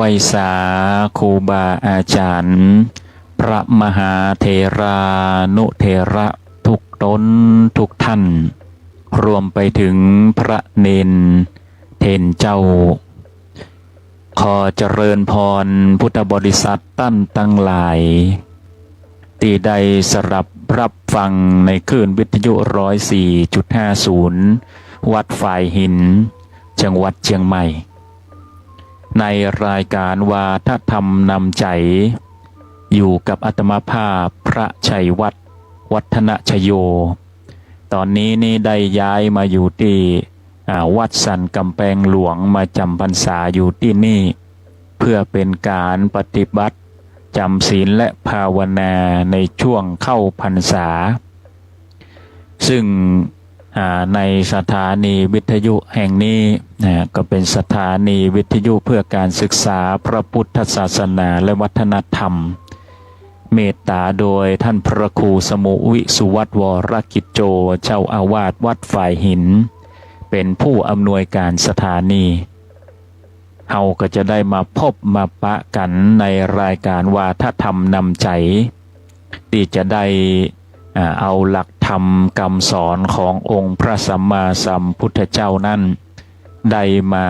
วัยสาครูบาอาจารย์พระมหาเถรานุเถระทุกตนทุกท่านรวมไปถึงพระเนนเทนเจ้าขอเจริญพรพุทธบริษัทตั้นตั้งหลายที่ได้สรับรับฟังในคลื่นวิทยุ 104.50 วัดฝ่ายหินจังหวัดเชียงใหม่ในรายการวาทธรรมนำใจอยู่กับอาตมาภาพพระชัยวัฒน์วัฒนชโยตอนนี้นี่ได้ย้ายมาอยู่ที่วัดสันกำแพงหลวงมาจำพรรษาอยู่ที่นี่เพื่อเป็นการปฏิบัติจำศีลและภาวนาในช่วงเข้าพรรษาซึ่งในสถานีวิทยุแห่งนี้ก็เป็นสถานีวิทยุเพื่อการศึกษาพระพุทธศาสนาและวัฒนธรรมเมตตาโดยท่านพระครูสมุวิสุวัตวรกิจโจเจ้าอาวาสวัดฝ่ายหินเป็นผู้อำนวยการสถานีเฮาก็จะได้มาพบมาปะกันในรายการวาทธรรมนำใจที่จะได้เอาหลักธรรมคำสอนขององค์พระสัมมาสัมพุทธเจ้านั้นได้มา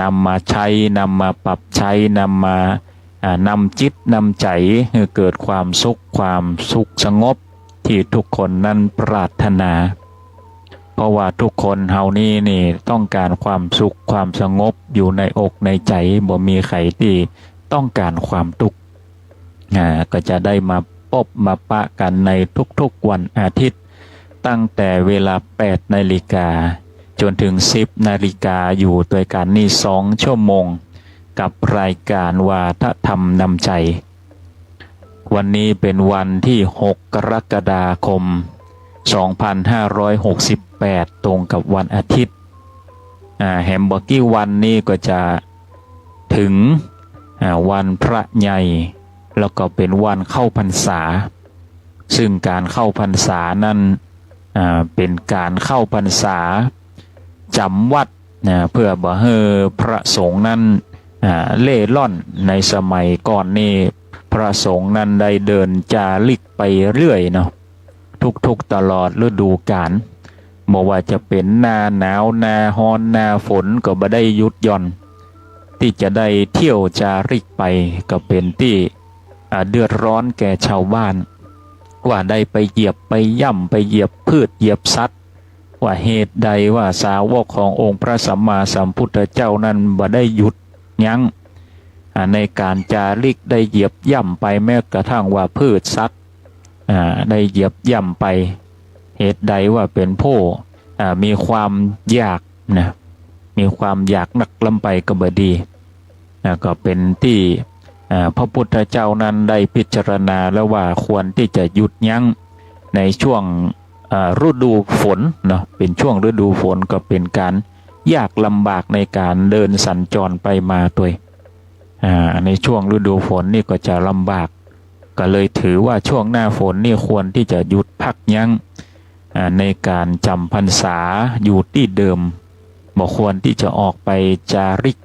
นำมาใช้นำมาปรับใช้นำมานำจิตนำใจให้เกิดความสุขสงบที่ทุกคนนั้นปรารถนาเพราะว่าทุกคนเฮานี่ต้องการความสุขความสงบอยู่ในอกในใจบ่มีใครที่ต้องการความทุกข์ก็จะได้มาพบมาปะกันในทุกๆวันอาทิตย์ตั้งแต่เวลา 8 นาฬิกาจนถึง 10 นาฬิกาอยู่ด้วยกันนี่2 ชั่วโมงกับรายการวาทธรรมนำใจวันนี้เป็นวันที่ 6 กรกฎาคม 2568 ตรงกับวันอาทิตย์แฮมเบอร์กี้วันนี้ก็จะถึงวันพระใหญ่แล้วก็เป็นวันเข้าพรรษาซึ่งการเข้าพรรษานั้นเป็นการเข้าพรรษาจำวัดเพื่อบ่ให้พระสงฆ์นั้นเล่ร่อนในสมัยก่อนนี่พระสงฆ์นั้นได้เดินจาริกไปเรื่อยเนาะทุกตลอดฤดูกาลบ่ว่าจะเป็นหน้าหนาวหน้าร้อนหน้าฝนก็บ่ได้หยุดหย่อนที่จะได้เที่ยวจาริกไปก็เป็นที่เดือดร้อนแก่ชาวบ้านว่าได้ไปเหยียบไปย่ำไปเหยียบพืชเหยียบสัตว์ว่าเหตุใดว่าสาวกขององค์พระสัมมาสัมพุทธเจ้านั้นบ่ได้หยุดยั้งในการจาริกได้เหยียบย่ำไปแม้กระทั่งว่าพืชสัตว์ได้เหยียบย่ำไปเหตุใดว่าเป็นผู้มีความอยากมีความอยากนักลำไปก็บ่ดีก็เป็นที่พระพุทธเจ้านั้นได้พิจารณาแล้วว่าควรที่จะหยุดยั้งในช่วงฤดูฝนเนาะเป็นช่วงฤดูฝนก็เป็นการยากลำบากในการเดินสัญจรไปมาตัวในช่วงฤดูฝนนี่ก็จะลำบากก็เลยถือว่าช่วงหน้าฝนนี่ควรที่จะหยุดพักยั้งในการจำพรรษาอยู่ที่เดิมบ่ควรที่จะออกไปจาริก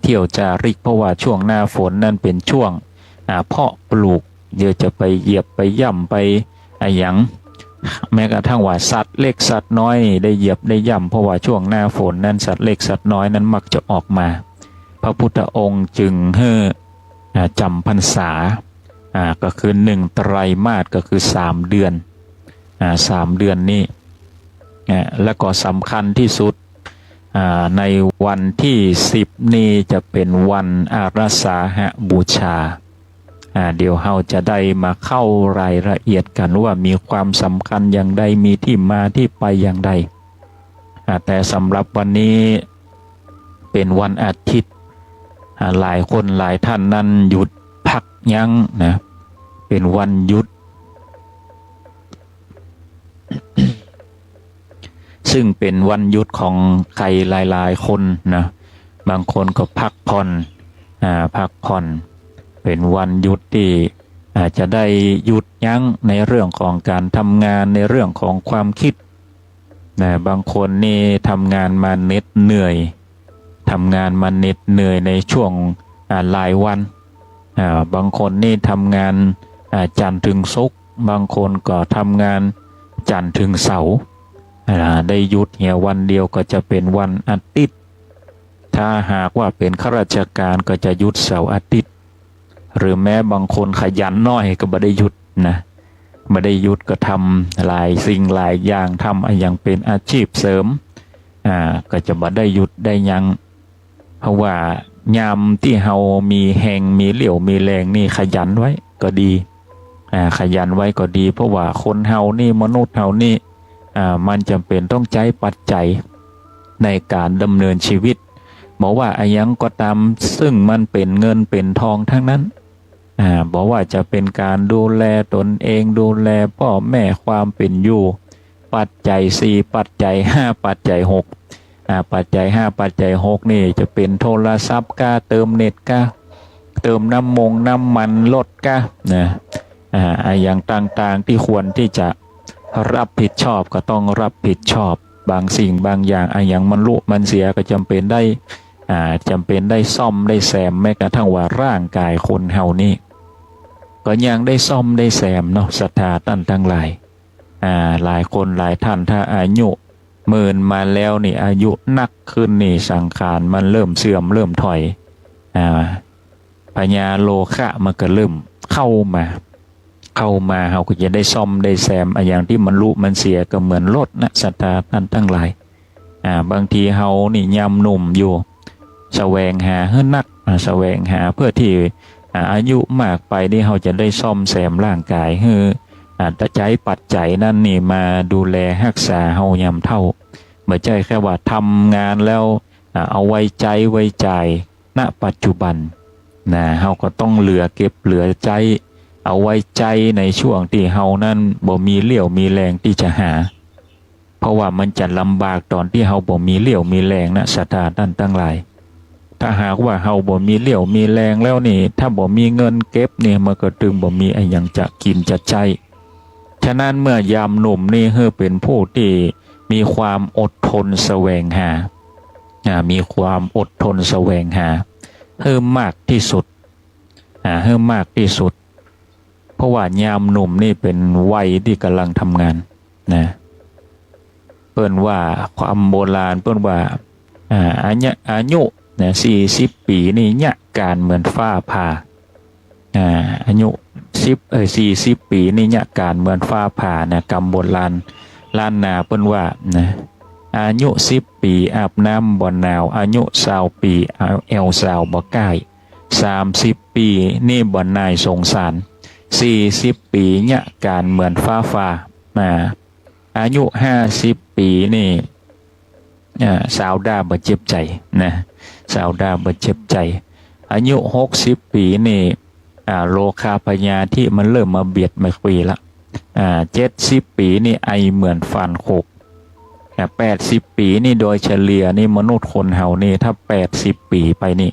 เที่ยวจาริกเพราะว่าช่วงหน้าฝนนั่นเป็นช่วงเพาะปลูกเดี๋ยวจะไปเหยียบไปย่ำไปอย่างแม้กระทั่งว่าสัตว์เล็กสัตว์น้อยได้เหยียบได้ย่ำเพราะว่าช่วงหน้าฝนนั้นสัตว์เล็กสัตว์น้อยนั้นมักจะออกมาพระพุทธองค์จึงให้จำพรรษาก็คือ1 ไตรมาสก็คือ3 เดือน3 เดือนนี้แล้วก็สำคัญที่สุดในวันที่10นี้จะเป็นวันอาราสาฬบูชาเดี๋ยวเราจะได้มาเข้ารายละเอียดกันว่ามีความสำคัญอย่างใดมีที่มาที่ไปอย่างใดแต่สำหรับวันนี้เป็นวันอาทิตย์หลายคนหลายท่านนั้นหยุดพักยั้งเป็นวันหยุด ซึ่งเป็นวันหยุดของใครหลายๆคนบางคนก็พักผ่อนเป็นวันหยุดที่จะได้หยุดยั้งในเรื่องของการทำงานในเรื่องของความคิดบางคนนี่ทำงานมาเหน็ดเหนื่อย ทำงานมาเหน็ดเหนื่อยในช่วงหลายวันบางคนนี่ทำงานจันทร์ถึงศุกร์บางคนก็ทำงานจันทร์ถึงเสาร์ได้หยุดเหี่ยวันเดียวก็จะเป็นวันอาทิตย์ถ้าหากว่าเป็นข้าราชการก็จะหยุดเสาร์อาทิตย์หรือแม้บางคนขยันน้อยก็ไม่ได้หยุดนะไม่ได้หยุดก็ทำหลายสิ่งหลายอย่างทำอย่างเป็นอาชีพเสริมก็จะไม่ได้หยุดได้ยังเพราะว่ายามที่เฮามีแหงมีเหลี่ยวมีแรงนี่ขยันไว้ก็ดีขยันไว้ก็ดีเพราะว่าคนเฮานี่มนุษย์เฮานี่มันจำเป็นต้องใช้ปัจจัยในการดำเนินชีวิตบอกว่าอายังก็ตามซึ่งมันเป็นเงินเป็นทองทั้งนั้นบอกว่าจะเป็นการดูแลตนเองดูแลพ่อแม่ความเป็นอยู่ปัจจัย4ปัจจัย5ปัจจัย6ปัจจัย5ปัจจัย6นี่จะเป็นโทรศัพท์ก้าเติมเน็ตก้าเติมน้ำมันรถก้านะอย่างต่างๆที่ควรที่จะรับผิดชอบก็ต้องรับผิดชอบบางสิ่งบางอย่างอย่างมันลุมันเสียก็จำเป็นได้ซ่อมได้แซมแม้กระทั่งว่าร่างกายคนเฮานี่ก็ยังได้ซ่อมได้แซมเนาะศรัทธาท่านทั้งหลายหลายคนหลายท่านถ้าอายุเมินมาแล้วนี่อายุนักขึ้นนี่สังขารมันเริ่มเสื่อมเริ่มถอยพญาโลคะมันก็เริ่มเข้ามาเราก็จะได้ซ่อมได้แซมอย่างที่มันลุมันเสียก็เหมือนรถนะศรัทธาท่านทั้งหลายบางทีเฮานี่ยำหนุ่มอยู่แสวงหาเฮือนักแสวงหาเพื่อที่อายุมากไปนี่เราจะได้ซ่อมแซมร่างกายให้ใช้ปัจจัยนั่นนี่มาดูแลรักษาเฮายามเท่าไม่ใช่แค่ว่าทำงานแล้วเอาไว้ใจไว้ใจณปัจจุบันเฮาก็ต้องเหลือเก็บเหลือใจเอาไว้ใจในช่วงที่เฮานั้นบ่มีเลี้ยวมีแรงที่จะหาเพราะว่ามันจะลำบากตอนที่เฮาบ่มีเลี้ยวมีแรงนะศรัทธาท่านทั้งหลายถ้าหากว่าเฮาบ่มีเลี้ยวมีแรงแล้วนี่ถ้าบ่มีเงินเก็บนี่มันก็ตึงบ่มีอย่างจะกินจะใช้ฉะนั้นเมื่อยามหนุ่มนี่เป็นผู้ที่มีความอดทนแสวงหามีความอดทนแสวงหามากที่สุดมากที่สุดเพราะว่ายามหนุ่มนี่เป็นวัยที่กำลังทำงานนะเปิ้นว่าความโบราณเปิ้นว่าอายุนะ40 ปีนี่เนี่ยการเหมือนฟ้าผ่าอายุ40 ปีนี่เนี่ยการเหมือนฟ้าผ่านะกำโบราณล้านนาเปิ้นว่านะอายุ10 ปีอาบน้ำบ่หนาวอายุ20 ปีแอวสาวบ่ใกล้30 ปีนี่บ่นายสงสาร40 ปีเนี่ยการเหมือนฟ้าอายุ50 ปีนี่สาวดาบ่เจ็บใจนะสาวดาบ่เจ็บใจอายุ60 ปีนี่โลคาพยาที่มันเริ่มมาเบียดมาคุยละ70 ปีนี่ไอเหมือนฟันโขก80 ปีนี่โดยเฉลี่ยนี่มนุษย์คนเฮานี่ถ้า80 ปีไปนี่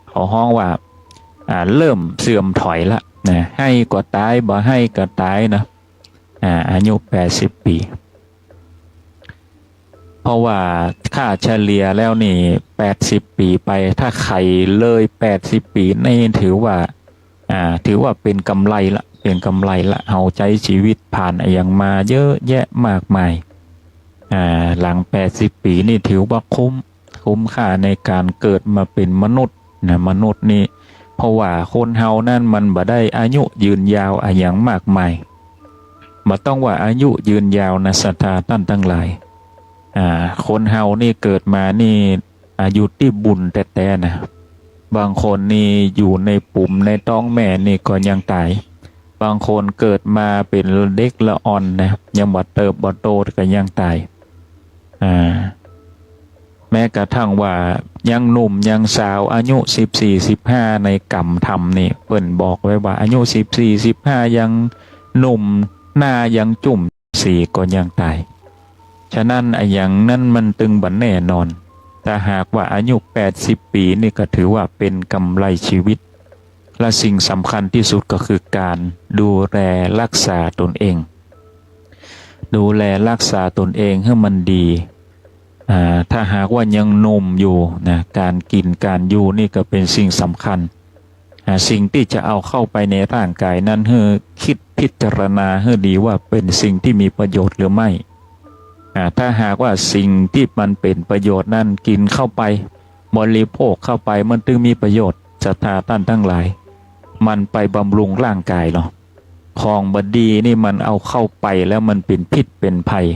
เขาห้องว่าเริ่มเสื่อมถอยละนะให้ก็ตายบ่ให้ก็ตายนะอายุ80 ปีเพราะว่าค่าเฉลี่ยแล้วนี่80 ปีไปถ้าใครเลย80 ปีนี่ถือว่าเป็นกำไรละเฮาใจชีวิตผ่านอย่างมาเยอะแยะมากมายหลัง80 ปีนี่ถือว่าคุ้มค่าในการเกิดมาเป็นมนุษย์นะมนุษย์นี่เพราะว่าคนเฮานั่นมันบ่ได้อายุยืนยาวอย่างมากมายบ่ต้องว่าอายุยืนยาวนะศรัทธาท่านทั้งหลายคนเฮานี่เกิดมานี่อายุที่บุญแต่นะบางคนนี่อยู่ในปุ่มในท้องแม่นี่ก็ยังตายบางคนเกิดมาเป็นเด็กละอ่อนนะยังบ่เติบบ่โตก็ยังตายแม้กระทั่งว่ายังหนุ่มยังสาวอายุ14-15ในกรรมธรรมนี่เปิ้นบอกไว้ว่าอายุ14-15ยังหนุ่มหน้ายังจุ่ม4ก็ยังตายฉะนั้นอย่างนั้นมันตึงบันแน่นอนถ้าหากว่าอายุ80 ปีนี่ก็ถือว่าเป็นกำไรชีวิตและสิ่งสำคัญที่สุดก็คือการดูแลรักษาตนเองดูแลรักษาตนเองให้มันดี ถ้าหากว่ายังหนุ่มอยู่นะการกินการอยู่นี่ก็เป็นสิ่งสำคัญสิ่งที่จะเอาเข้าไปในร่างกายนั้นให้คิดพิจารณาให้ดีว่าเป็นสิ่งที่มีประโยชน์หรือไม่ถ้าหากว่าสิ่งที่มันเป็นประโยชน์นั้นกินเข้าไปบริโภคเข้าไปมันจึงมีประโยชน์ศรัทธาท่านทั้งหลายมันไปบำรุงร่างกายเนาะของบดีนี่มันเอาเข้าไปแล้วมันเป็นพิษเป็นภัย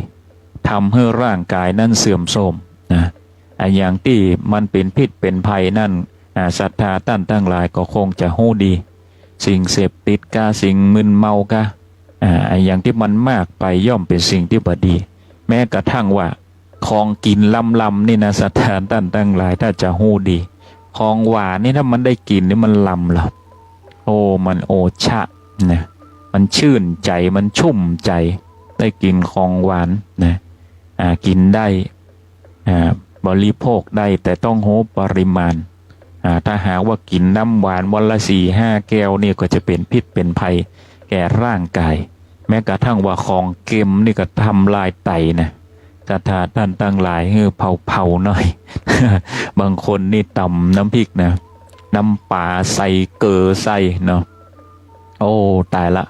ทำให้ร่างกายนั้นเสื่อมโทรมนะอย่างที่มันเป็นพิษเป็นภัยนั่นศรัทธาท่านทั้งหลายก็คงจะหู้ดีสิ่งเสพติดกะสิ่งมึนเมากะอย่างที่มันมากไปย่อมเป็นสิ่งที่บดีแม้กระทั่งว่าของกินลำนี่นะศรัทธาท่านทั้งหลายถ้าจะหู้ดีของหวานนี่ถ้ามันได้กินนี่มันลำหรอโอ้มันโอชะนะมันชื่นใจมันชุ่มใจได้กินของหวานนะกินได้บริโภคได้แต่ต้องโหปริมาณถ้าหากว่ากินน้ำหวานวันละ4-5 แก้วนี่ก็จะเป็นพิษเป็นภัยแก่ร่างกายแม้กระทั่งว่าของเค็มนี่ก็ทำลายไตนะถ้าท่านตั้งหลายเผาหน่อย บางคนนี่ตำน้ำพริกนะน้ำปลาใส่เกลือใส่เนาะโอ้ตายละ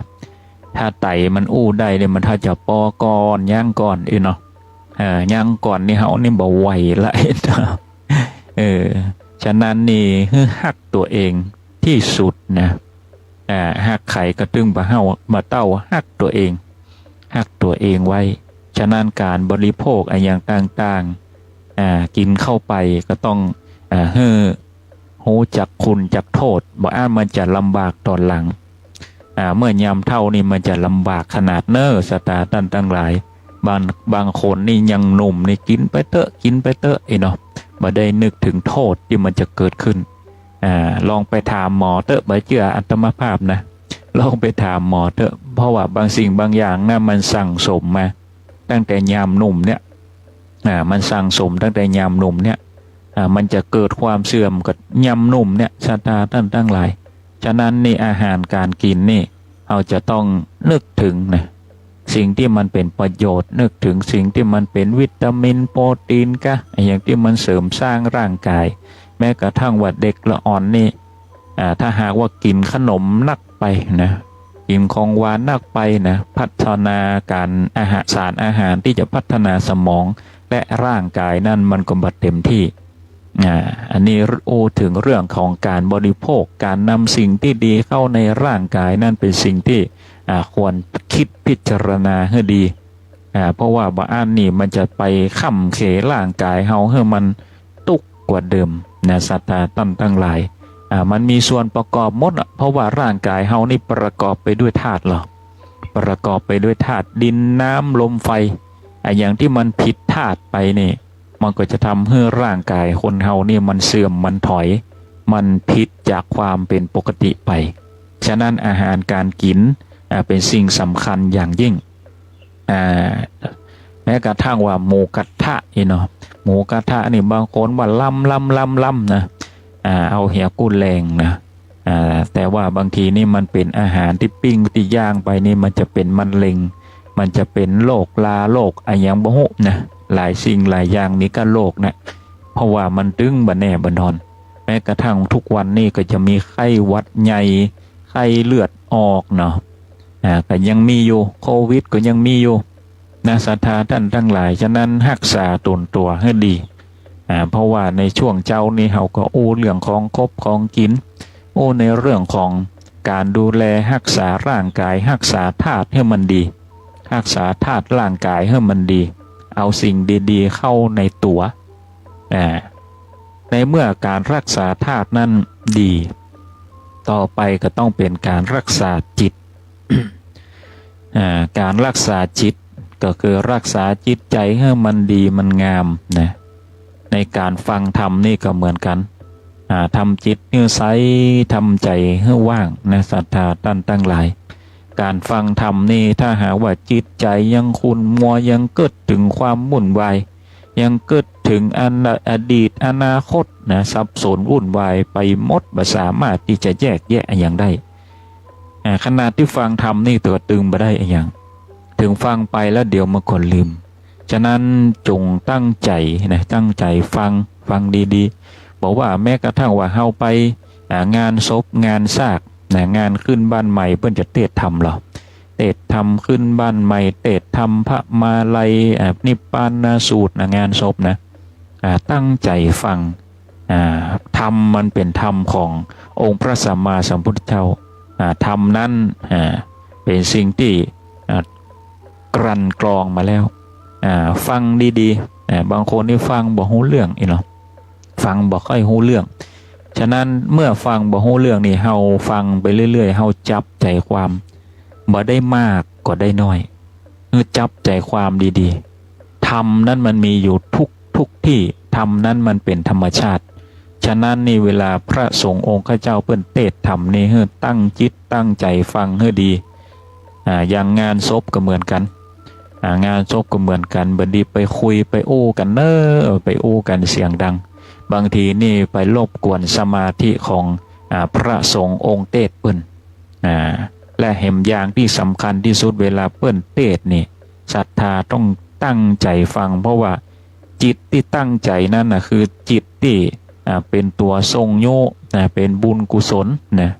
ถ้าไตมันอู้ได้เนี่ยมันถ้าจะปอก่อนย่างก่อนเนาะย่างก่อนนี่เฮานี่บ่ไหวละฉะนั้นนี่หักตัวเองที่สุดนะหักไข่กระตึงบ่เฮามาเต้าหักตัวเองไว้ฉะนั้นการบริโภคอย่างต่างๆกินเข้าไปก็ต้องรู้จักคุณจักโทษบ่มันจะลำบากตอนหลังเมื่อยามเท่านี่มันจะลำบากขนาดเน้อสตาท่านทั้งหลายบางคนนี่ยังหนุ่มนี่กินไปเตอะเนาะบ่ได้นึกถึงโทษที่มันจะเกิดขึ้นลองไปถามหมอเตอะบ่เชื่ออัตมภาพนะลองไปถามหมอเตอะเพราะว่าบางสิ่งบางอย่างนะมันสั่งสมมาตั้งแต่ยามหนุ่มเนี่ยมันสั่งสมตั้งแต่ยามหนุ่มเนี่ยมันจะเกิดความเสื่อมกับยามหนุ่มเนี่ยสตาท่านทั้งหลายฉะนั้นนี่อาหารการกินนี่เราจะต้องนึกถึงนะสิ่งที่มันเป็นประโยชน์นึกถึงสิ่งที่มันเป็นวิตามินโปรตีนกะอย่างที่มันเสริมสร้างร่างกายแม้กระทั่งว่าเด็กละอ่อนนี่ถ้าหากว่ากินขนมนักไปนะกินของหวานนักไปนะพัฒนาการสารอาหารที่จะพัฒนาสมองและร่างกายนั่นมันก็บัดเต็มที่อันนี้ถึงเรื่องของการบริโภคการนำสิ่งที่ดีเข้าในร่างกายนั่นเป็นสิ่งที่ควรคิดพิจารณาให้ดีเพราะว่าบางอันนี่มันจะไปค้ำเขร่างกายเฮาให้มันตุกกว่าเดิมนะศรัทธาตั้งหลายมันมีส่วนประกอบหมดเพราะว่าร่างกายเฮานี่ประกอบไปด้วยธาตุหรอประกอบไปด้วยธาตุดินน้ำลมไฟอย่างที่มันผิดธาตุไปนี่มันก็จะทำให้ร่างกายคนเฮานี่มันเสื่อมมันถอยมันผิดจากความเป็นปกติไปฉะนั้นอาหารการกินเป็นสิ่งสำคัญอย่างยิ่งแม้กระทั่งว่าหมูกระทะเนาะหมูกระทะนี่บางคนว่าล้ำนะเอาเหี่ยกุ้นแรงนะแต่ว่าบางทีนี่มันเป็นอาหารที่ปิ้งที่ย่างไปนี่มันจะเป็นมะเร็งมันจะเป็นโรคโรคอย่างบ่ฮู้นะหลายสิ่งหลายอย่างนี่ก็โรคนะเพราะว่ามันตึงบ่แน่บ่นอนแม้กระทั่งทุกวันนี่ก็จะมีไข้หวัดใหญ่ไข้เลือดออกเนาะก็ยังมีอยู่โควิดก็ยังมีอยู่นะศรัทธาท่านทั้งหลายฉะนั้นรักษาตนตัวให้ดีเพราะว่าในช่วงเจ้านี้เราก็เรื่องของคบของกินในเรื่องของการดูแลรักษาร่างกายรักษาธาตุให้มันดีรักษาธาตุร่างกายให้มันดีเอาสิ่งดีๆเข้าในตัวในเมื่อการรักษาธาตุนั้นดีต่อไปก็ต้องเป็นการรักษาจิต การรักษาจิตก็คือรักษาจิตใจให้มันดีมันงามนะในการฟังธรรมนี่ก็เหมือนกันทำจิตให้ใสทำใจให้ว่างนะศรัทธาท่านทั้งหลายการฟังธรรมนี่ถ้าหากว่าจิตใจยังขุ่นมัวยังเกิดถึงความวุ่นวายยังเกิดถึงอดีตอนาคตนะสับสนวุ่นวายไปหมดบ่สามารถที่จะแยกแยะอย่างได้ขณะที่ฟังธรรมนี่ตัวตึงบ่ได้อย่างถึงฟังไปแล้วเดี๋ยวมันก็ลืม ฉะนั้นจงตั้งใจนะตั้งใจฟังดีๆบอกว่าแม้กระทั่งว่าเฮาไปงานศพงานซากนะงานขึ้นบ้านใหม่เพิ่นจะเทศน์ธรรมเหรอเทศน์ธรรมขึ้นบ้านใหม่เทศน์ธรรมพระมาลัยนิพพานสูตรนะงานศพนะตั้งใจฟังธรรมมันเป็นธรรมขององค์พระสัมมาสัมพุทธเจ้าธรรมนั้นเป็นสิ่งที่กลั่นกรองมาแล้วฟังดีๆบางคนนี่ฟังบ่รู้เรื่องอีเนาะฟังบ่ค่อยรู้เรื่องฉะนั้นเมื่อฟังบ่รู้เรื่องนี่เฮาฟังไปเรื่อยๆเฮาจับใจความบ่ได้มากก็ได้น้อยจับใจความดีๆธรรมนั้นมันมีอยู่ทุกที่ธรรมนั้นมันเป็นธรรมชาติฉะนั้นนี่เวลาพระสงฆ์องค์ข้าเจ้าเปิ้นเทศน์ธรรมนี่ให้ตั้งจิตตั้งใจฟังให้ดีอย่างงานศพก็เหมือนกันงานศพก็เหมือนกันบัดนี้ไปคุยไปโอ้กันไปโอ้กันเสียงดังบางทีนี่ไปรบกวนสมาธิของพระสงฆ์องค์เทศน์เปิ้นและแห่งอย่างที่สำคัญที่สุดเวลาเปิ้นเทศน์นี่ศรัทธาต้องตั้งใจฟังเพราะว่าจิตที่ตั้งใจนั่นคือจิตที่เป็นตัวทรงโยเป็นบุญกุศล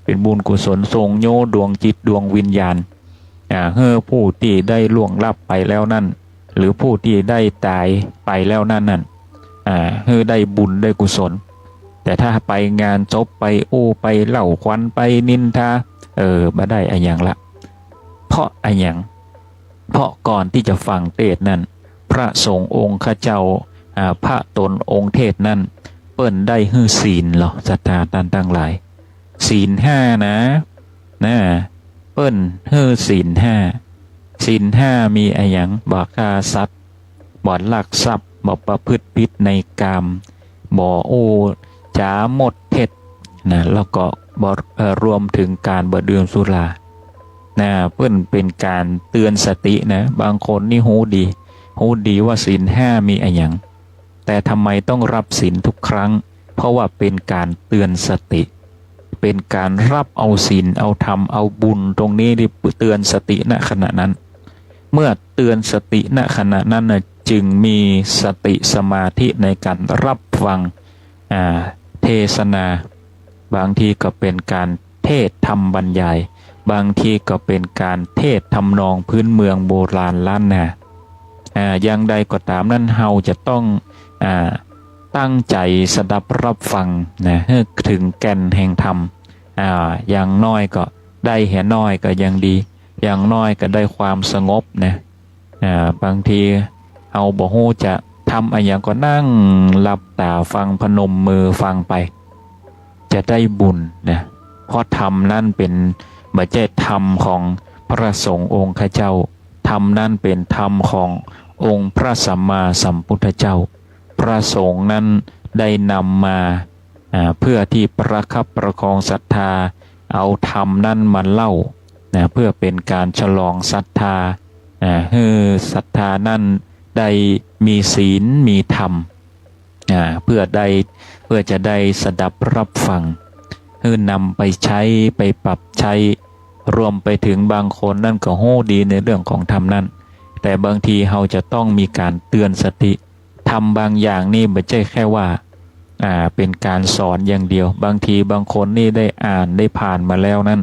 เป็นบุญกุศลทรงโยดวงจิตดวงวิญญาณเฮ้อผู้ที่ได้ล่วงลับไปแล้วนั่นหรือผู้ที่ได้ตายไปแล้วนั่นเฮ้อได้บุญได้กุศลแต่ถ้าไปงานศพไปโอ้ไปเล่าควันไปนินทาบ่ได้อะไรอย่างละเพราะอะไรอย่างเพราะก่อนที่จะฟังเทศนั่นพระสงฆ์องค์ข้าเจ้าพระตนองค์เทศนั่นเปิ้นได้ฮื้อศีลเหรอศรัทธาท่านทั้งหลายศีล5นะเปิ้นฮื้อศีล5มีอะไรอย่างบ่ฆ่าสัตว์บ่ลักทรัพย์บ่ประพฤติผิดในกามบ่โอ้จาหมดเท็จแล้วก็บ่รวมถึงการบ่ดื่มสุราเปิ้นเป็นการเตือนสตินะบางคนนี่ฮู้ดีว่าศีล5มีอะไรอย่างแต่ทำไมต้องรับศีลทุกครั้งเพราะว่าเป็นการเตือนสติเป็นการรับเอาศีลเอาธรรมเอาบุญตรงนี้ที่เตือนสติณขณะนั้นเมื่อเตือนสติณขณะนั้นจึงมีสติสมาธิในการรับฟังเทศนาบางทีก็เป็นการเทศธรรมบรรยายบางทีก็เป็นการเทศทำนองพื้นเมืองโบราณล้านนาอย่างใดก็ตามนั้นเฮาจะต้องตั้งใจสดับรับฟังถึงแก่นแห่งธรรมอย่างน้อยก็ได้เห็นน้อยก็ยังดีอย่างน้อยก็ได้ความสงบบางทีเอาบ่ฮู้จะทำอะไรอย่างก็นั่งหลับตาฟังพนมมือฟังไปจะได้บุญเพราะธรรมนั่นเป็นบ่ใช่ธรรมของพระสงฆ์องค์ข้าเจ้าธรรมนั่นเป็นธรรมขององค์พระสัมมาสัมพุทธเจ้าพระสงฆ์นั้นได้นำมาเพื่อที่ประคับประคองศรัทธาเอาธรรมนั้นมาเล่าเพื่อเป็นการฉลองศรัทธาให้ศรัทธานั้นได้มีศีลมีธรรมเพื่อจะได้สดับรับฟังให้นำไปใช้ไปปรับใช้รวมไปถึงบางคนนั่นก็โหดีในเรื่องของธรรมนั้นแต่บางทีเราจะต้องมีการเตือนสติทำบางอย่างนี่ไม่ใช่แค่ว่าเป็นการสอนอย่างเดียวบางทีบางคนนี่ได้อ่านได้ผ่านมาแล้วนั้น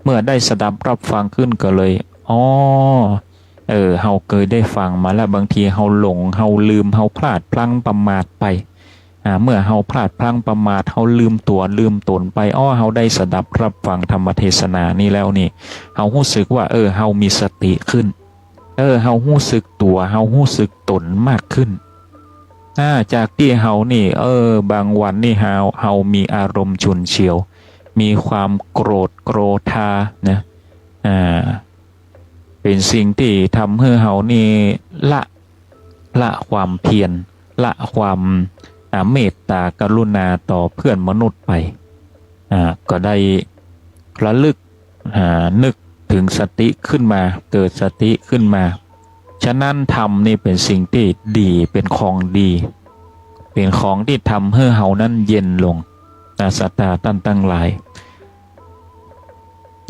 เมื่อได้สดับรับฟังขึ้นก็เลยเฮาเคยได้ฟังมาแล้วบางทีเฮาหลงเฮาลืมเฮาพลาดพลั้งประมาทไปเมื่อเฮาพลาดพลั้งประมาทเฮาลืมตัวลืมตนไปเฮาได้สดับรับฟังธรรมเทศนานี้แล้วนี่เฮารู้สึกว่าเฮามีสติขึ้นเฮารู้สึกตัวเฮารู้สึกตนมากขึ้นจากที่เฮานี่บางวันนี่เฮามีอารมณ์ฉุนเฉียวมีความโกรธาเป็นสิ่งที่ทำให้เฮานี่ละความเพียรละความเมตตากรุณาต่อเพื่อนมนุษย์ไปก็ได้ระลึกนึกถึงสติขึ้นมาเกิดสติขึ้นมาฉะนั้นธรรมนี่เป็นสิ่งที่ดีเป็นของดีเป็นของที่ทำให้เฮานั้นเย็นลงศรัทธาท่านทั้งหลาย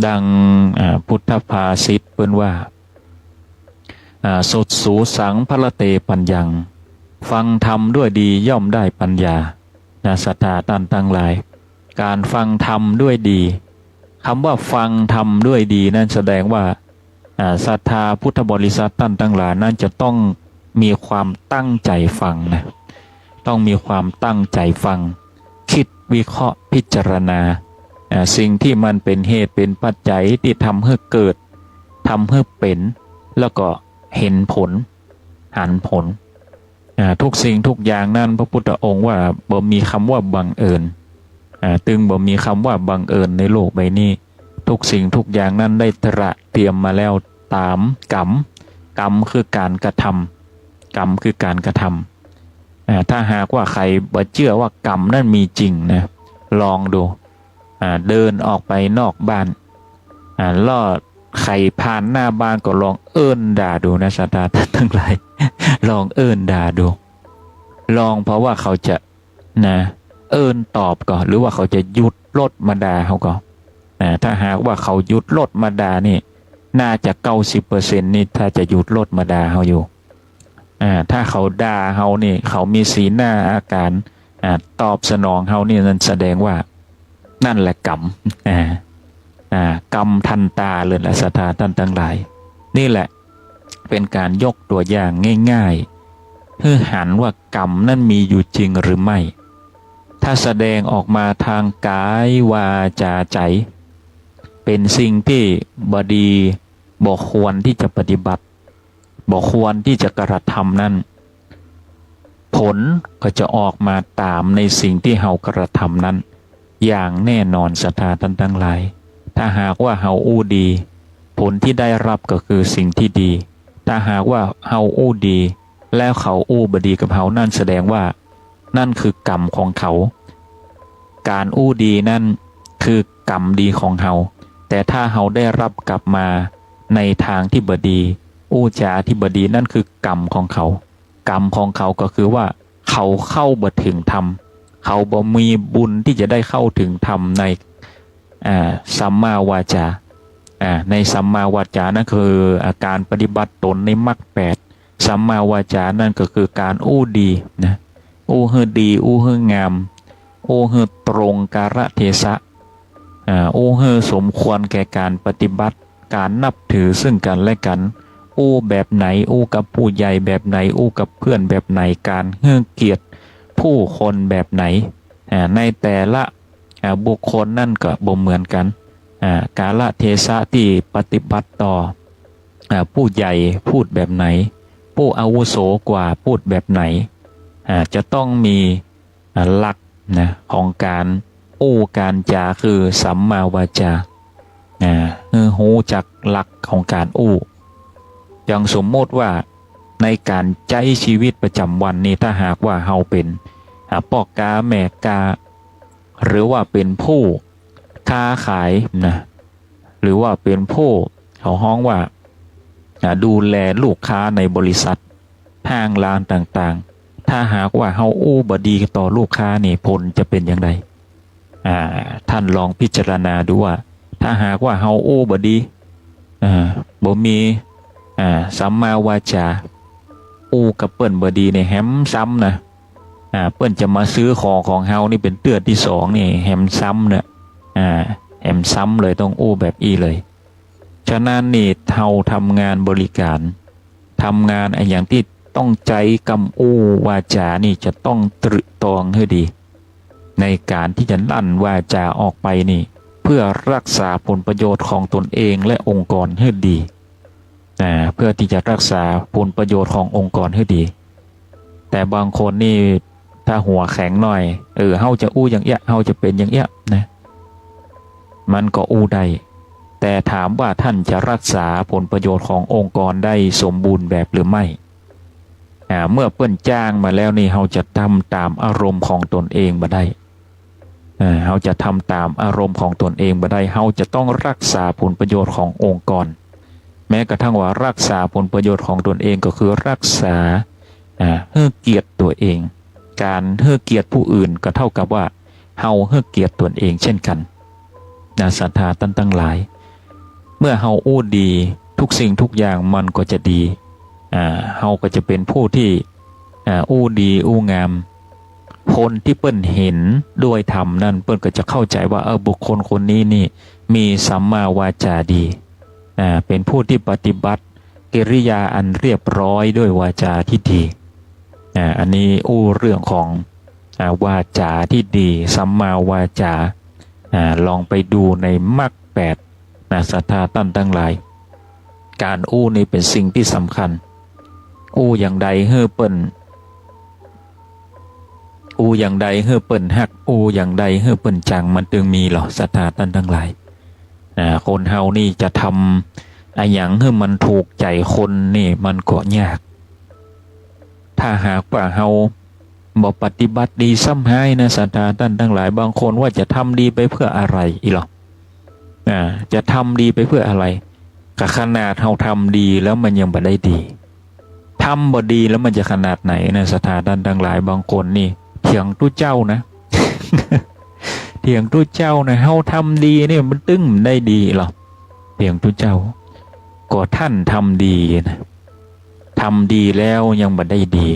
ดังพุทธภาษิตเปิ้นว่า สดสูสังพระเตปัญญังฟังธรรมด้วยดีย่อมได้ปัญญาศรัทธาท่านทั้งหลายการฟังธรรมด้วยดีคำว่าฟังธรรมด้วยดีนั่นแสดงว่าศรัทธาพุทธบริษัทท่านทั้งหลายนั่นจะต้องมีความตั้งใจฟังนะต้องมีความตั้งใจฟังคิดวิเคราะห์พิจารณาสิ่งที่มันเป็นเหตุเป็นปัจจัยที่ทำให้เกิดทำให้เป็นแล้วก็เห็นผลหันผลทุกสิ่งทุกอย่างนั้นพระพุทธองค์ว่าบ่มีคำว่าบังเอิญตึงบ่มีคำว่าบังเอิญในโลกใบนี้ทุกสิ่งทุกอย่างนั้นได้ตระเตรียมมาแล้วตามกรรมกรรมคือการกระทำกรรมคือการกระทำถ้าหากว่าใครบ่เชื่อว่ากรรมนั้นมีจริงนะลองดูเดินออกไปนอกบ้านล่อใครผ่านหน้าบ้านก็ลองเอิ้นด่าดูนะศรัทธาทั้งหลายลองเอิ้นด่าดูลองเพราะว่าเขาจะนะเอิ้นตอบก่อนหรือว่าเขาจะหยุดรถมาด่าเขาก่อนถ้าหากว่าเขาหยุดรถมาด่านี่น่าจะ 90% นี่ถ้าจะหยุดรถมาด่าเขาอยู่ถ้าเขาด่าเขานี่เขามีสีหน้าอาการตอบสนองเขานี่นั่นแสดงว่านั่นแหละกรรมกรรมทันตาเลยละศรัทธาท่านทั้งหลายนี่แหละเป็นการยกตัวอย่างง่ายๆเพื่อหันว่ากรรมนั้นมีอยู่จริงหรือไม่ถ้าแสดงออกมาทางกายวาจาใจเป็นสิ่งที่บดีบ่ควรที่จะปฏิบัติบ่ควรที่จะกระทำนั้นผลก็จะออกมาตามในสิ่งที่เฮากระทำนั้นอย่างแน่นอนศรัทธาท่านทั้งหลายถ้าหากว่าเฮาอู้ดีผลที่ได้รับก็คือสิ่งที่ดีถ้าหากว่าเฮาอู้ดีแล้วเขาอู้บดีกับเฮานั่นแสดงว่านั่นคือกรรมของเขาการอู้ดีนั่นคือกรรมดีของเฮาแต่ถ้าเฮาได้รับกลับมาในทางที่บดีอู้จาที่บดีนั่นคือกรรมของเขากรรมของเขาก็คือว่าเขาเข้าบ่ถึงธรรมเขาบ่มีบุญที่จะได้เข้าถึงธรรมในสัมมาวาจาในสัมมาวาจานั่นคืออาการปฏิบัติตนในมรรค8สัมมาวาจานั่นก็คือการอู้ดีนะอู้ให้ดีอู้ให้งามอู้ให้ตรงกาลเทศะอู้ให้สมควรแก่การปฏิบัติการนับถือซึ่งกันและกันอู้แบบไหนอู้กับผู้ใหญ่แบบไหนอู้กับเพื่อนแบบไหนการให้เกียรติผู้คนแบบไหนในแต่ละบุคคลนั่นก็บ่เหมือนกันกาลเทศะที่ปฏิบัติต่อผู้ใหญ่พูดแบบไหนผู้อาวุโสกว่าพูดแบบไหนจะต้องมีหลักนะของการอู้การจาคือสัมมาวาจาหูจักหลักของการอู้อย่างสมมติว่าในการใช้ชีวิตประจำวันนี้ถ้าหากว่าเฮาเป็นพ่อกาแม่กาหรือว่าเป็นผู้ค้าขายนะหรือว่าเป็นผู้เขาฮ้องว่าดูแลลูกค้าในบริษัทห้างร้านต่างๆถ้าหากว่าเฮาอู้บดีต่อลูกค้านี่ผลจะเป็นอย่างไรท่านลองพิจารณาดูว่าถ้าหากว่าเฮาอู้บดีบ่มีสัมมาวาจาอู้กับเปิ้นบดีเนี่ยแฮมซ้ำนะเปิ้นจะมาซื้อของเฮานี่เป็นเตือนที่2นี่แฮมซ้ำเนี่ยแฮมซ้ำเลยต้องอู้แบบอีเลยฉะนั้นนี่เฮาทำงานบริการทำงานอย่างที่ต้องใจกำอู้วาจานี่จะต้องตรึกตรองให้ดีในการที่จะลั่นวาจาออกไปนี่เพื่อรักษาผลประโยชน์ของตนเองและองค์กรให้ดีเพื่อที่จะรักษาผลประโยชน์ขององค์กรให้ดีแต่บางคนนี่ถ้าหัวแข็งหน่อยเฮาจะอู้อย่างเอี้ยเฮาจะเป็นอย่างเอี้ยนะมันก็อู้ได้แต่ถามว่าท่านจะรักษาผลประโยชน์ขององค์กรได้สมบูรณ์แบบหรือไม่เมื่อเปิ้นจ้างมาแล้วนี่เฮาจะทำตามอารมณ์ของตนเองบ่ได้เฮาจะทำตามอารมณ์ของตนเองบ่ได้เฮาจะต้องรักษาผลประโยชน์ขององค์กรแม้กระทั่งว่ารักษาผลประโยชน์ของตนเองก็คือรักษาให้เกียรติตัวเองการให้เกียรติผู้อื่นก็เท่ากับว่าเฮาให้เกียรติตนเองเช่นกันศรัทธาตั้งหลายเมื่อเฮาอู้ดีทุกสิ่งทุกอย่างมันก็จะดี เฮาก็จะเป็นผู้ที่อู้ดีอู้งามคนที่เปิ้นเห็นด้วยธรรมนั่นเปิ้นก็จะเข้าใจว่าบุคคลคนนี้นี่มีสัมมาวาจาดีเป็นผู้ที่ปฏิบัติกิริยาอันเรียบร้อยด้วยวาจาที่ดีอันนี้เรื่องของวาจาที่ดีสัมมาวาจาลองไปดูในมรรคแปดศรัทธาตั้นทั้งหลายการนี่เป็นสิ่งที่สำคัญอย่างใดเฮ้อเปิ้นอย่างใดเฮ้อเปิ้นฮักอย่างใดเฮ้อเปิ้นจังมันจึงมีหรอศรัทธาตั้นทั้งหลายคนเฮานี่จะทำอย่างเฮ้อมันถูกใจคนนี่มันก็ยากถ้าหากว่าเฮาบ่ปฏิบัติดีซ้ำให้นะศรัทธาตั้นทั้งหลายบางคนว่าจะทำดีไปเพื่ออะไรอีหรอจะทำดีไปเพื่ออะไรก็ขนาดเฮาทำดีแล้วมันยังบ่ได้ดีทำบ่ดีแล้วมันจะขนาดไหนนะศรัทธาตั้นทั้งหลายบางคนนี่เถียงตู้เจ้านะ เถียงตู้เจ้านะเฮาทำดีเนี่ยมันตึ้งได้ดีหรอเถียงตู้เจ้าก็ท่านทำดีนะทำดีแล้วยังบ่ได้ดี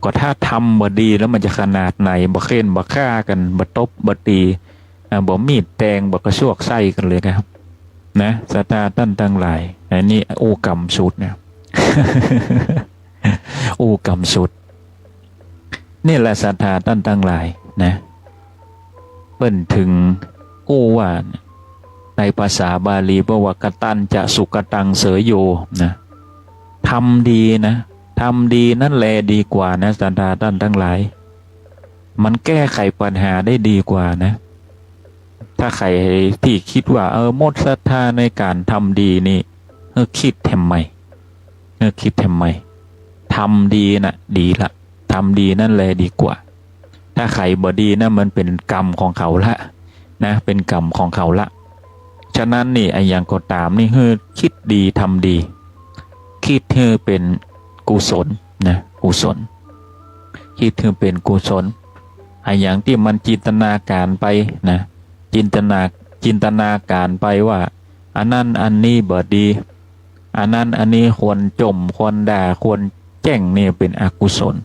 ก็ถ้าทำบ่ดีแล้วมันจะขนาดไหนบ่เค้นบ่ฆ่ากันบ่ตบบ่ตีบ่มีดแทงบ่กระซวกไส้กันเลยครับนะศรัทธาตั้นทั้งหลายอันนี้กรรมสุดนะ กรรมสุดนี่แหละศรัทธาตั้นทั้งหลายนะเปิ้นถึงว่าในภาษาบาลีบอกว่ากตัญจะสุกตังเสยโยนะทำดีนะทำดีนั่นแลดีกว่านะศรัทธาตั้นทั้งหลายมันแก้ไขปัญหาได้ดีกว่านะถ้าใครที่คิดว่าหมดศรัทธาในการทำดีนี่คิดทำไมคิดทำไมทำดีนะดีละทำดีนั่นแลดีกว่าถ้าใครบ่ดีนะมันเป็นกรรมของเขาละนะเป็นกรรมของเขาละฉะนั้นนี่อย่างก็ตามนี่คิดดีทำดีคิดเป็นกุศลนะกุศลคิดเป็นกุศลอย่างที่มันจินตนาการไปนะจินตนาการไปว่าอันนั้นอันนี้บ่ดีอันนั้นอันนี้ควรจมควรด่าควรแจ้งนี่เป็นอกุศล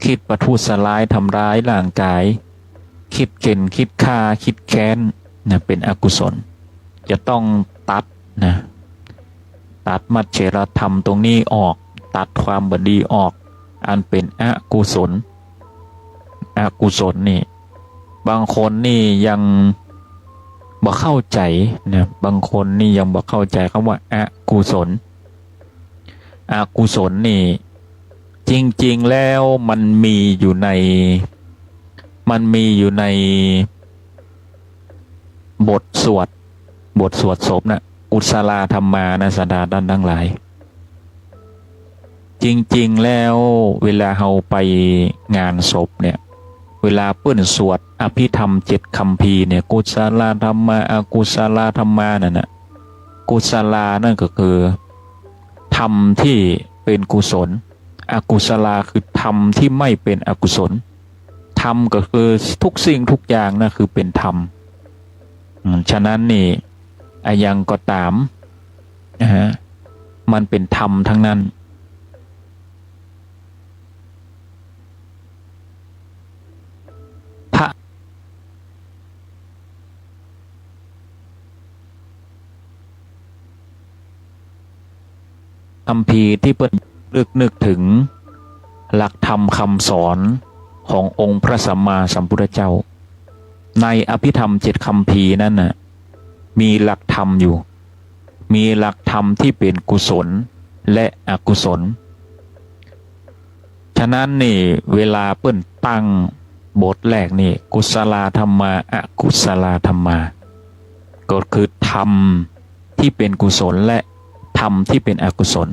คิดประทุษร้ายทำร้ายร่างกายคิดเข็นคิดฆ่าคิดแค้นนะเป็นอกุศลจะต้องตัดนะตัดมัจเฉรธรรมตรงนี้ออกตัดความบดีออกอันเป็นอกุศลนี่บางคนนี่ยังบ่เข้าใจนะบางคนนี่ยังบ่เข้าใจคำว่าอกุศลนี่จริงๆแล้วมันมีอยู่ในบทสวดศพนะกุศลธรรมานะศรัทธาท่านทั้งหลายจริงๆแล้วเวลาเราไปงานศพเนี่ยเวลาเปิ้นสวดอภิธรรม7คัมภีร์เนี่ยกุศลธรรมาอกุศลธรรมานั่นน่ะกุศลนั่นก็คือธรรมที่เป็นกุศลอกุศลคือธรรมที่ไม่เป็นอกุศลธรรมก็คือทุกสิ่งทุกอย่างนะคือเป็นธรรมฉะนั้นนี่อย่างก็ตามมันเป็นธรรมทั้งนั้นพระคัมภีร์ที่เปิดนึกถึงหลักธรรมคำสอนขององค์พระสัมมาสัมพุทธเจ้าในอภิธรรม7คัมภีร์นั้นน่ะมีหลักธรรมอยู่มีหลักธรรมที่เป็นกุศลและอกุศลฉะนั้นนี่เวลาเปิ้นตั้งบทแรกนี่กุศลธรรมาอกุศลธรรมาก็คือธรรมที่เป็นกุศลและธรรมที่เป็นอกุศล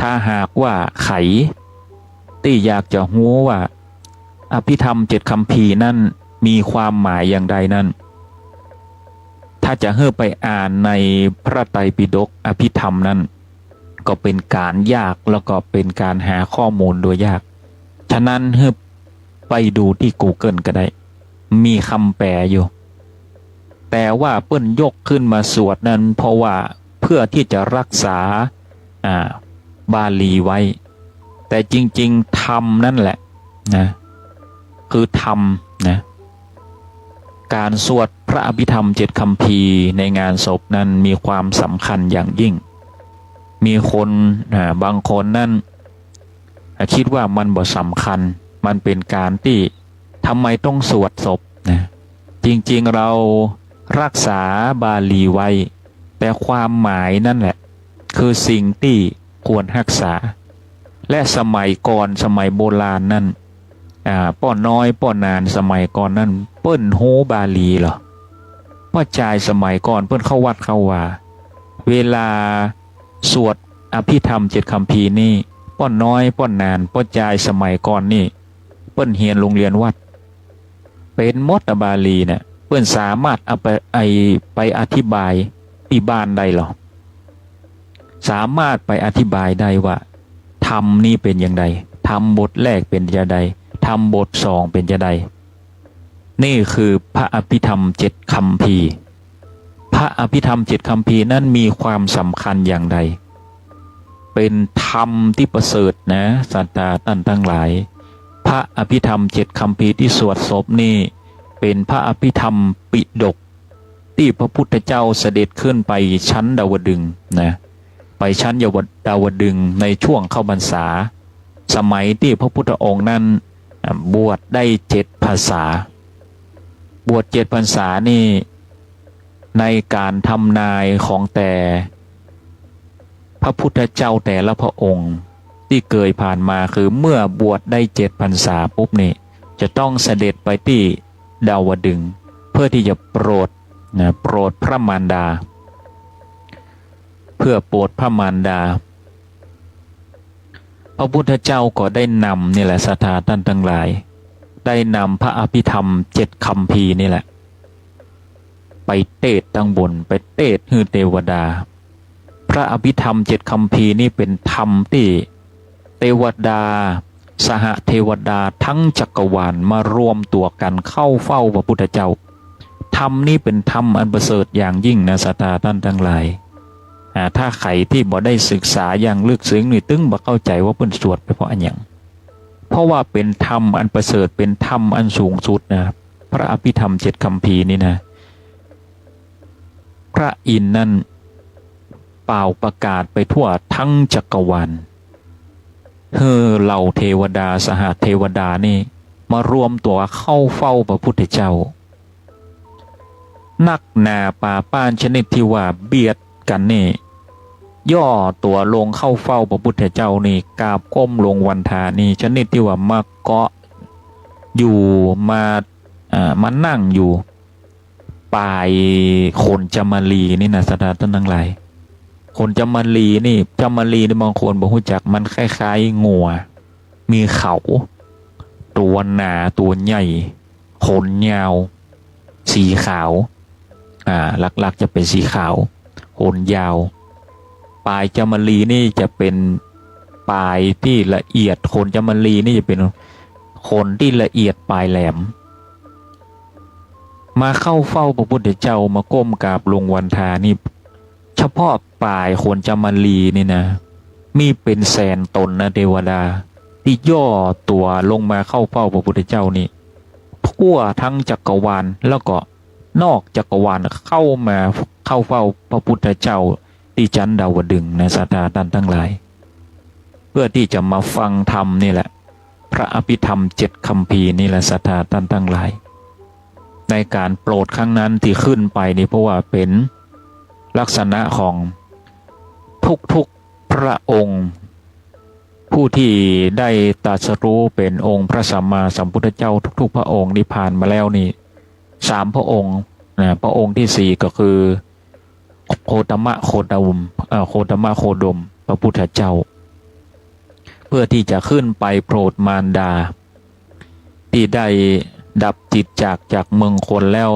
ถ้าหากว่าไขที่อยากจะรู้ว่าอภิธรรม7คัมภีร์นั้นมีความหมายอย่างใดนั้นถ้าจะไปอ่านในพระไตรปิฎกอภิธรรมนั้นก็เป็นการยากแล้วก็เป็นการหาข้อมูลโดยยากฉะนั้นไปดูที่ Google ก็ได้มีคำแปลอยู่แต่ว่าเปิ้นยกขึ้นมาสวดนั้นเพราะว่าเพื่อที่จะรักษา บาลีไว้แต่จริงๆธรรมนั่นแหละนะคือธรรมนะการสวดพระอภิธรรม7 คัมภีร์ในงานศพนั้นมีความสำคัญอย่างยิ่งมีคนบางคนนั่นคิดว่ามันบ่สำคัญมันเป็นการที่ทำไมต้องสวดศพนะจริงๆเรารักษาบาลีไว้แต่ความหมายนั่นแหละคือสิ่งที่ควรรักษาและสมัยก่อนสมัยโบราณนั่นป้อน้อยป้อนานสมัยก่อนนั่นเปิ้นโฮบาลีเหรอป้อจายสมัยก่อนเปิ้นเข้าวัดเข้าว่าเวลาสวดอภิธรรม7 คัมภีร์นี่ป้อนน้อยป้อนนานป้อจายสมัยก่อนนี่เปิ้นเฮียนโรงเรียนวัดเป็นมดบาลีเนี่ยเปิ้นสามารถเอาไปอธิบายที่บ้านได้หรอสามารถไปอธิบายได้ว่าธรรมนี่เป็นอย่างไรธรรมบทแรกเป็นอย่างไรธรรมบท2เป็นอย่างไรนี่คือพระอภิธรรม7 คัมภีร์พระอภิธรรม7 คัมภีร์นั้นมีความสำคัญอย่างไรเป็นธรรมที่ประเสริฐนะศรัทธาท่านทั้งหลายพระอภิธรรม7 คัมภีร์ที่สวดศพนี่เป็นพระอภิธรรมปิฎกที่พระพุทธเจ้าเสด็จขึ้นไปชั้นดาวดึงส์นะไปชั้นดาวดึงส์ในช่วงเข้าพรรษาสมัยที่พระพุทธองค์นั้นบวชได้7 พรรษาบวช7 พรรษานี่ในการทำนายของแต่พระพุทธเจ้าแต่ละพระองค์ที่เคยผ่านมาคือเมื่อบวชได้7 พรรษาปุ๊บนี่จะต้องเสด็จไปที่ดาวดึงส์เพื่อที่จะโปรดพระมารดาเพื่อโปรดพระมารดาพระพุทธเจ้าก็ได้นำนี่แหละศรัทธาท่านทั้งหลายได้นำพระอภิธรรม7 คัมภีร์นี่แหละไปเทศน์ตั้งบนไปเทศน์ให้เทวดาพระอภิธรรม7 คัมภีร์นี่เป็นธรรมที่เทวดาสหเทวดาทั้งจักรวาลมารวมตัวกันเข้าเฝ้าพระพุทธเจ้าธรรมนี่เป็นธรรมอันประเสริฐอย่างยิ่งนะศรัทธาท่านทั้งหลายถ้าใครที่บ่ได้ศึกษาอย่างลึกซึ้งนี่ตึงบ่เข้าใจว่าเพิ่นสวดไปเพราะอันหยังเพราะว่าเป็นธรรมอันประเสริฐเป็นธรรมอันสูงสุดนะพระอภิธรรม7 คัมภีร์นี่นะพระอินทร์นั่นเป่าประกาศไปทั่วทั้งจักรวาลเหล่าเทวดาสหเทวดานี่มารวมตัวเข้าเฝ้าพระพุทธเจ้านักหนาป่าป้านชนิดที่ว่าเบียดกันนี่ย่อตัวลงเข้าเฝ้าพระพุทธเจ้านี่กราบก้มลงวันทานี่ชนิดที่ว่ามาเกาะอยู่มานั่งอยู่ปลายโคนจามรีนี่นะศรัทธาท่านทั้งหลายโคนจามรีนี่จามรีนี่บางคนบ่รู้จักมันคล้ายๆงัวมีเขาตัวหนาตัวใหญ่ขนยาวสีขาวหลักๆจะเป็นสีขาวขนยาวปลายจามรีนี่จะเป็นปลายที่ละเอียดขนจามรีนี่จะเป็นขนที่ละเอียดปลายแหลมมาเข้าเฝ้าพระพุทธเจ้ามาก้มกราบลงวันทานี่เฉพาะปลายขนจามรีนี่นะมีเป็นแสนตนนะเทวดาที่ย่อตัวลงมาเข้าเฝ้าพระพุทธเจ้านี่ทั่วทั้งจักรวาลแล้วก็นอกจักรวาลเข้าเฝ้าพระพุทธเจ้าที่ชั้นดาวดึงส์นะศรัทธาท่านทั้งหลายเพื่อที่จะมาฟังธรรมนี่แหละพระอภิธรรม7 คัมภีร์นี่แหละศรัทธาท่านทั้งหลายในการโปรดครั้งนั้นที่ขึ้นไปนี่เพราะว่าเป็นลักษณะของทุกๆพระองค์ผู้ที่ได้ตรัสรู้เป็นองค์พระสัมมาสัมพุทธเจ้าทุกๆพระองค์ที่ผ่านมาแล้วนี่3 พระองค์พระองค์ที่4ก็คือโคตมะโคดมพระพุทธเจ้าเพื่อที่จะขึ้นไปโปรดมารดาที่ได้ดับจิตจากเมืองคนแล้ว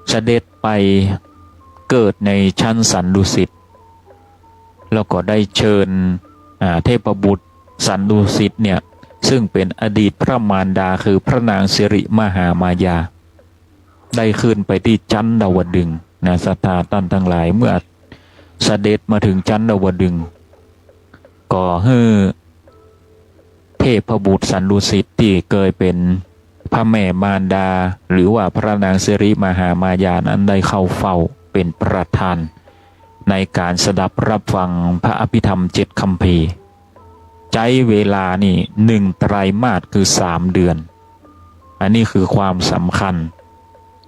เสด็จไปเกิดในชั้นสันดุสิตแล้วก็ได้เชิญเทพบุตรสันดุสิตเนี่ยซึ่งเป็นอดีตพระมารดาคือพระนางสิริมหามายาได้ขึ้นไปที่ชั้นดาวดึงส์นะศรัทธาท่านทั้งหลายเมื่อเสด็จมาถึงชั้นดาวดึงส์ ก็ฮือเทพบุตรสันดุสิตที่เคยเป็นพระแม่มารดาหรือว่าพระนางสิริมหามายานั้นได้เข้าเฝ้าเป็นประธานในการสดับรับฟังพระอภิธรรม7 คัมภีร์ใช้เวลานี่1 ไตรมาสคือ3 เดือนอันนี้คือความสำคัญ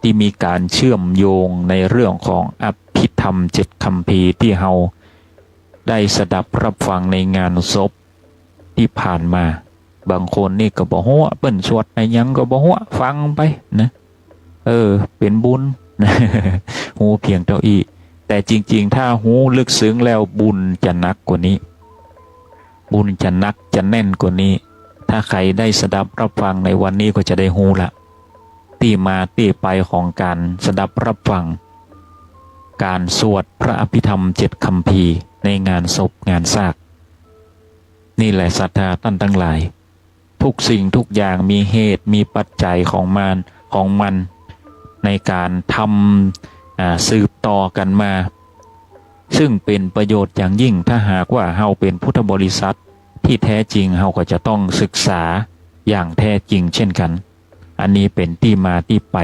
ที่มีการเชื่อมโยงในเรื่องของอภิธรรม7 คัมภีร์ที่เราได้สดับรับฟังในงานศพที่ผ่านมาบางคนนี่ก็บอกว่าเปิ้นสวดอะไรยังก็บอกว่าฟังไปนะเป็นบุญนะหูเพียงเท่าอีแต่จริงๆถ้าหูลึกซึ้งแล้วบุญจะนักกว่านี้บุญจะนักจะแน่นกว่านี้ถ้าใครได้สดับรับฟังในวันนี้ก็จะได้หูละที่มาที่ไปของการสดับรับฟังการสวดพระอภิธรรม7 คัมภีร์ในงานศพงานซากนี่แหละศรัทธาท่านทั้งหลายทุกสิ่งทุกอย่างมีเหตุมีปัจจัยของมันในการทำสืบต่อกันมาซึ่งเป็นประโยชน์อย่างยิ่งถ้าหากว่าเฮาเป็นพุทธบริษัทที่แท้จริงเฮาก็จะต้องศึกษาอย่างแท้จริงเช่นกันอันนี้เป็นที่มาที่ไป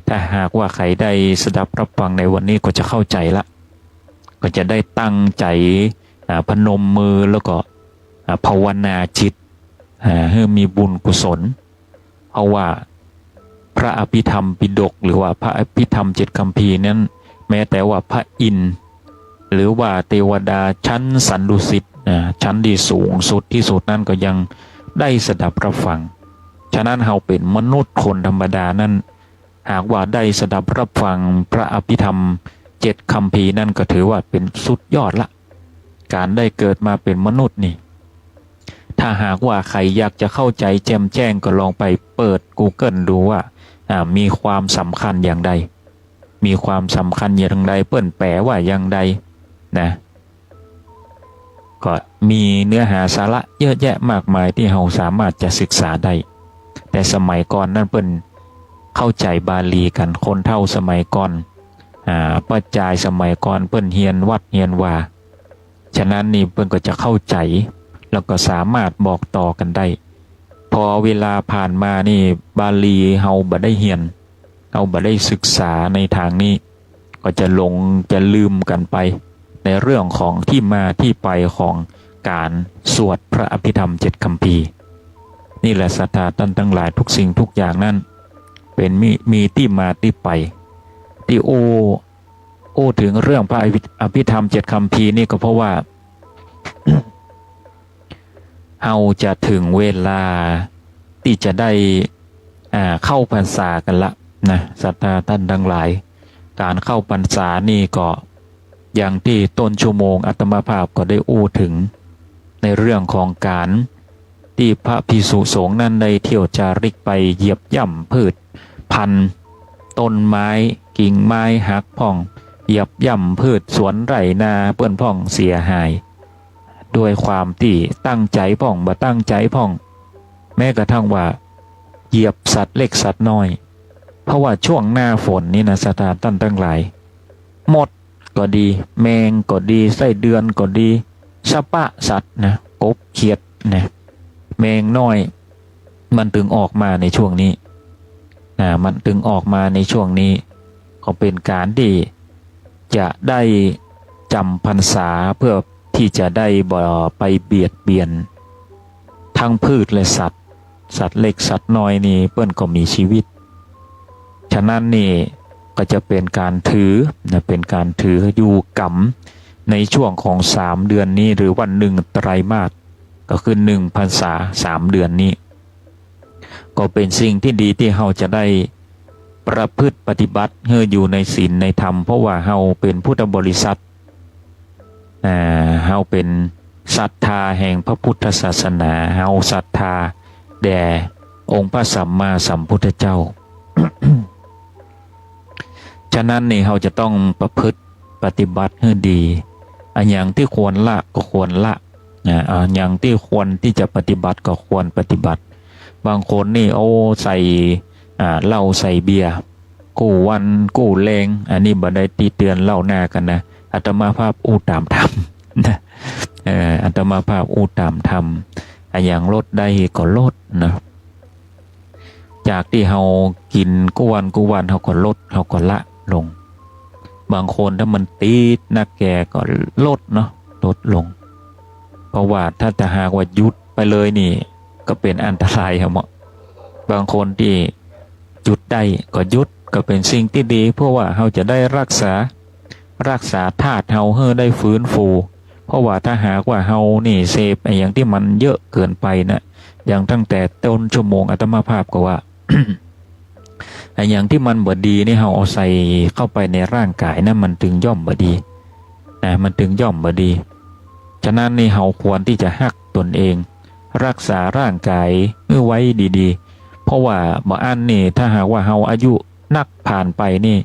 ถ้าหากว่าใครได้สดับรับฟังในวันนี้ก็จะเข้าใจละก็จะได้ตั้งใจพนมมือแล้วก็ภาวนาจิตให้มีบุญกุศลเพราะว่าพระอภิธรรมปิฎกหรือว่าพระอภิธรรม7 คัมภีร์นั้นแม้แต่ว่าพระอินทร์หรือว่าเทวดาชั้นสันดุสิตชั้นที่สูงสุดที่สุดนั้นก็ยังได้สดับรับฟังฉะนั้นเราเป็นมนุษย์คนธรรมดานั้นหากว่าได้สดับรับฟังพระอภิธรรม7 คัมภีร์นั่นก็ถือว่าเป็นสุดยอดละการได้เกิดมาเป็นมนุษย์นี่ถ้าหากว่าใครอยากจะเข้าใจแจ่มแจ้งก็ลองไปเปิด Google ดูว่ามีความสำคัญอย่างใดมีความสำคัญอย่างใดเปิ้นแปลว่าอย่างใดนะก็มีเนื้อหาสาระเยอะแยะมากมายที่เราสามารถจะศึกษาได้แต่สมัยก่อนนั่นเปิ้นเข้าใจบาลีกันคนเฒ่าสมัยก่อนปัจจัยสมัยก่อนเปิ้นเฮียนวัดเฮียนว่าฉะนั้นนี่เปิ้นก็จะเข้าใจแล้วก็สามารถบอกต่อกันได้พอเวลาผ่านมานี่บาลีเฮาบ่ได้เฮียนเฮาบ่ได้ศึกษาในทางนี้ก็จะหลงจะลืมกันไปในเรื่องของที่มาที่ไปของการสวดพระอภิธรรม7 คัมภีร์นี่แหละศรัทธาท่านทั้งหลายทุกสิ่งทุกอย่างนั้นเป็นมีที่มาที่ไปที่โอ้ถึงเรื่องพระอภิธรรม7 คัมภีร์นี่ก็เพราะว่า เฮาจะถึงเวลาที่จะได้เข้าพรรษากันละนะศรัทธาท่านทั้งหลายการเข้าพรรษานี่ก็อย่างที่ต้นชั่วโมงอาตมาภาพก็ได้อู้ถึงในเรื่องของการที่พระภิกษุสงฆ์นั้นได้เที่ยวจาริกไปเหยียบย่ำพืชพันธุ์ต้นไม้กิ่งไม้หักพ่องเหยียบย่ำพืชสวนไร่นาเปื้อนพ่องเสียหายด้วยความที่ตั้งใจพ่องบ่ตั้งใจพ่องแม้กระทั่งว่าเหยียบสัตว์เล็กสัตว์น้อยเพราะว่าช่วงหน้าฝนนี่นะสถานตั้นทั้งหลายหมดก็ดีแมงก็ดีไส้เดือนก็ดีสปะสัตว์นะกบเขียดนะแมงน้อยมันถึงออกมาในช่วงนี้มันถึงออกมาในช่วงนี้ก็เป็นการที่จะได้จำพรรษาเพื่อที่จะได้บ่ไปเบียดเบียนทั้งพืชและสัตว์เล็กสัตว์น้อยนี่เปิ้นก็มีชีวิตฉะนั้นนี่ก็จะเป็นการถือเป็นการถืออยู่กรรมในช่วงของ3 เดือนนี้หรือวัน1 ไตรมาสก็คือ1 พรรษา3 เดือนนี้ก็เป็นสิ่งที่ดีที่เราจะได้ประพฤติปฏิบัติให้อยู่ในศีลในธรรมเพราะว่าเราเป็นพุทธบริษัทเราเป็นศรัทธาแห่งพระพุทธศาสนาเราศรัทธาแด่องค์พระสัมมาสัมพุทธเจ้า ฉะนั้นนี่เราจะต้องประพฤติปฏิบัติให้ดีอันอย่างที่ควรละก็ควรละอย่างที่ควรที่จะปฏิบัติก็ควรปฏิบัติบางคนนี่ใส่เหล้าใส่เบียร์กู้วันกู้แรงอันนี้บ่ได้ตีเตือนเล่าหน้ากันนะอาตมาภาพอู้ตามทำนะ อาตมาภาพอู้ตามธรรมอย่างลดได้ก็ลดนะจากที่เฮากินกุวันเฮาก็ลดเฮาก็ละลงบางคนถ้ามันติดนักแก่ก็ลดเนาะลดลงเพราะว่าถ้าจะหากว่าหยุดไปเลยนี่ก็เป็นอันตรายครับบางคนที่หยุดได้ก็หยุดก็เป็นสิ่งที่ดีเพราะว่าเฮาจะได้รักษาธาตุเฮาให้ได้ฟื้นฟูเพราะว่าถ้าหากว่าเฮานี่เสพอย่างที่มันเยอะเกินไปนะอย่างตั้งแต่ต้นชั่วโมงอาตมาภาพก็ว่า อย่างที่มันบ่ดีนี่เฮาเอาใส่เข้าไปในร่างกายนะมันถึงย่อมบ่ดีนะมันถึงย่อมบ่ดีฉะนั้นนี่เฮาควรที่จะฮักตนเองรักษาร่างกายไว้ดีๆเพราะว่าบ่อันนี่ถ้าหากว่าเฮาอายุนักผ่านไปนี่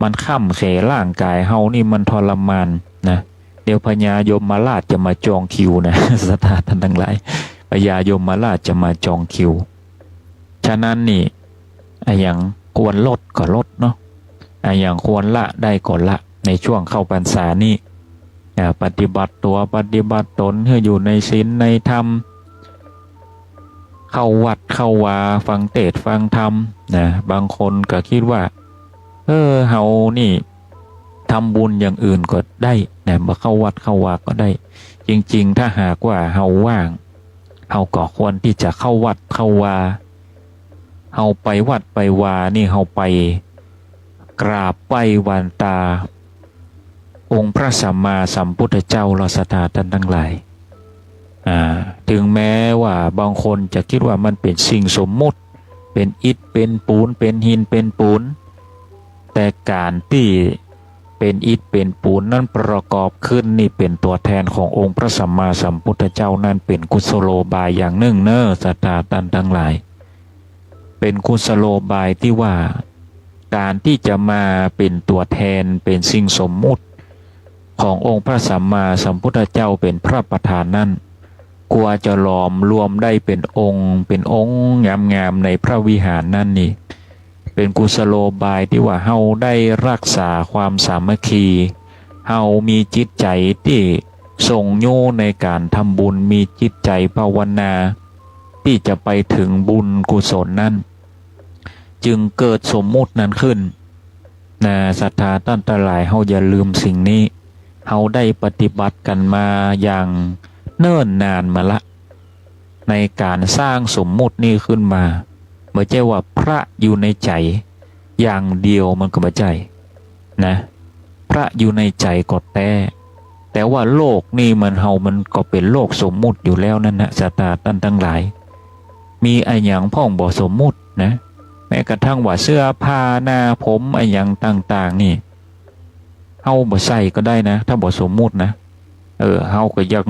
มันค่ำเขร่างกายเฮานี่มันทรมานนะเดี๋ยวพญายมราชจะมาจองคิวนะ สถานท่านทั้งหลายพญายมราชจะมาจองคิวฉะนั้นนี่อย่างควรลดก็ลดเนาะอย่างควรละได้ก็ละในช่วงเข้าพรรษานี่ปฏิบัติตัวปฏิบัติตนให้อยู่ในศีลในธรรมเข้าวัดเข้าวาฟังเทศน์ฟังธรรมนะบางคนก็คิดว่าเฮานี่ทำบุญอย่างอื่นก็ได้นะมาเข้าวัดเข้าวาก็ได้จริงๆถ้าหากว่าเฮาว่างเฮาก็ควรที่จะเข้าวัดเข้าวาเฮาไปวัดไปวานี่เฮาไปกราบไหว้วันตาองค์พระสัมมาสัมพุทธเจ้าเราศรัทธาท่านทั้งหลายถึงแม้ว่าบางคนจะคิดว่ามันเป็นสิ่งสมมุติเป็นอิฐเป็นปูนเป็นหินเป็นปูนแต่การที่เป็นอิฐเป็นปูนนั้นประกอบขึ้นนี่เป็นตัวแทนขององค์พระสัมมาสัมพุทธเจ้านั้นเป็นกุศโลบายอย่างหนึ่งเนอศรัทธาท่านทั้งหลายเป็นกุศโลบายที่ว่าการที่จะมาเป็นตัวแทนเป็นสิ่งสมมุติขององค์พระสัมมาสัมพุทธเจ้าเป็นพระประธานนั้นกลัวจะหลอมรวมได้เป็นองค์งามๆในพระวิหารนั่นนี่เป็นกุศโลบายที่ว่าเฮาได้รักษาความสามัคคีเฮามีจิตใจที่ทรงโยในการทำบุญมีจิตใจภาวนาที่จะไปถึงบุญกุศลนั้นจึงเกิดสมมุตินั้นขึ้นนะศรัทธาท่านทั้งหลายเฮาอย่าลืมสิ่งนี้เฮาได้ปฏิบัติกันมาอย่างเนิ่นนานมาละในการสร้างสมมุตินี้ขึ้นมาไม่ใช่ว่าพระอยู่ในใจอย่างเดียวมันก็ไม่ใช่นะพระอยู่ในใจก็แต่ว่าโลกนี่มันก็เป็นโลกสมมุติอยู่แล้วนั่นนะศรัทธาท่านทั้งหลายมีไอ้หยังพ่องบ่สมมุตินะแม้กระทั่งว่าเสื้อผ้าหน้าผมไอ้หยังต่างๆนี่เฮาบ่ใส่ก็ได้นะถ้าบ่สมมุตินะเฮาก็ยัง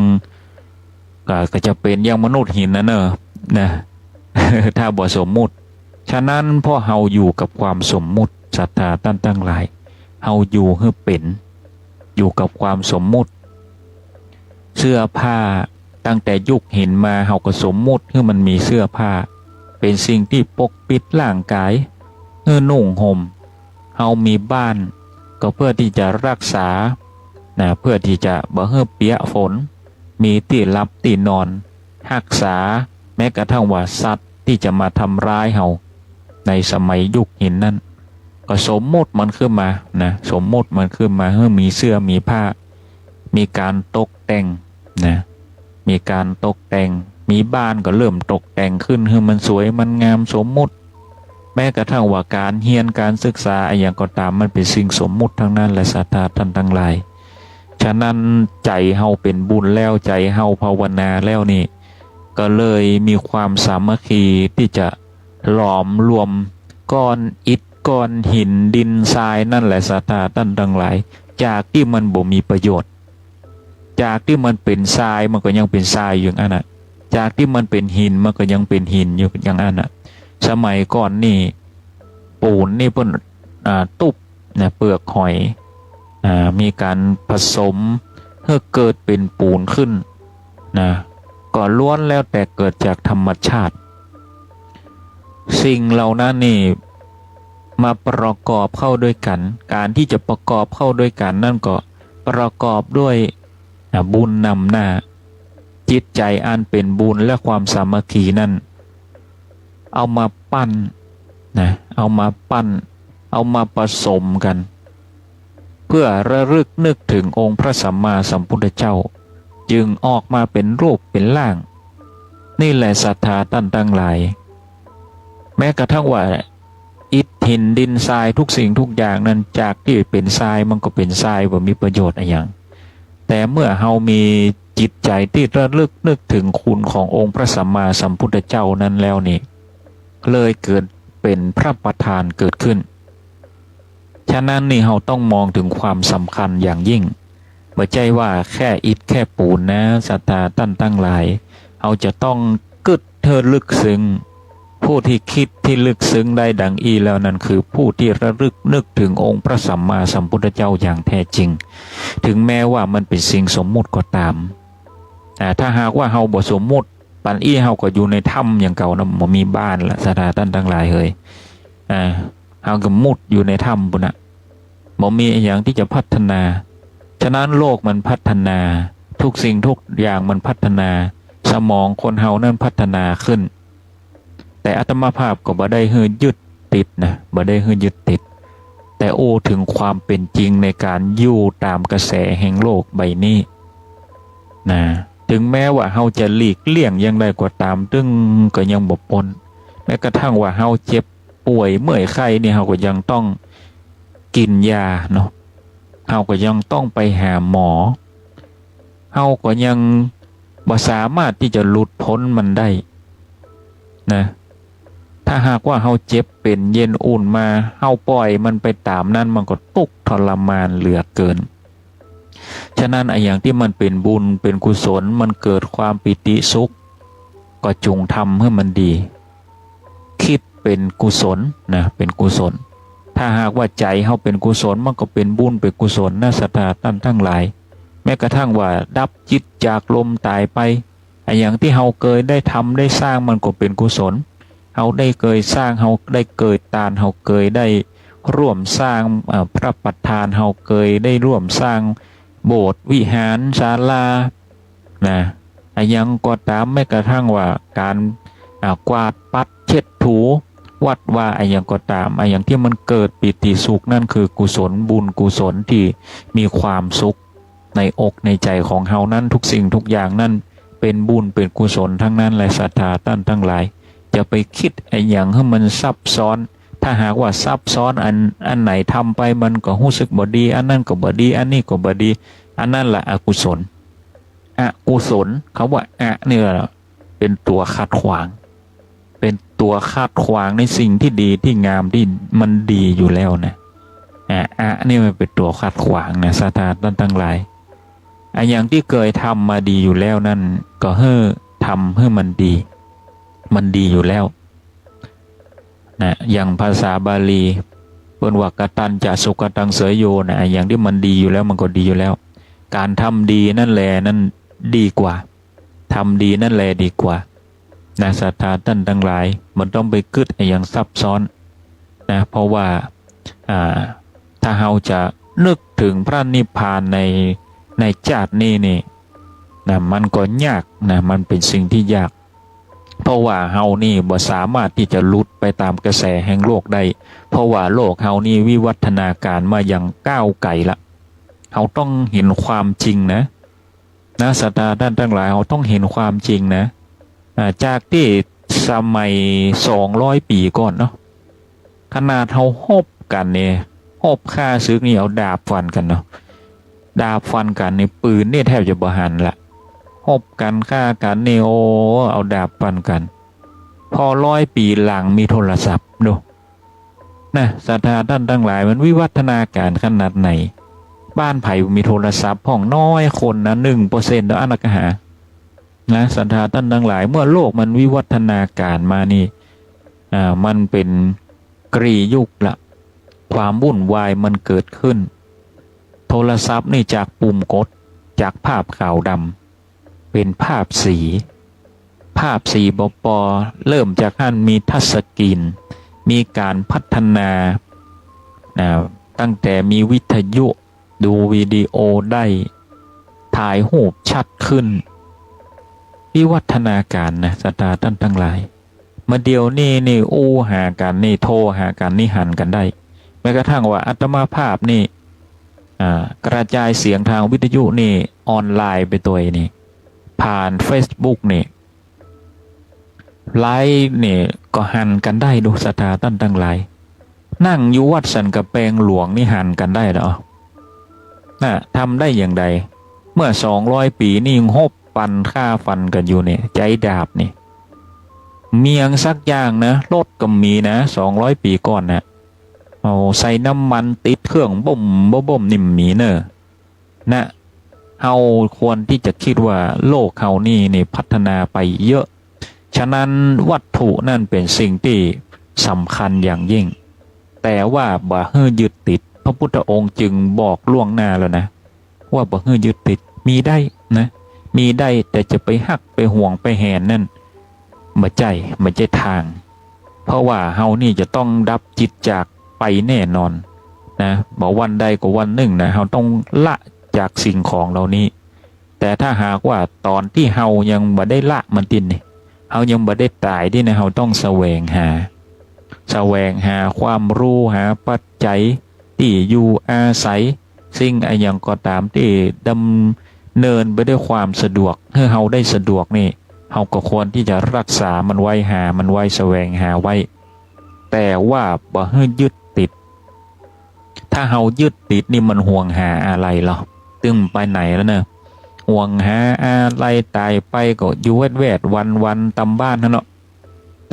ก็จะเป็นอย่างมนุษย์หินนะ ถ้าบ่สมมุติฉะนั้นพอเฮาอยู่กับความสมมุติศรัทธาท่านทั้งหลายเฮาอยู่ให้เป็นอยู่กับความสมมุติเสื้อผ้าตั้งแต่ยุคหินมาเฮาก็สมมุติให้มันมีเสื้อผ้าเป็นสิ่งที่ปกปิดร่างกายนุ่งห่มเฮามีบ้านก็เพื่อที่จะรักษาเพื่อที่จะบ่ให้เปียกฝนมีที่หลับที่นอนรักษาแม้กระทั่งว่าสัตว์ที่จะมาทำร้ายเฮาในสมัยยุคหินนั้นก็สมมุติมันขึ้นมานะสมมุติมันขึ้นมาให้มีเสื้อมีผ้ามีการตกแต่งนะมีการตกแต่งมีบ้านก็เริ่มตกแต่งขึ้นให้มันสวยมันงามสมมุติแม้กระทั่งว่าการเรียนการศึกษาอย่างก็ตามมันเป็นสิ่งสมมุติทั้งนั้นและศรัทธาท่านทั้งหลายฉะนั้นใจเฮาเป็นบุญแล้วใจเฮาภาวนาแล้วนี่ก็เลยมีความสามัคคีที่จะหลอมรวมก้อนอิฐก้อนหินดินทรายนั่นแหละศรัทธาท่านทั้งหลายจากที่มันบ่มีประโยชน์จากที่มันเป็นทรายมันก็ยังเป็นทรายอยู่อันน่ะจากที่มันเป็นหินมันก็ยังเป็นหินอยู่อย่างอันน่ะสมัยก่อนนี่ปูนนี่เพิ่นตุบนะเปลือกหอยมีการผสมเพื่อเกิดเป็นปูนขึ้นนะก็ล้วนแล้วแต่เกิดจากธรรมชาติสิ่งเหล่านั้นนี่มาประกอบเข้าด้วยกันการที่จะประกอบเข้าด้วยกันนั่นก็ประกอบด้วย บุญนำหน้าจิตใจอันเป็นบุญและความสามัคคีนั้นเอามาปั้นนะเอามาปั้นเอามาผสมกันเพื่อระลึกนึกถึงองค์พระสัมมาสัมพุทธเจ้าจึงออกมาเป็นรูปเป็นร่างนี่แหละศรัทธาท่านทั้งหลายแม้กระทั่งว่าอิฐหินดินทรายทุกสิ่งทุกอย่างนั้นจากที่เป็นทรายมันก็เป็นทรายว่ามีประโยชน์อะไรอย่างแต่เมื่อเฮามีจิตใจที่ระลึกนึกถึงคุณขององค์พระสัมมาสัมพุทธเจ้านั้นแล้วนี่เลยเกิดเป็นพระประธานเกิดขึ้นฉะนั้นนี่เราต้องมองถึงความสำคัญอย่างยิ่งไม่ใช่ว่าแค่อิฐแค่ปูนนะศรัทธาท่านทั้งหลายเราจะต้องกึดเธอลึกซึ้งผู้ที่คิดที่ลึกซึ้งได้ดังอีแล้วนั่นคือผู้ที่ระลึกนึกถึงองค์พระสัมมาสัมพุทธเจ้าอย่างแท้จริงถึงแม้ว่ามันเป็นสิ่งสมมุติก็ตามแต่ถ้าหากว่าเราบ่สมมุติปันอี้เราก็อยู่ในถ้ำอย่างเก่านะบ่มีบ้านละศรัทธาท่านทั้งหลายเฮ้ยเราก็มุดอยู่ในถ้ำปุ่นนะบ่มีอย่างที่จะพัฒนาฉะนั้นโลกมันพัฒนาทุกสิ่งทุกอย่างมันพัฒนาสมองคนเฮานั้นพัฒนาขึ้นแต่อาตมาภาพก็บ่ได้ฮือยึดติดนะบ่ได้ฮือยึดติดแต่โอ้ถึงความเป็นจริงในการอยู่ตามกระแสแห่งโลกใบนี้นะถึงแม้ว่าเฮาจะหลีกเลี่ยงยังไงก็ตามซึ่งก็ยังบ่พ้นแม้กระทั่งว่าเฮาเจ็บป่วยเมื่อยไข้นี่เฮาก็ยังต้องกินยาเนาะเฮาก็ยังต้องไปหาหมอเฮาก็ยังบ่สามารถที่จะหลุดพ้นมันได้นะถ้าหากว่าเฮาเจ็บเป็นเย็นอุ่นมาเฮาปล่อยมันไปตามนั้นมันก็ทุกข์ทรมานเหลือเกินฉะนั้นไอ้อย่างที่มันเป็นบุญเป็นกุศลมันเกิดความปิติสุขก็จงทำให้มันดีคิดเป็นกุศลนะเป็นกุศลถ้าหากว่าใจเฮาเป็นกุศลมันก็เป็นบุญเป็นกุศลนะศรัทธาท่านทั้งหลายแม้กระทั่งว่าดับจิตจากลมตายไปไอ้อย่างที่เฮาเคยได้ทำได้สร้างมันก็เป็นกุศลเฮาได้เคยสร้างเฮาได้เกิดตานเฮาเคยได้ร่วมสร้างพระประธานเฮาเคยได้ร่วมสร้างโบสถ์วิหารศาลานะยังก็ตามแม้กระทั่งว่าการกวาดปัดเช็ดถูวัดว่ายังก็ตามอย่างที่มันเกิดปิติสุขนั่นคือกุศลบุญกุศลที่มีความสุขในอกในใจของเฮานั้นทุกสิ่งทุกอย่างนั้นเป็นบุญเป็นกุศลทั้งนั้นและศรัทธาท่านทั้งหลายจะไปคิดอย่างให้มันซับซ้อนถ้าหากว่าซับซ้อนอันไหนทำไปมันก็รู้สึกบ่ดีอันนั้นก็บ่ดีอันนี้ก็บ่ดีอันนั้นแหละอกุศลอกุศลเขาว่าเนี่ยเป็นตัวขัดขวางเป็นตัวขัดขวางในสิ่งที่ดีที่งามที่มันดีอยู่แล้วนะนี่มันเป็นตัวขัดขวางนะศรัทธาท่านทั้งหลายอย่างที่เคยทำมาดีอยู่แล้วนั่นก็ทำให้มันดีอยู่แล้วนะอย่างภาษาบาลีเปิ้นว่ากตัญจะสุขตังเสยโยนะอย่างที่มันดีอยู่แล้วมันก็ดีอยู่แล้วการทำดีนั่นแหละนั่นดีกว่าทำดีนั่นแหละดีกว่านะศรัทธาท่านทั้งหลายมันต้องไปกึดอย่างซับซ้อนนะเพราะว่าถ้าเราจะนึกถึงพระนิพพานในชาตินี้นี่นะมันก็ยากนะมันเป็นสิ่งที่ยากเพราะว่าเฮานี่บ่สามารถที่จะหลุดไปตามกระแสแห่งโลกได้เพราะว่าโลกเฮานี่วิวัฒนาการมาอย่างก้าวไกลละเฮาต้องเห็นความจริงนะศรัทธาท่านทั้งหลายเฮาต้องเห็นความจริงนะจากที่สมัย200 ปีก่อนเนาะขนาดเฮาฮบกันเนี่ยฮบฆ่าศึกนี่เอาดาบฟันกันเนาะดาบฟันกันในปืนนี่แทบจะบ่หันละฮบกันฆ่ากันนี่โอ้เอาดาบฟันกันพอ100 ปีหลังมีโทรศัพท์ดูนะศรัทธาท่านทั้งหลายมันวิวัฒนาการขนาดไหนบ้านไผ่มีโทรศัพท์ห้องน้อยคนนะ1%แล้วอันนั้นก็หานะศรัทธาท่านทั้งหลายเมื่อโลกมันวิวัฒนาการมานี่มันเป็นกรียุคละความวุ่นวายมันเกิดขึ้นโทรศัพท์นี่จากปุ่มกดจากภาพขาวดำเป็นภาพสีบปเริ่มจากท่านมีทัชสกรีนมีการพัฒนาตั้งแต่มีวิทยุดูวิดีโอได้ท ถ่ายรูปชัดขึ้นวิวัฒนาการนะศรัทธาท่านทั้งหลายมาเดียวนี่อู้หากันนี่โทรหากันนี่หันกันได้แม้กระทั่งว่าอาตมาภาพนี่กระจายเสียงทางวิทยุนี่ออนไลน์ไปตัวนี่ผ่าน Facebook นี่ไลฟ์นี่ก็หันกันได้ดูศรัทธาท่านทั้งหลายนั่งอยู่วัดสันกระแปงหลวงนี่หันกันได้เหรอทำได้อย่างไรเมื่อ200 ปีนี่หบปันฆ่าฟันกันอยู่เนี่ยใจดาบนี่เมียงสักอย่างนะรถก็มีนะ200 ปีก่อนนะเอาใส่น้ำมันติดเครื่องบ่มนิ่มมีเนอะนะเฮาควรที่จะคิดว่าโลกเฮานี่พัฒนาไปเยอะฉะนั้นวัตถุนั่นเป็นสิ่งที่สำคัญอย่างยิ่งแต่ว่าบ่ให้ยึดติดพระพุทธองค์จึงบอกล่วงหน้าแล้วนะว่าบ่ให้ยึดติดมีได้นะมีได้แต่จะไปหักไปห่วงไปแหนนั่นไม่ใจทางเพราะว่าเฮานี่จะต้องดับจิตจากไปแน่นอนนะบอกวันใดก็วันหนึ่งนะเฮาต้องละจากสิ่งของเหล่านี้แต่ถ้าหากว่าตอนที่เฮายังบ่ได้ละมันตินนี่เฮายังบ่ได้ตายที่นะเฮาต้องแสวงหาความรู้หาปัจจัยที่อยู่อาศัยสิ่งอย่างก็ตามที่ดำเนินไปด้วยความสะดวกเมื่อเฮาได้สะดวกนี่เฮาก็ควรที่จะรักษามันไว้หามันไว้แสวงหาไว้แต่ว่าบ่ให้ยึดติดถ้าเฮายึดติดนี่มันห่วงหาอะไรหรอตึงไปไหนแล้วเนอะห่วงหาอะไรตายไปก็อยู่แวดวันตำบ้านนั่นเนาะ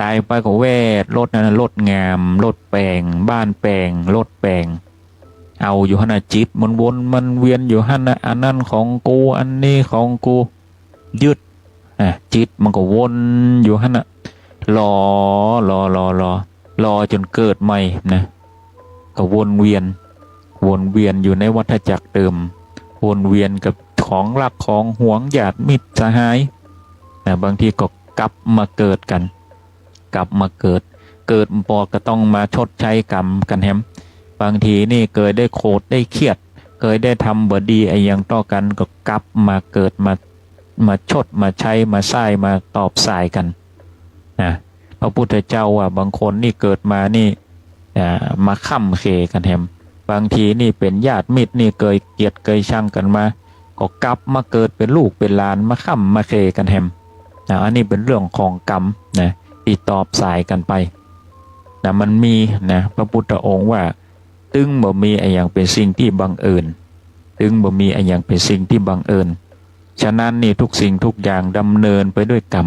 ตายไปก็แวดรถนั่นรถงามรถแปลงบ้านแปลงรถแปลงเอาอยู่หั่นน่ะจิตมันวนมันเวียนอยู่หั่นน่ะอันนั้นของกูอันนี้ของกูยึดจิตมันก็วนอยู่หั่นน่ะรอจนเกิดใหม่นะก็วนเวียนอยู่ในวัฏจักรเดิมวนเวียนกับของรักของหวงญาติมิตรสหายบางทีก็กลับมาเกิดกันเกิดพอก็ต้องมาชดใช้กรรมกันแฮมบางทีนี่เคยได้โกรธได้เครียดเคยได้ทำบดีอย่างต่อกันก็กลับมาเกิดมาชดมาใช้มาใช้มาตอบสายกันนะพระพุทธเจ้าว่าบางคนนี่เกิดมานี่มาค้ำเคกันแฮมบางทีนี่เป็นญาติมิตรนี่เคยเกลียดเคยชังกันมาก็กลับมาเกิดเป็นลูกเป็นหลานมาค้ำมาเคกันแฮมอันนี้เป็นเรื่องของกรรมนะที่ตอบสายกันไปนะมันมีนะพระพุทธองค์ว่าตึงบ่มีอย่างเป็นสิ่งที่บังเอิญฉะนั้นนี่ทุกสิ่งทุกอย่างดำเนินไปด้วยกรรม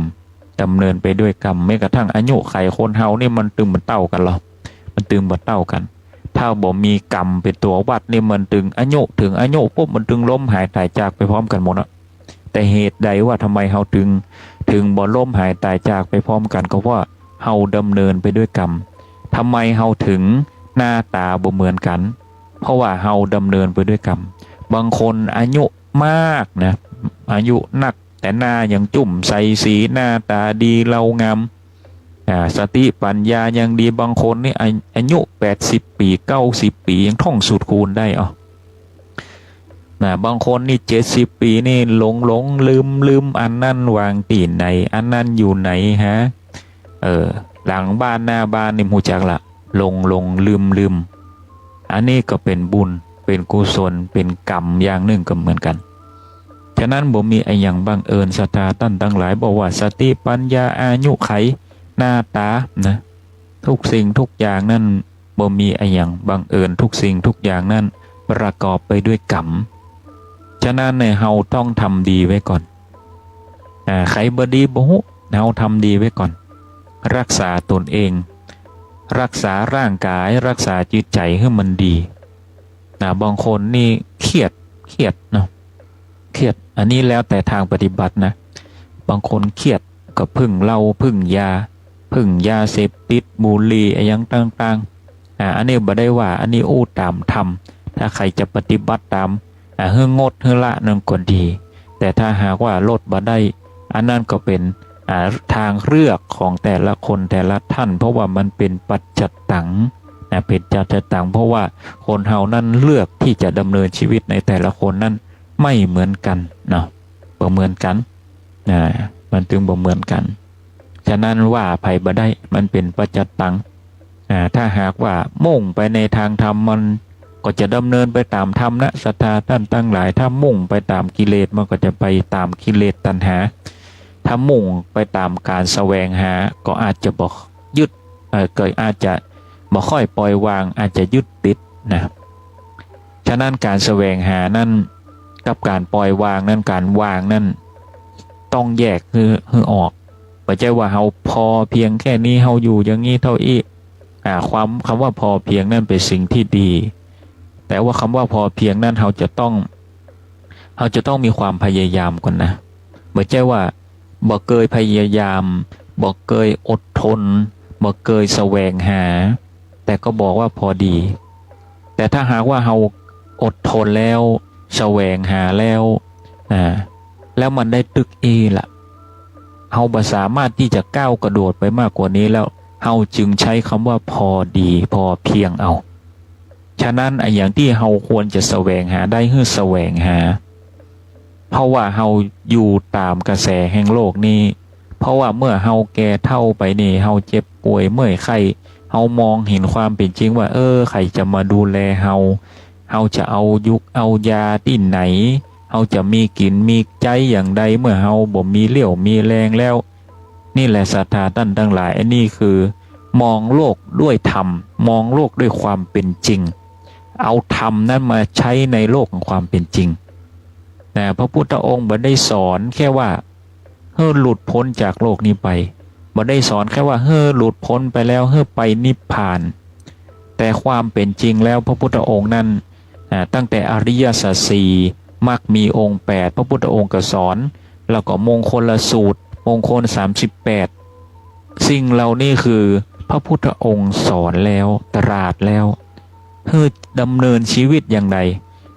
แม้กระทั่งอายุไขคนเฮานี่มันตึงมันเต้ากันหรอมันตึงมันเต้ากันถ้าบ่มีกรรมเป็นตัววัดนี่มันถึงอายุปุ๊บมันถึงล้มหายตายจากไปพร้อมกันหมดอ่ะแต่เหตุใดว่าทำไมเฮาถึงบ่ล้มหายตายจากไปพร้อมกันก็ว่าเฮาดำเนินไปด้วยกรรมทำไมเฮาถึงหน้าตาบ่เหมือนกันเพราะว่าเฮาดำเนินไปด้วยกรรมบางคนอายุมากนะอายุนักแต่หน้ายังจุ่มใสสีหน้าตาดีเล่างามสติปัญญายังดีบางคนนี่อายุ80 ปี90 ปียังท่องสูตรคูณได้บางคนนี่70 ปีนี่หลงลืมอันนั้นวางตีนไหนอันนั้นอยู่ไหนฮะหลังบ้านหน้าบ้านนี่หูจักละหลงลืมอันนี้ก็เป็นบุญเป็นกุศลเป็นกรรมอย่างหนึ่งก็เหมือนกันฉะนั้นบ่มีอย่างบังเอิญศรัทธาท่านทั้งหลายบอกว่าสติปัญญาอายุไขหน้าตานะทุกสิ่งทุกอย่างนั่นบ่มีอย่างบังเอิญทุกสิ่งทุกอย่างนั่นประกอบไปด้วยกรรมฉะนั้นเนี่ยเฮาต้องทำดีไว้ก่อนใครบ่ดีบ่ฮู้เฮาทำดีไว้ก่อนรักษาตนเองรักษาร่างกายรักษาจิตใจให้มันดีบางคนนี่เครียดเนาะเครียดอันนี้แล้วแต่ทางปฏิบัตินะบางคนเครียดก็พึ่งเหล้าพึ่งยาเสพติดบุหรี่อย่างต่างๆอันนี้บ่ได้ว่าอันนี้อู้ตามธรรมถ้าใครจะปฏิบัติตามเฮืองดเฮือละนั่นก็ดีแต่ถ้าหากว่าลดบ่ได้อันนั้นก็เป็นทางเลือกของแต่ละคนแต่ละท่านเพราะว่ามันเป็นปัจจัตตังเป็นปัจจัตตังเพราะว่าคนเฮานั้นเลือกที่จะดำเนินชีวิตในแต่ละคนนั้น ไม่เหมือนกันเนาะบ่เหมือนกันมันจึงบ่เหมือนกันฉะนั้นว่าไผบ่ได้มันเป็นปัจจตังถ้าหากว่ามุ่งไปในทางธรรมมันก็จะดำเนินไปตามธรรมนะศรัทธาท่านตั้งหลายถ้ามุ่งไปตามกิเลสมันก็จะไปตามกิเลสตัณหาถ้ามุ่งไปตามการแสวงหาก็อาจจะบ่ยึดเกิดอาจจะบ่ค่อยปล่อยวางอาจจะยึดติดนะฉะนั้นการแสวงหานั่นกับการปล่อยวางนั่นการวางนั่นต้องแยกคือออกไม่ใช่ว่าเราพอเพียงแค่นี้เราอยู่อย่างนี้เท่าอีคำว่าพอเพียงนั่นเป็นสิ่งที่ดีแต่ว่าคำว่าพอเพียงนั่นเราจะต้องมีความพยายามก่อนนะไม่ใช่ว่าบ่เคยพยายามบ่เคยอดทนบ่เคยแสวงหาแต่ก็บอกว่าพอดีแต่ถ้าหากว่าเราอดทนแล้วแสวงหาแล้วแล้วมันได้ตึกล่ะเราบ่สามารถที่จะก้าวกระโดดไปมากกว่านี้แล้วเราจึงใช้คำว่าพอดีพอเพียงเอาฉะนั้นอย่างที่เราควรจะแสวงหาได้คือแสวงหาเพราะว่าเราอยู่ตามกระแสแห่งโลกนี้เพราะว่าเมื่อเราแก่เฒ่าไปนี่เราเจ็บป่วยเมื่อยไข้เรามองเห็นความเป็นจริงว่าใครจะมาดูแลเราจะเอายุกเอายาที่ไหนเราจะมีกินมีใจอย่างใดเมื่อเราบ่มีเลี้ยวมีแรงแล้วนี่แหละศรัทธาท่านทั้งหลายอันนี้คือมองโลกด้วยธรรมมองโลกด้วยความเป็นจริงเอาธรรมนั้นมาใช้ในโลกของความเป็นจริงแต่พระพุทธองค์บ่ได้สอนแค่ว่าหลุดพ้นจากโลกนี้ไปบ่ได้สอนแค่ว่าหลุดพ้นไปแล้วไปนิพพานแต่ความเป็นจริงแล้วพระพุทธองค์นั้นตั้งแต่อริยสัจสี่มรรคมีองค์8พระพุทธองค์ก็สอนแล้วก็มงคลสูตรมงคล38สิ่งเหล่านี้คือพระพุทธองค์สอนแล้วตรัสแล้วดำเนินชีวิตอย่างไร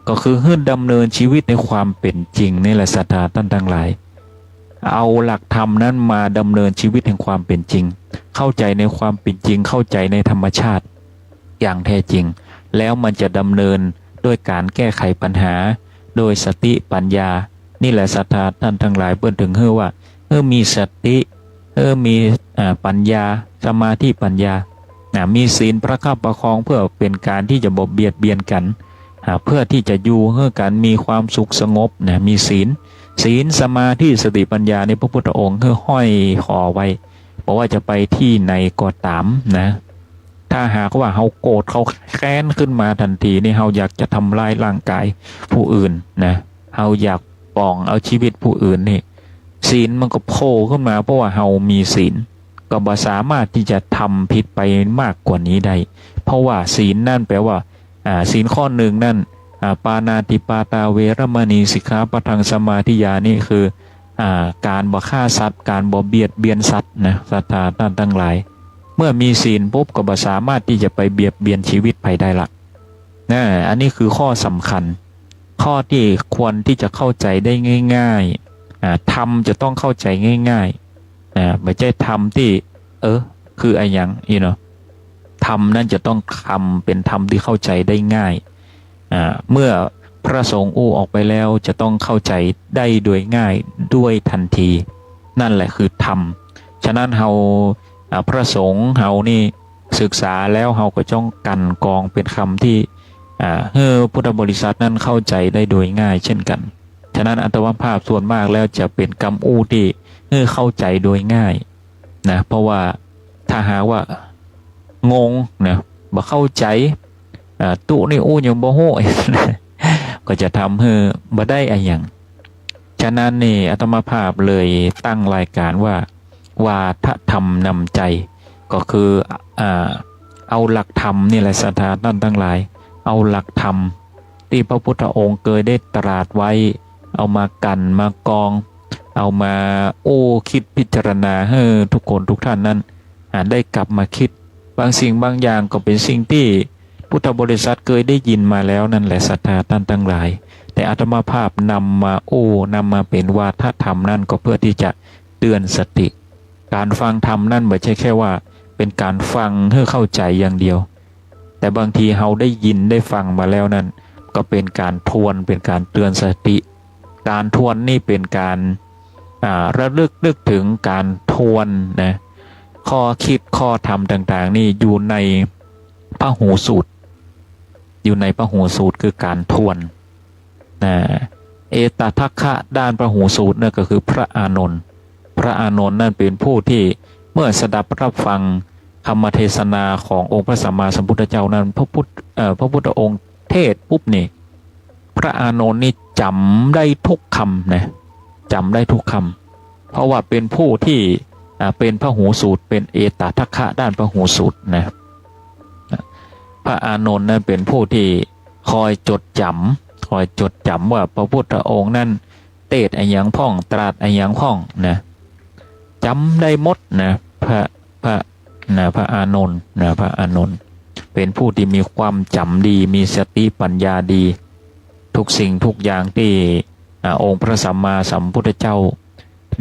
ก็คือดำเนินชีวิตในความเป็นจริงนี่แหละศรัทธาท่านทั้งหลายเอาหลักธรรมนั้นมาดำเนินชีวิตแห่งความเป็นจริงเข้าใจในความเป็นจริงเข้าใจในธรรมชาติอย่างแท้จริงแล้วมันจะดำเนินด้วยการแก้ไขปัญหาโดยสติปัญญานี่แหละศรัทธาท่านทั้งหลายเปิ้นถึงว่ามีสติมีปัญญาสมาธิปัญญามีศีลประคับประคองเพื่อเป็นการที่จะบ่เบียดเบียนกันเพื่อที่จะอยู่เพื่อการมีความสุขสงบมีศีลสมาธิสติปัญญาในพระพุทธองค์ห้อยคอไว้เพราะว่าจะไปที่ไหนก็ตามนะถ้าหากว่าเขาโกรธเขาแค้นขึ้นมาทันทีนี่เขาอยากจะทำลายร่างกายผู้อื่นนะเขาอยากป้องเอาชีวิตผู้อื่นนี่ศีลมันก็โผล่ขึ้นมาเพราะว่าเขามีศีลก็บ่สามารถที่จะทำผิดไปมากกว่านี้ได้เพราะว่าศีลนั่นแปลว่าศีลข้อหนึ่งนั่นปานาติปาตาเวรมณีสิกขาปะทังสมาธิยานี่คือการบ่ฆ่าสัตว์การบ่เบียดเบียนสัตว์นะศรัทธาท่านทั้งหลายเมื่อมีศีลปุ๊บก็บ่สามารถที่จะไปเบียดเบียนชีวิตใครได้ละอันนี้คือข้อสำคัญข้อที่ควรที่จะเข้าใจได้ง่ายๆธรรมจะต้องเข้าใจง่ายๆไม่ใช่ธรรมที่คืออะไรอย่างธรรมนั่นจะต้องทำเป็นธรรมที่เข้าใจได้ง่ายเมื่อพระสงฆ์ออกไปแล้วจะต้องเข้าใจได้โดยง่ายด้วยทันทีนั่นแหละคือธรรมฉะนั้นพระสงฆ์นี่ศึกษาแล้วก็จ้องกันกองเป็นคำที่พุทธบริษัทนั้นเข้าใจได้โดยง่ายเช่นกันฉะนั้นอัตวภาพส่วนมากแล้วจะเป็นคำที่เข้าใจโดยง่ายนะเพราะว่าถ้าหาว่างงนะบ่เข้าใจตุนี่ยังบ่ฮู้ ก็จะทำให้บ่ได้อะไรอย่างฉะนั้นนี่อาตมาภาพเลยตั้งรายการว่าวาทธรรมนำใจก็คือเอาหลักธรรมนี่แหละศรัทธาท่านทั้งหลายเอาหลักธรรมที่พระพุทธองค์เคยได้ตรัสไว้เอามากันมากองเอามาคิดพิจารณาให้ทุกคนทุกท่านนั้นได้กลับมาคิดบางสิ่งบางอย่างก็เป็นสิ่งที่พุทธบริษัทเคยได้ยินมาแล้วนั่นแหละศรัทธาท่านทั้งหลายแต่อาตมาภาพนำมาเป็นวาทธรรมนั่นก็เพื่อที่จะเตือนสติการฟังธรรมนั่นไม่ใช่แค่ว่าเป็นการฟังเพื่อเข้าใจอย่างเดียวแต่บางทีเราได้ยินได้ฟังมาแล้วนั่นก็เป็นการทวนเป็นการเตือนสติ การทวนนี่เป็นการระลึกนึกถึงการทวนนะข้อคิดข้อธรรมต่างๆนี่อยู่ในพหูสูตรอยู่ในพหูสูตรคือการทวนนะเอตทัคคะด้านพหูสูตรนั่นก็คือพระอานนท์พระอานนท์นั่นเป็นผู้ที่เมื่อสดับรับฟังธรรมเทศนาขององค์พระสัมมาสัมพุทธเจ้านั้นพระพุทธองค์เทศปุ๊บนี่พระอานนท์นี่จำได้ทุกคำนะจำได้ทุกคำเพราะว่าเป็นผู้ที่เป็นพหูสูตรเป็นเอตทัคคะด้านพหูสูตรนะพระอานนท์นั้นเป็นผู้ที่คอยจดจำว่าพระพุทธองค์นั้นเทศอะไรอย่างพ่องตรัสอะไรอย่างพ่องนะจำได้หมดนะพระอานนท์นะพระอานนท์เป็นผู้ที่มีความจำดีมีสติปัญญาดีทุกสิ่งทุกอย่างที่องค์พระสัมมาสัมพุทธเจ้า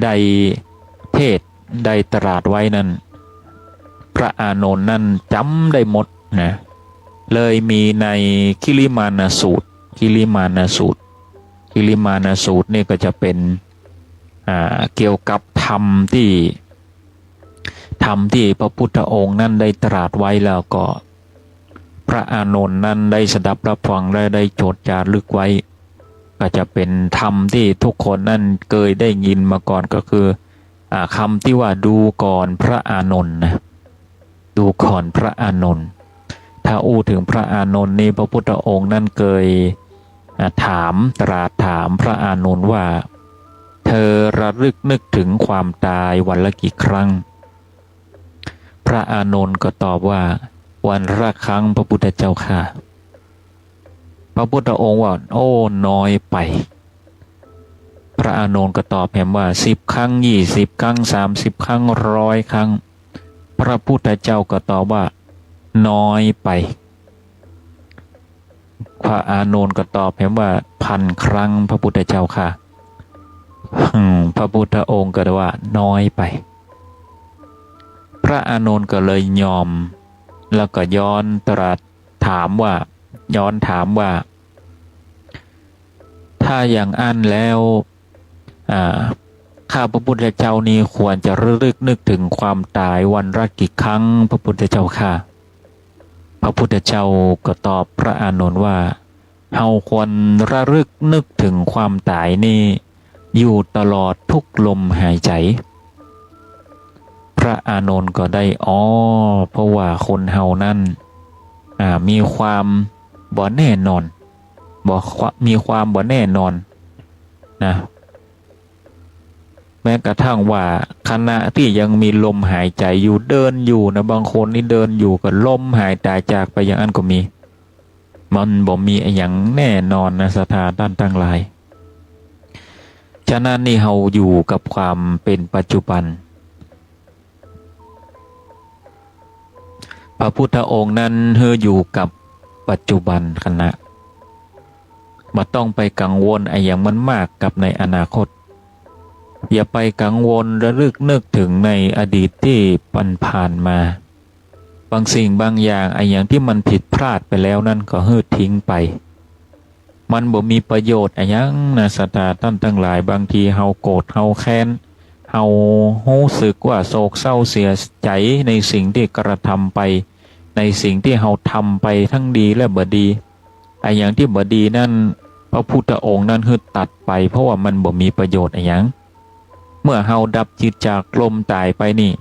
ได้เทศได้ตรัสไว้นั้นพระอานนท์นั้นจำได้หมดนะเลยมีในคิริมานะสูตรนี่ก็จะเป็นเกี่ยวกับธรรมที่พระพุทธองค์นั้นได้ตรัสไว้แล้วก็พระอานนท์นั้นได้สดับรับฟังและได้โจทย์จารึกไว้ก็จะเป็นธรรมที่ทุกคนนั้นเคยได้ยินมาก่อนก็คือคำที่ว่าดูก่อนพระอานนท์นะดูก่อนพระอานนท์ถ้าอู้ถึงพระอานนท์นี่พระพุทธองค์นั้นเคยตรัสถามพระอานนท์ว่าเธอระลึกนึกถึงความตายวันละกี่ครั้งพระอานนท์ก็ตอบว่าวันละครั้งพระพุทธเจ้าค่ะพระพุทธองค์ว่าโอ้น้อยไปพระอานนท์ก็ตอบแถมว่า10 ครั้ง20 ครั้ง30 ครั้ง100 ครั้งพระพุทธเจ้าก็ตอบว่าน้อยไปพระอานนท์ก็ตอบแถมว่า1,000 ครั้งพระพุทธเจ้าค่ะพระพุทธองค์ก็ว่าน้อยไปพระอานนท์ก็เลยยอมแล้วก็ย้อนถามว่าถ้าอย่างอั้นแล้วข้าพระพุทธเจ้านี้ควรจะระลึกนึกถึงความตายวันละกี่ครั้งพระพุทธเจ้าค่ะพระพุทธเจ้าก็ตอบพระอานนท์ว่าเฮาควรระลึกนึกถึงความตายนี้อยู่ตลอดทุกลมหายใจพระอานนท์ก็ได้เพราะว่าคนเฮานั้นมีความบ่แน่นอนมีความบ่แน่นอนนะแม้กระทั่งว่าขณะที่ยังมีลมหายใจอยู่เดินอยู่นะบางคนนี่เดินอยู่ก็ลมหายตายจากไปอย่างนั้นก็มีมันบ่มีอย่างแน่นอนนะสถานด้านทั้งหลายฉะนั้นนี่เฮาอยู่กับความเป็นปัจจุบันพระพุทธองค์นั้นอยู่กับปัจจุบันขณะบ่ต้องไปกังวลอย่างมันมากกับในอนาคตอย่าไปกังวลระลึกนึกถึงในอดีตที่ผ่านมาบางสิ่งบางอย่างอย่างที่มันผิดพลาดไปแล้วนั่นก็ทิ้งไปมันบ่มีประโยชน์อย่างนะสตาท่านทั้งหลายบางทีเฮาโกรธเฮาแค้นเฮารู้สึกว่าโศกเศร้าเสียใจในสิ่งที่กระทำไปในสิ่งที่เฮาทำไปทั้งดีและบ่ดีอย่างที่บ่ดีนั่นพระพุทธองค์นั้นตัดไปเพราะว่ามันบ่มีประโยชน์อย่างเมื่อเฮาดับจิตจากลมตายไปนี่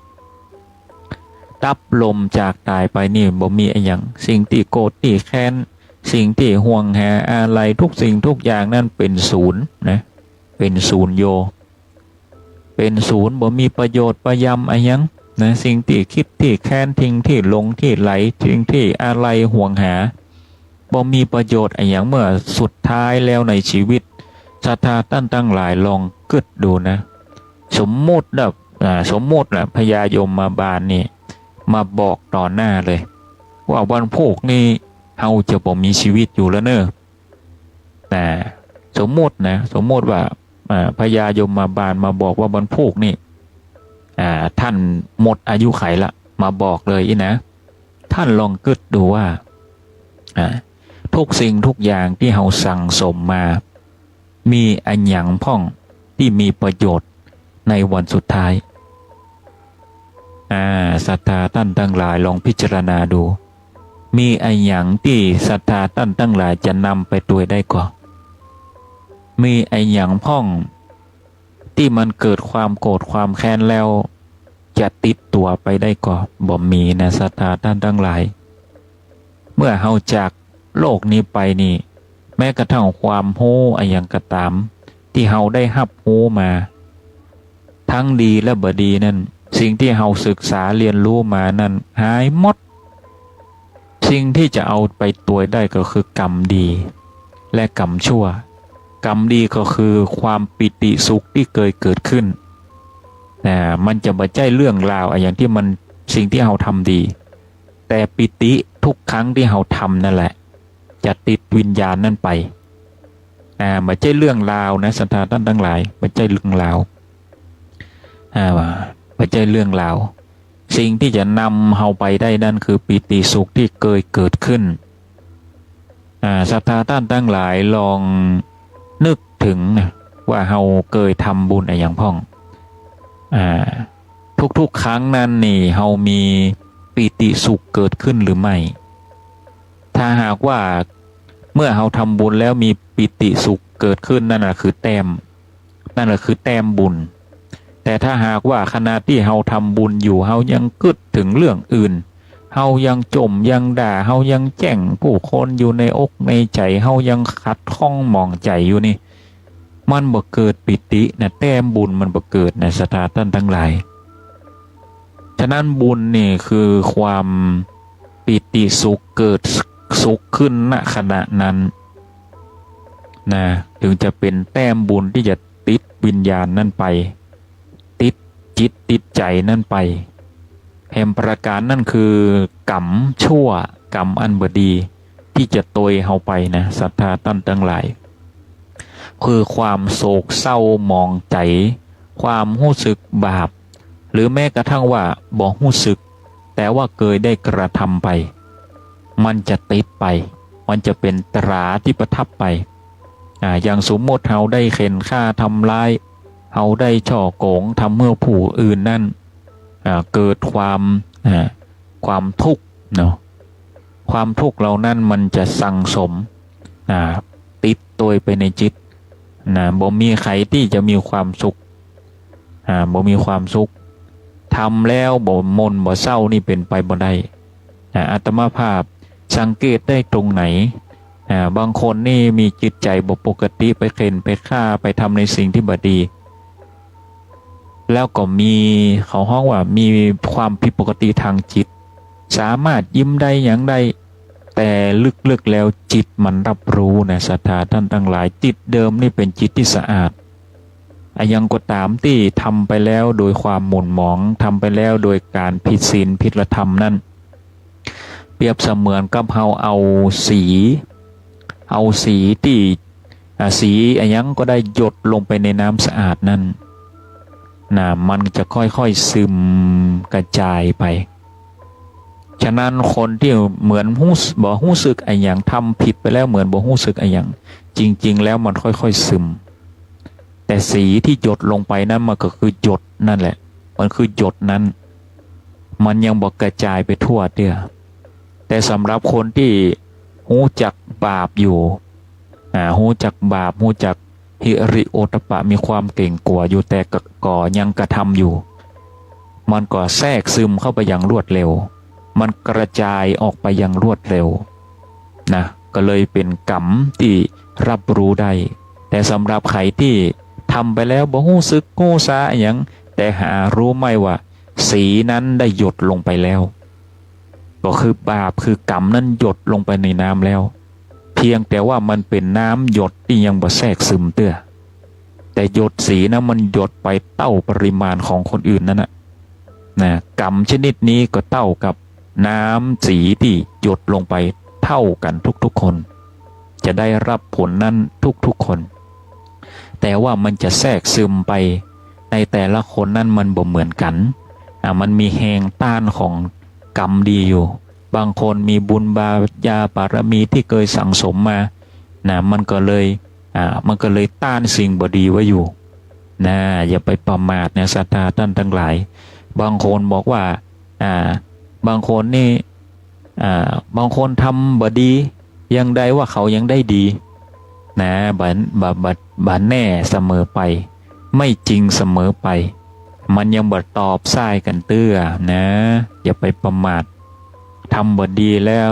ดับลมจากตายไปนี่บ่มีอย่างสิ่งที่โกรธที่แค้นสิ่งที่ห่วงหาอะไรทุกสิ่งทุกอย่างนั่นเป็นศูนย์นะเป็นศูนย์โยเป็นศูนย์บ่มีประโยชน์ประยำอย่างนะสิ่งที่คิดที่แค้นทิ้งที่ลงที่ไหลทิ้งที่อะไรห่วงหาบ่มีประโยชน์อย่างเมื่อสุดท้ายแล้วในชีวิตศรัทธาท่านตั้งหลายลองกึดดูนะสมมุตินะพญายมมาบาลนี่มาบอกต่อหน้าเลยว่าวันพวกนี้เฮาจะบ่มีชีวิตอยู่แล้วเนอะแต่สมมุติว่าพญายมมาบาลมาบอกว่าวันพวกนี้ท่านหมดอายุไขละมาบอกเลยนะท่านลองกึดดูว่าทุกสิ่งทุกอย่างที่เฮาสั่งสมมา มีอันหยังพ่องที่มีประโยชน์ในวันสุดท้ายศรัทธาท่านทั้งหลายลองพิจารณาดูมีอันหยังที่ศรัทธาท่านทั้งหลายจะนำไปตัวได้ก่อมีอันหยังพ่องที่มันเกิดความโกรธความแค้นแล้วจะติดตัวไปได้ก่อบ่มีนะศรัทธาท่านทั้งหลายเมื่อเฮาจากโลกนี้ไปนี่แม้กระทั่งความโห้อันหยังก็ตามที่เฮาได้รับรู้มาทั้งดีและบ่ดีนั่นสิ่งที่เฮาศึกษาเรียนรู้มานั่นหายหมดสิ่งที่จะเอาไปตัวได้ก็คือกรรมดีและกรรมชั่วกรรมดีก็คือความปิติสุขที่เกิดขึ้นมันจะบ่ใช่เรื่องราวอย่างที่มันสิ่งที่เฮาทำดีแต่ปิติทุกครั้งที่เฮาทำนั่นแหละจะติดวิญญาณนั่นไปบ่ใช่เรื่องราวนะศรัทธาท่านทั้งหลายบ่ใช่เรื่องราวบ่ใช่เรื่องราวสิ่งที่จะนำเฮาไปได้นั่นคือปิติสุขที่เกิดขึ้นศรัทธาท่านทั้งหลายลองนึกถึงนะว่าเฮาเคยทำบุญอะไรอย่างพ่องทุกๆครั้งนั้นนี่เฮามีปิติสุขเกิดขึ้นหรือไม่ถ้าหากว่าเมื่อเฮาทำบุญแล้วมีปิติสุขเกิดขึ้นนั่นแหละคือแต้มบุญแต่ถ้าหากว่าขณะที่เฮาทำบุญอยู่เฮายังกึดถึงเรื่องอื่นเฮายังจมยังด่าเฮายังแจ้งผู้คนอยู่ในอกในใจเฮายังขัดข้องหมองใจอยู่นี่มันบ่เกิดปิตินะแต้มบุญมันบ่เกิดนะศรัทธาท่านทั้งหลายฉะนั้นบุญนี่คือความปิติสุขเกิดสุขขึ้นณขณะนั้นนะถึงจะเป็นแต้มบุญที่จะติดวิญญาณนั่นไปติดจิตติดใจนั่นไปแห่งประการนั่นคือกรรมชั่วกรรมอันบ่ดีที่จะตวยเฮาไปนะศรัทธาท่านทั้งหลายคือความโศกเศร้าหมองใจความรู้สึกบาปหรือแม้กระทั่งว่าบ่รู้สึกแต่ว่าเคยได้กระทำไปมันจะติดไปมันจะเป็นตราที่ประทับไปอย่างสมมติเฮาได้เข็นฆ่าทำร้ายเฮาได้ช่อโกงทำเมื่อผู้อื่นนั่นเกิดความทุกข์เนาะความทุกข์เหล่านั้นมันจะสั่งสมติดตัวไปในจิตบ่มีใครที่จะมีความสุขบ่มีความสุขทำแล้วบ่มนบ่เศร้านี่เป็นไปบ่ได้อาตมาภาพสังเกตได้ตรงไหนบางคนนี่มีจิตใจบ่ปกติไปเข็นไปฆ่าไปทำในสิ่งที่บ่ดีแล้วก็มีเขาห้องว่ามีความผิดปกติทางจิตสามารถยิ้มได้อย่างใดแต่ลึกๆแล้วจิตมันรับรู้นะศรัทธาท่านทั้งหลายจิตเดิมนี่เป็นจิตที่สะอาดยังก็ตามที่ทำไปแล้วโดยความหม่นหมองทำไปแล้วโดยการผิดศีลผิดธรรมนั่นเปรียบเสมือนกับเอาสีที่สียังก็ได้หยดลงไปในน้ำสะอาดนั่นมันจะค่อยๆซึมกระจายไปฉะนั้นคนที่เหมือนบ่รู้สึกอย่างทำผิดไปแล้วเหมือนบ่รู้สึกอย่างจริงๆแล้วมันค่อยๆซึมแต่สีที่หยดลงไปนั้นมันก็คือหยดนั่นแหละมันคือหยดนั้นมันยังบ่กระจายไปทั่วเด้อแต่สำหรับคนที่รู้จักบาปอยู่รู้จักบาปรู้จักหิริโอตปะมีความเก่งกลัวอยู่แต่ก่อยังกระทำอยู่มันก็แทรกซึมเข้าไปอย่างรวดเร็วมันกระจายออกไปอย่างรวดเร็วนะก็เลยเป็นกรรมที่รับรู้ได้แต่สำหรับใครที่ทำไปแล้วบ่รู้สึกโง่ซาอย่างแต่หารู้ไหมว่าสีนั้นได้หยดลงไปแล้วก็คือบาปคือกรรมนั้นหยดลงไปในน้ำแล้วเพียงแต่ว่ามันเป็นน้ำหยดที่ยังบ่แทรกซึมเตื้อแต่หยดสีนะมันหยดไปเท่าปริมาณของคนอื่นนั่นนะกรรมชนิดนี้ก็เท่ากับน้ำสีที่หยดลงไปเท่ากันทุกๆคนจะได้รับผลนั้นทุกๆคนแต่ว่ามันจะแทรกซึมไปในแต่ละคนนั้นมันบ่เหมือนกันมันมีแหงต้านของกรรมดีอยู่บางคนมีบุญบารมีที่เคยสั่งสมมามันก็เลย มันก็เลยต้านสิ่งบดีไว้อยู่นะอย่าไปประมาทนะศรัทธาท่านทั้งหลายบางคนบอกว่าบางคนนี่บางคนทำบดียังได้ว่าเขายังได้ดีนะบัดแน่เสมอไปไม่จริงเสมอไปมันยังบดตอบซ้ายกันเตื้อนะอย่าไปประมาททำบดีแล้ว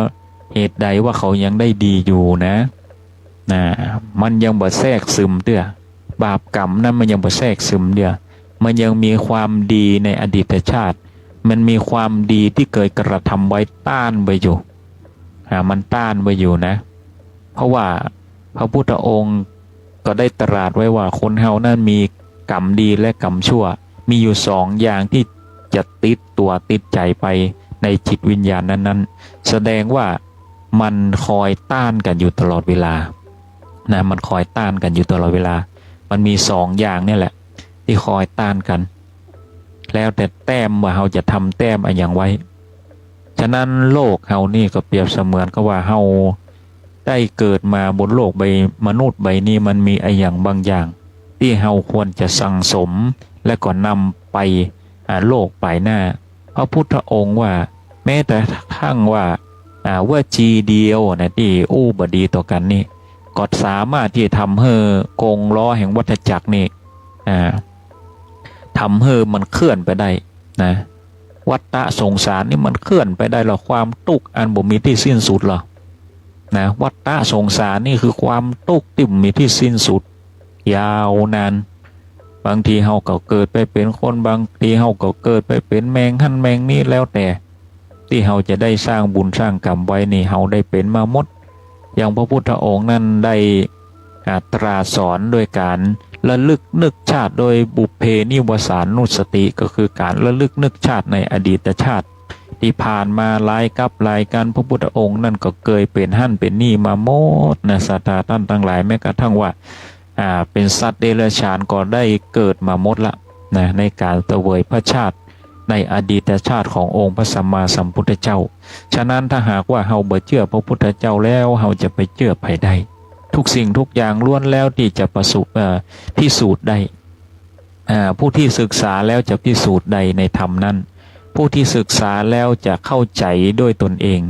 เหตุใดว่าเขายังได้ดีอยู่นะมันยังบ่แทรกซึมเตื้อบาปกรรมนั้นมันยังบ่แทรกซึมเดียวมันยังมีความดีในอดีตชาติมันมีความดีที่เคยกระทำไว้ต้านไว้อยู่มันต้านไว้อยู่นะเพราะว่าพระพุทธองค์ก็ได้ตรัสไว้ว่าคนเฮานั้นมีกรรมดีและกรรมชั่วมีอยู่สองอย่างที่จะติดตัวติดใจไปในจิตวิญญาณนั้นๆแสดงว่ามันคอยต้านกันอยู่ตลอดเวลานะมันคอยต้านกันอยู่ตลอดเวลามันมีสองอย่างนี่แหละที่คอยต้านกันแล้วแต่แต้มว่าเราจะทำแต้มอะไรอย่างไว้ฉะนั้นโลกเฮานี่ก็เปรียบเสมือนกับว่าเฮาได้เกิดมาบนโลกใบมนุษย์ใบนี้มันมีอะไรอย่างบางอย่างที่เฮาควรจะสั่งสมและก็นำไปโลกไปหน้าพระพุทธองค์ว่าแม้แต่ทั้งว่าจีเดียวนะที่บดีต่อกันนี่ก็สามารถที่ทำให้กงล้อแห่งวัฏจักรนี่ทำให้มันเคลื่อนไปได้นะวัฏสงสารนี่มันเคลื่อนไปได้หรอความทุกข์อันบ่มีที่สิ้นสุดหรอนะวัฏสงสารนี่คือความทุกข์ที่มีที่สิ้นสุดยาวนานบางทีเฮาก็เกิดไปเป็นคนบางทีเฮาก็เกิดไปเป็นแมงหั่นแมงนี้แล้วแต่ที่เฮาจะได้สร้างบุญสร้างกรรมไว้นี่เฮาได้เป็นมาหมดอย่างพระพุทธองค์นั้นได้ตรัสสอนโดยการระลึกนึกชาติโดยบุพเพนิวสานุสติก็คือการระลึกนึกชาติในอดีตชาติที่ผ่านมาหลายกับหลายกันพระพุทธองค์นั่นก็เคยเป็นหั่นเป็นนี่มาหมดนะศรัทธาท่านทั้งหลายแม้กระทั่งว่าเป็นสัตว์เดรัจฉานก็ได้เกิดมาหมดละนะในการเสวยพระชาติในอดีตชาติขององค์พระสัมมาสัมพุทธเจ้าฉะนั้นถ้าหากว่าเฮาบ่เชื่อพระพุทธเจ้าแล้วเฮาจะไปเชื่อไผได้ทุกสิ่งทุกอย่างล้วนแล้วที่จะพิสูจน์ได้ผู้ที่ศึกษาแล้วจะพิสูจน์ได้ในธรรมนั้นผู้ที่ศึกษาแล้วจะเข้าใจด้วยตนเอง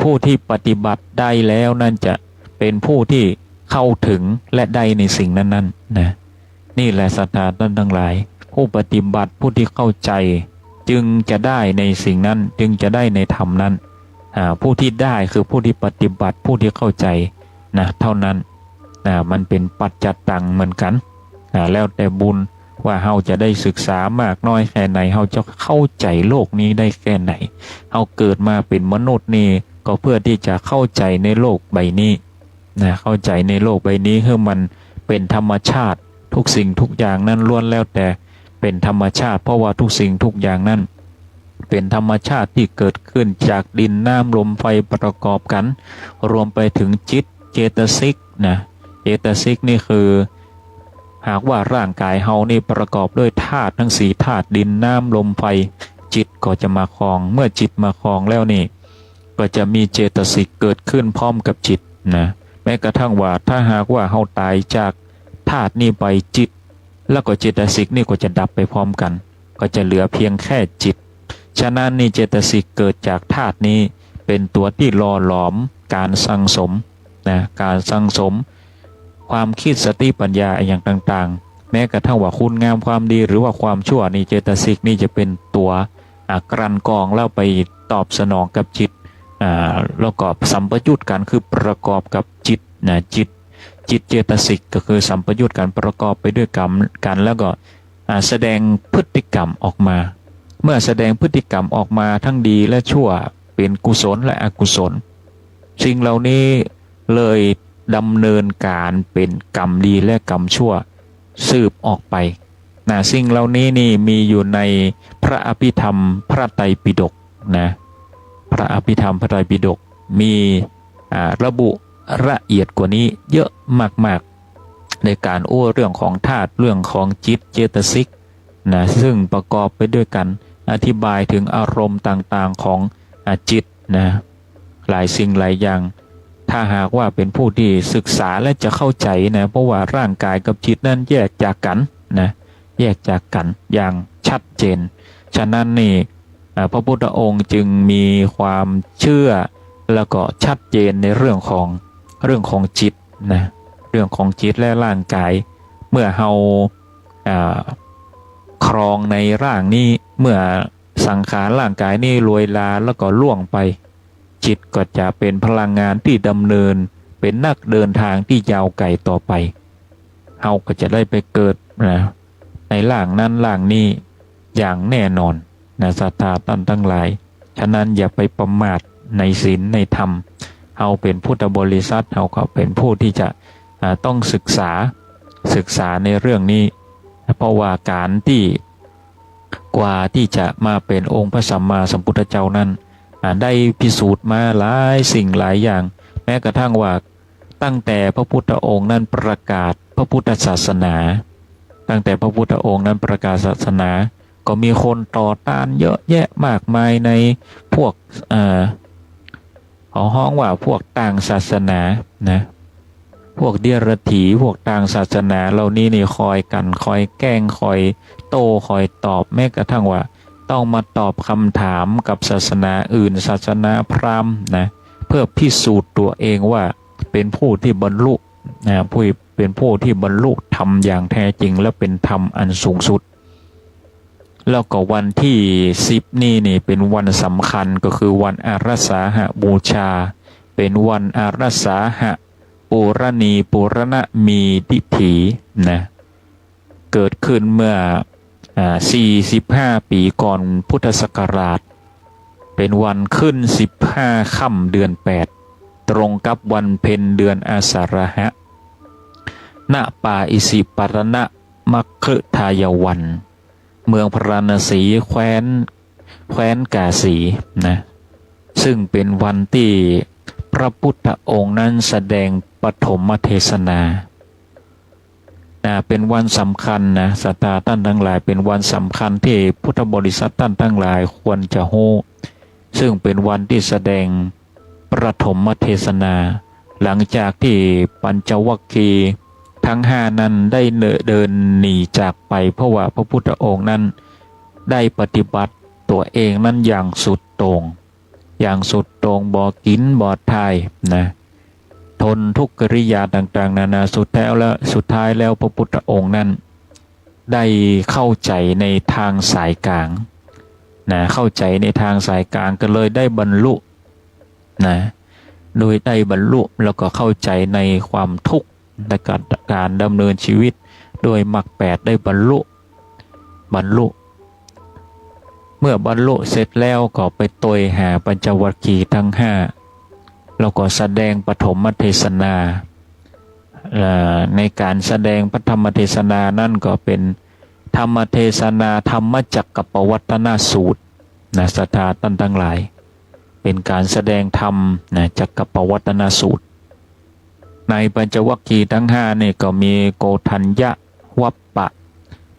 ผู้ที่ปฏิบัติได้แล้วนั่นจะเป็นผู้ที่เข้าถึงและได้ในสิ่งนั้นๆนะนี่แหละศรัทธาท่านทั้งหลายผู้ปฏิบัติผู้ที่เข้าใจจึงจะได้ในสิ่งนั้นจึงจะได้ในธรรมนั้นผู้ที่ได้คือผู้ที่ปฏิบัติผู้ที่เข้าใจนะเท่านั้นมันเป็นปัจจัตตังเหมือนกันแล้วแต่บุญว่าเฮาจะได้ศึกษามากน้อยแค่ไหนเฮาจะเข้าใจโลกนี้ได้แค่ไหนเฮาเกิดมาเป็นมนุษย์นี่ก็เพื่อที่จะเข้าใจในโลกใบนี้นะเข้าใจในโลกใบนี้คือมันเป็นธรรมชาติทุกสิ่งทุกอย่างนั้นล้วนแล้วแต่เป็นธรรมชาติเพราะว่าทุกสิ่งทุกอย่างนั้นเป็นธรรมชาติที่เกิดขึ้นจากดินน้ำลมไฟประกอบกันรวมไปถึงจิตเจตสิกนะเจตสิกนี่คือหากว่าร่างกายเฮานี่ประกอบด้วยธาตุทั้ง4ธาตุดินน้ำลมไฟจิตก็จะมาครองเมื่อจิตมาครองแล้วนี่ก็จะมีเจตสิกเกิดขึ้นพร้อมกับจิตนะแม้กระทั่งว่าถ้าหากว่าเฮาตายจากธาตุนี้ไปจิตแล้วก็เจตสิกนี่ก็จะดับไปพร้อมกันก็จะเหลือเพียงแค่จิตฉะนั้นนี่เจตสิกเกิดจากธาตุนี้เป็นตัวที่หล่อหลอมการสั่งสมนะการสั่งสมความคิดสติปัญญาอย่างต่างๆแม้กระทั่งว่าคุณงามความดีหรือว่าความชั่วนี่เจตสิกนี่จะเป็นตัวกลั่นกรองแล้วไปตอบสนองกับจิตแล้วก็สัมปยุตกันคือประกอบกับจิตนะจิตเจตสิกก็คือสัมปยุตกันประกอบไปด้วยกรรมกันแล้วก็แสดงพฤติกรรมออกมาเมื่อแสดงพฤติกรรมออกมาทั้งดีและชั่วเป็นกุศลและอกุศลสิ่งเหล่านี้เลยดำเนินการเป็นกรรมดีและกรรมชั่วสืบออกไปนะสิ่งเหล่านี้นี่มีอยู่ในพระอภิธรรมพระไตรปิฎกนะพระอภิธรรมพระไตรปิฎกมีระบุละเอียดกว่านี้เยอะมากๆในการเรื่องของธาตุเรื่องของจิตเจตสิกนะซึ่งประกอบไปด้วยกันอธิบายถึงอารมณ์ต่างๆของจิตนะหลายสิ่งหลายอย่าง ถ้าหากว่าเป็นผู้ที่ศึกษาและจะเข้าใจนะเพราะว่าร่างกายกับจิตนั้นแยกจากกันนะแยกจากกันอย่างชัดเจนฉะนั้นนี่พระพุทธองค์จึงมีความเชื่อแล้วก็ชัดเจนในเรื่องของจิตนะเรื่องของจิตและร่างกายเมื่อเราครองในร่างนี้เมื่อสังขารร่างกายนี้ลอยลาแล้วก็ล่วงไปจิตก็จะเป็นพลังงานที่ดำเนินเป็นนักเดินทางที่ยาวไกลต่อไปเราก็จะได้ไปเกิดนะในร่างนั้นร่างนี้อย่างแน่นอนนะศรัทธาท่านทั้งหลายฉะนั้นอย่าไปประมาทในศีลในธรรมเราเป็นพุทธบริษัทเราก็เป็นผู้ที่จะต้องศึกษาในเรื่องนี้เพราะว่าการที่กว่าที่จะมาเป็นองค์พระสัมมาสัมพุทธเจ้านั้นได้พิสูจน์มาหลายสิ่งหลายอย่างแม้กระทั่งว่าตั้งแต่พระพุทธองค์นั้นประกาศพระพุทธศาสนาตั้งแต่พระพุทธองค์นั้นประกาศศาสนาก็มีคนต่อต้านเยอะแยะมากมายในพวกเขาฮ้องว่าพวกต่างศาสนานะพวกเดียรถีพวกต่างศาสนาเหล่านี้นี่คอยกันคอยแกล้งคอยโต้คอยตอบแม้กระทั่งว่าต้องมาตอบคำถามกับศาสนาอื่นศาสนาพราหมณ์นะเพื่อพิสูจน์ตัวเองว่าเป็นผู้ที่บรรลุนะเป็นผู้ที่บรรลุธรรมอย่างแท้จริงและเป็นธรรมอันสูงสุดแล้วก็วันที่10นี่เป็นวันสำคัญก็คือวันอาราสาหบูชาเป็นวันอาราสาหปุรณีปุรณมีดิถีนะเกิดขึ้นเมื่อ45 ปีก่อนพุทธศักราชเป็นวันขึ้น15 ค่ำเดือน8ตรงกับวันเพ็ญเดือนอาสาฬหะณป่าอิสิปารณะมัคคทายวันเมืองพราณสีแคว้นกาสีนะซึ่งเป็นวันที่พระพุทธองค์นั้นแสดงปฐมเทศนาเป็นวันสำคัญนะศรัทธาท่านทั้งหลายเป็นวันสำคัญที่พุทธบริษัทท่านทั้งหลายควรจะรู้ซึ่งเป็นวันที่แสดงปฐมเทศนาหลังจากที่ปัญจวัคคีย์ทั้ง5นั้นได้เดินหนีจากไปเพราะว่าพระพุทธองค์นั้นได้ปฏิบัติตัวเองนั้นอย่างสุดโต่งบ่กินบ่ทายนะทนทุกขกิริยาต่างๆนานาสุดท้ายแล้วพระพุทธองค์นั้นได้เข้าใจในทางสายกลางนะเข้าใจในทางสายกลางก็เลยได้บรรลุนะโดยได้บรรลุแล้วก็เข้าใจในความทุกข์ในการดำเนินชีวิตโดยมรรค8ได้บรรลุเมื่อบรรลุเสร็จแล้วก็ไปตวยหาปัญจวัคคีย์ทั้ง5แล้วก็แสดงปฐมเทศนาในการแสดงปฐมเทศนานั่นก็เป็นธรรมเทศนาธรรมจักรปวัตนสูตรนะศรัทธาท่านทั้งหลายเป็นการแสดงธรรมนะจักรปวัตนสูตรในปัญจวัคคีย์ทั้ง5นี่ก็มีโกฏัญญะวัปปะ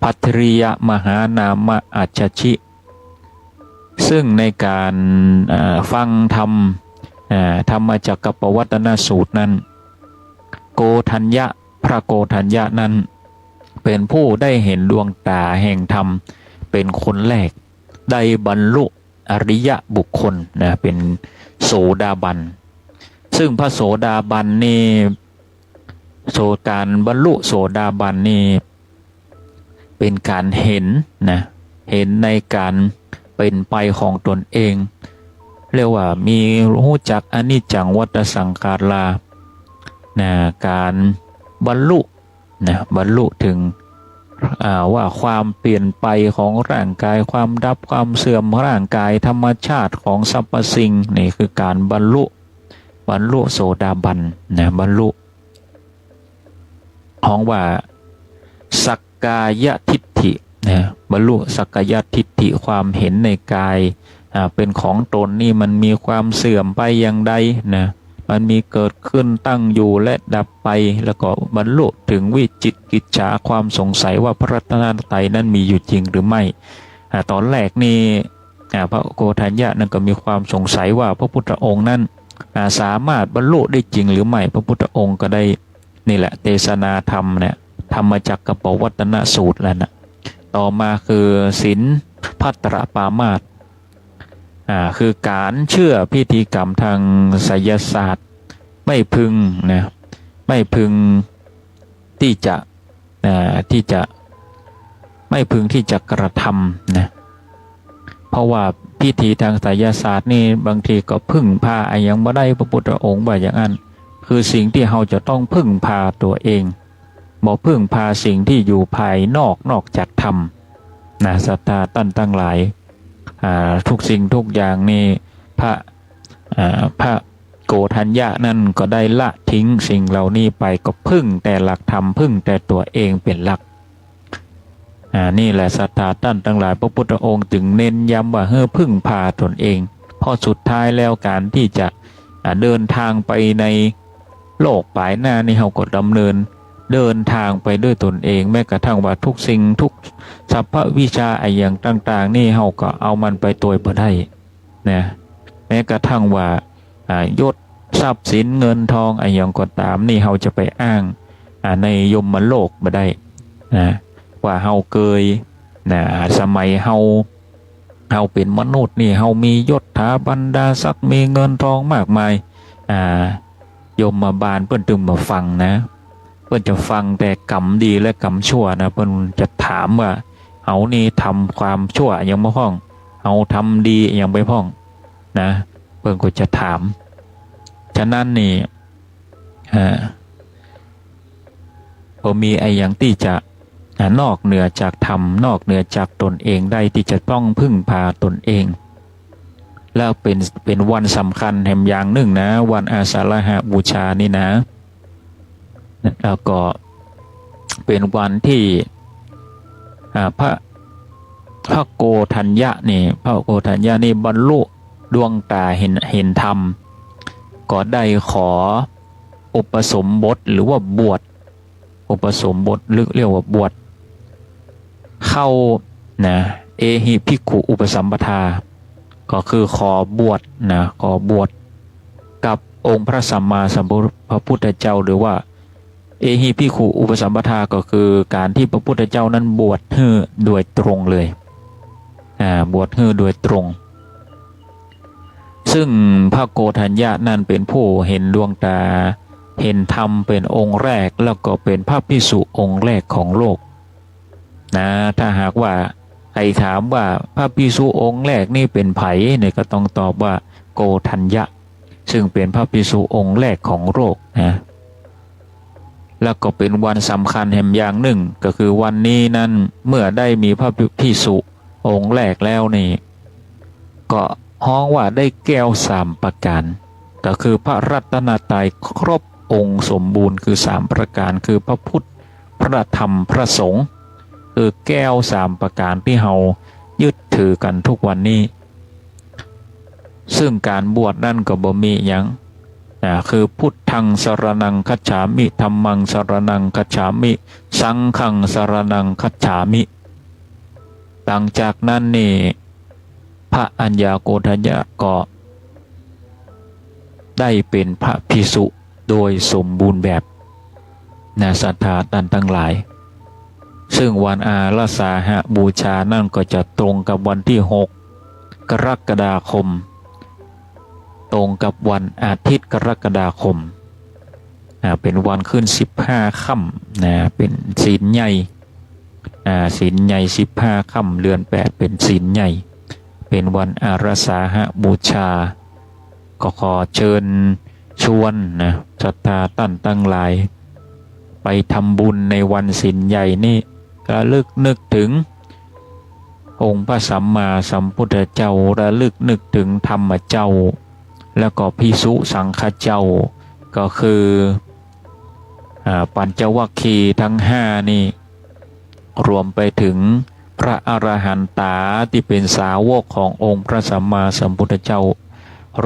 ภัทริยมหานามะอัจฉชิซึ่งในการฟังธรรมธรรมจักรปวัตนสูตรนั้นพระโกฏัญญะนั้นเป็นผู้ได้เห็นดวงตาแห่งธรรมเป็นคนแรกได้บรรลุอริยบุคคลนะเป็นโสดาบันซึ่งพระโสดาบันนี่การบรรลุโสดาบันนี่เป็นการเห็นในการเป็นไปของตนเองเรียกว่ามีรู้จักอนิจจังวัฏสังขาราการบรรลุถึงว่าความเปลี่ยนไปของร่างกายความดับความเสื่อมร่างกายธรรมชาติของสรรพสิ่งนี่คือการบรรลุโสดาบันบรรลุของว่าสักกายทิฏฐิบรรลุสักกายทิฏฐิความเห็นในกายเป็นของตนนี่มันมีความเสื่อมไปอย่างใดมันมีเกิดขึ้นตั้งอยู่และดับไปแล้วก็บรรลุถึงวิจิกิจฉาความสงสัยว่าพระรัตนตรัยนั้นมีอยู่จริงหรือไม่ตอนแรกนี่พระโกฏัญญะนั้นก็มีความสงสัยว่าพระพุทธองค์นั้น สามารถบรรลุได้จริงหรือไม่พระพุทธองค์ก็ได้นี่แหละเทศนาธรรมเนี่ยธรรมจักรกับปวัตตนสูตรแล้วนะต่อมาคือศีลภัตตรปามาสย์คือการเชื่อพิธีกรรมทางไสยศาสตร์ไม่พึงนะไม่พึงที่จะไม่พึงที่จะกระทำนะเพราะว่าพิธีทางไสยศาสตร์นี่บางทีก็พึ่งพาอย่างบ่ได้พระพุทธองค์ว่าอย่างนั้นคือสิ่งที่เราจะต้องพึ่งพาตัวเองบ่พึ่งพาสิ่งที่อยู่ภายนอกจากธรรมนะศรัทธาตั้นตั้งหลายทุกสิ่งทุกอย่างนี่พระโกฏัญญะนั่นก็ได้ละทิ้งสิ่งเหล่านี้ไปก็พึ่งแต่หลักธรรมพึ่งแต่ตัวเองเป็นหลักนี่แหละศรัทธาตั้นตั้งหลายพระพุทธองค์จึงเน้นย้ำว่าพึ่งพาตนเองเพราะสุดท้ายแล้วการที่จะเดินทางไปในโลกปลายหน้านี่เราก็ดำเนินเดินทางไปด้วยตนเองแม้กระทั่งว่าทุกสิ่งทุกสรรพวิชาอย่างต่างๆนี่เราก็เอามันไปตัวบ่ได้นะแม้กระทั่งว่ายศทรัพย์สินเงินทองอย่างก็ตามนี่เราจะไปอ้างในยมโลกบ่ได้นะว่าเราเคยนะสมัยเราเป็นมนุษย์นี่เรามียศถาบรรดาศักดิ์มีเงินทองมากมายยมมาบาลเพิ่นจึงมาฟังนะเพิ่นจะฟังแต่กรรมดีและกรรมชั่วนะเพิ่นจะถามว่าเอานี่ทำความชั่วยังไม่พ้องเอาทำดียังไม่พ้องนะเพิ่นก็จะถามฉะนั้นนี่พอมีอย่างที่จะนอกเหนือจากธรรมนอกเหนือจากตนเองได้ที่จะต้องพึ่งพาตนเองแล้วเป็นวันสำคัญแห่งอย่างหนึ่งนะวันอาสาฬหบูชานี่นะแล้วก็เป็นวันที่พระโกฏัญญะนี่พระโกฏัญญะนี่บรรลุดวงตาเห็นธรรมก็ได้ขออุปสมบทหรือว่าบวชอุปสมบทเรียกว่าบวชเข้านะเอหิภิกขุอุปสัมปทาก็คือขอบวชนะขอบวชกับองค์พระสัมมาสัมพุทธเจ้าหรือว่าเอหิภิกขุอุปสัมปทาก็คือการที่พระพุทธเจ้านั้นบวชให้โดยตรงเลยบวชให้โดยตรงซึ่งพระโกฏัญญะนั้นเป็นผู้เห็นดวงตาเห็นธรรมเป็นองค์แรกแล้วก็เป็นพระภิกษุองค์แรกของโลกนะถ้าหากว่าใครถามว่าพระภิกษุองค์แรกนี่เป็นไผเนี่ยก็ต้องตอบว่าโกฏัญญะซึ่งเป็นพระภิกษุองค์แรกของโลกนะแล้วก็เป็นวันสำคัญแห่งอย่างหนึ่งก็คือวันนี้นั้นเมื่อได้มีพระภิกษุองค์แรกแล้วนี่ก็ฮ้องว่าได้แก้ว3ประการก็คือพระรัตนตรัยครบองค์สมบูรณ์คือ3ประการคือพระพุทธพระธรรมพระสงฆ์คือแก้ว3ประการที่เรายึดถือกันทุกวันนี้ซึ่งการบวชนั่นก็บ่มีหยังคือพุทธังสรณังคัจฉามิธัมมังสรณังคัจฉามิสังฆังสรณังคัจฉามิหลังจากนั้นนี่พระอัญญาโกฏัญญะก็ได้เป็นพระภิกษุโดยสมบูรณ์แบบศรัทธาท่านทั้งหลายซึ่งวันอาสาฬหบูชานั่นก็จะตรงกับวันที่6กรกฎาคมตรงกับวันอาทิตย์กรกฎาคมเป็นวันขึ้น15ค่ำนะเป็นศีลใหญ่ศีลใหญ่15ค่ำเดือน8เป็นศีลใหญ่เป็นวันอาสาฬหบูชาก็ขอเชิญชวนนะศรัทธาท่านทั้งหลายไปทำบุญในวันศีลใหญ่นี่ระลึกนึกถึงองค์พระสัมมาสัมพุทธเจ้าระลึกนึกถึงธรรมเจ้าแล้วก็ภิกษุสังฆเจ้าก็คือปัญจวัคคีย์ทั้ง5นี่รวมไปถึงพระอรหันตาที่เป็นสาวกขององค์พระสัมมาสัมพุทธเจ้า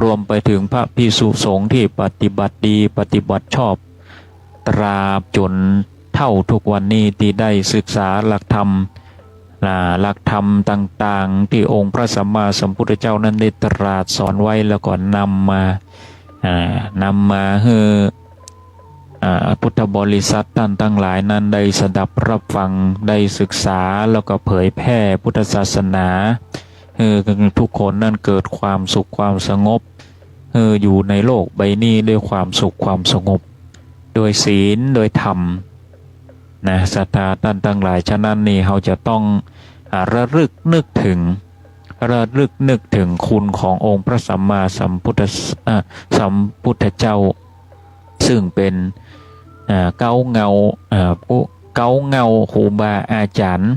รวมไปถึงพระภิกษุสงฆ์ที่ปฏิบัติดีปฏิบัติชอบตราบจนเท่าทุกวันนี้ที่ได้ศึกษาหลักธรรมต่างๆที่องค์พระสัมมาสัมพุทธเจ้านั้นได้ตรัสสอนไว้แล้วก็นำมา นำมาให้พุทธบริษัทท่านทั้งหลายนั้นได้สดับรับฟังได้ศึกษาแล้วก็เผยแพร่พุทธศาสนาทุกคนนั้นเกิดความสุขความสงบอยู่ในโลกใบนี้ด้วยความสุขความสงบโดยศีลโดยธรรมนะศรัทธาท่านทั้งหลายฉะนั้นนี่เราจะต้องระลึกนึกถึงคุณขององค์พระสัมมาสัมพุทธเจ้าซึ่งเป็นเก้าเงาครูบาอาจารย์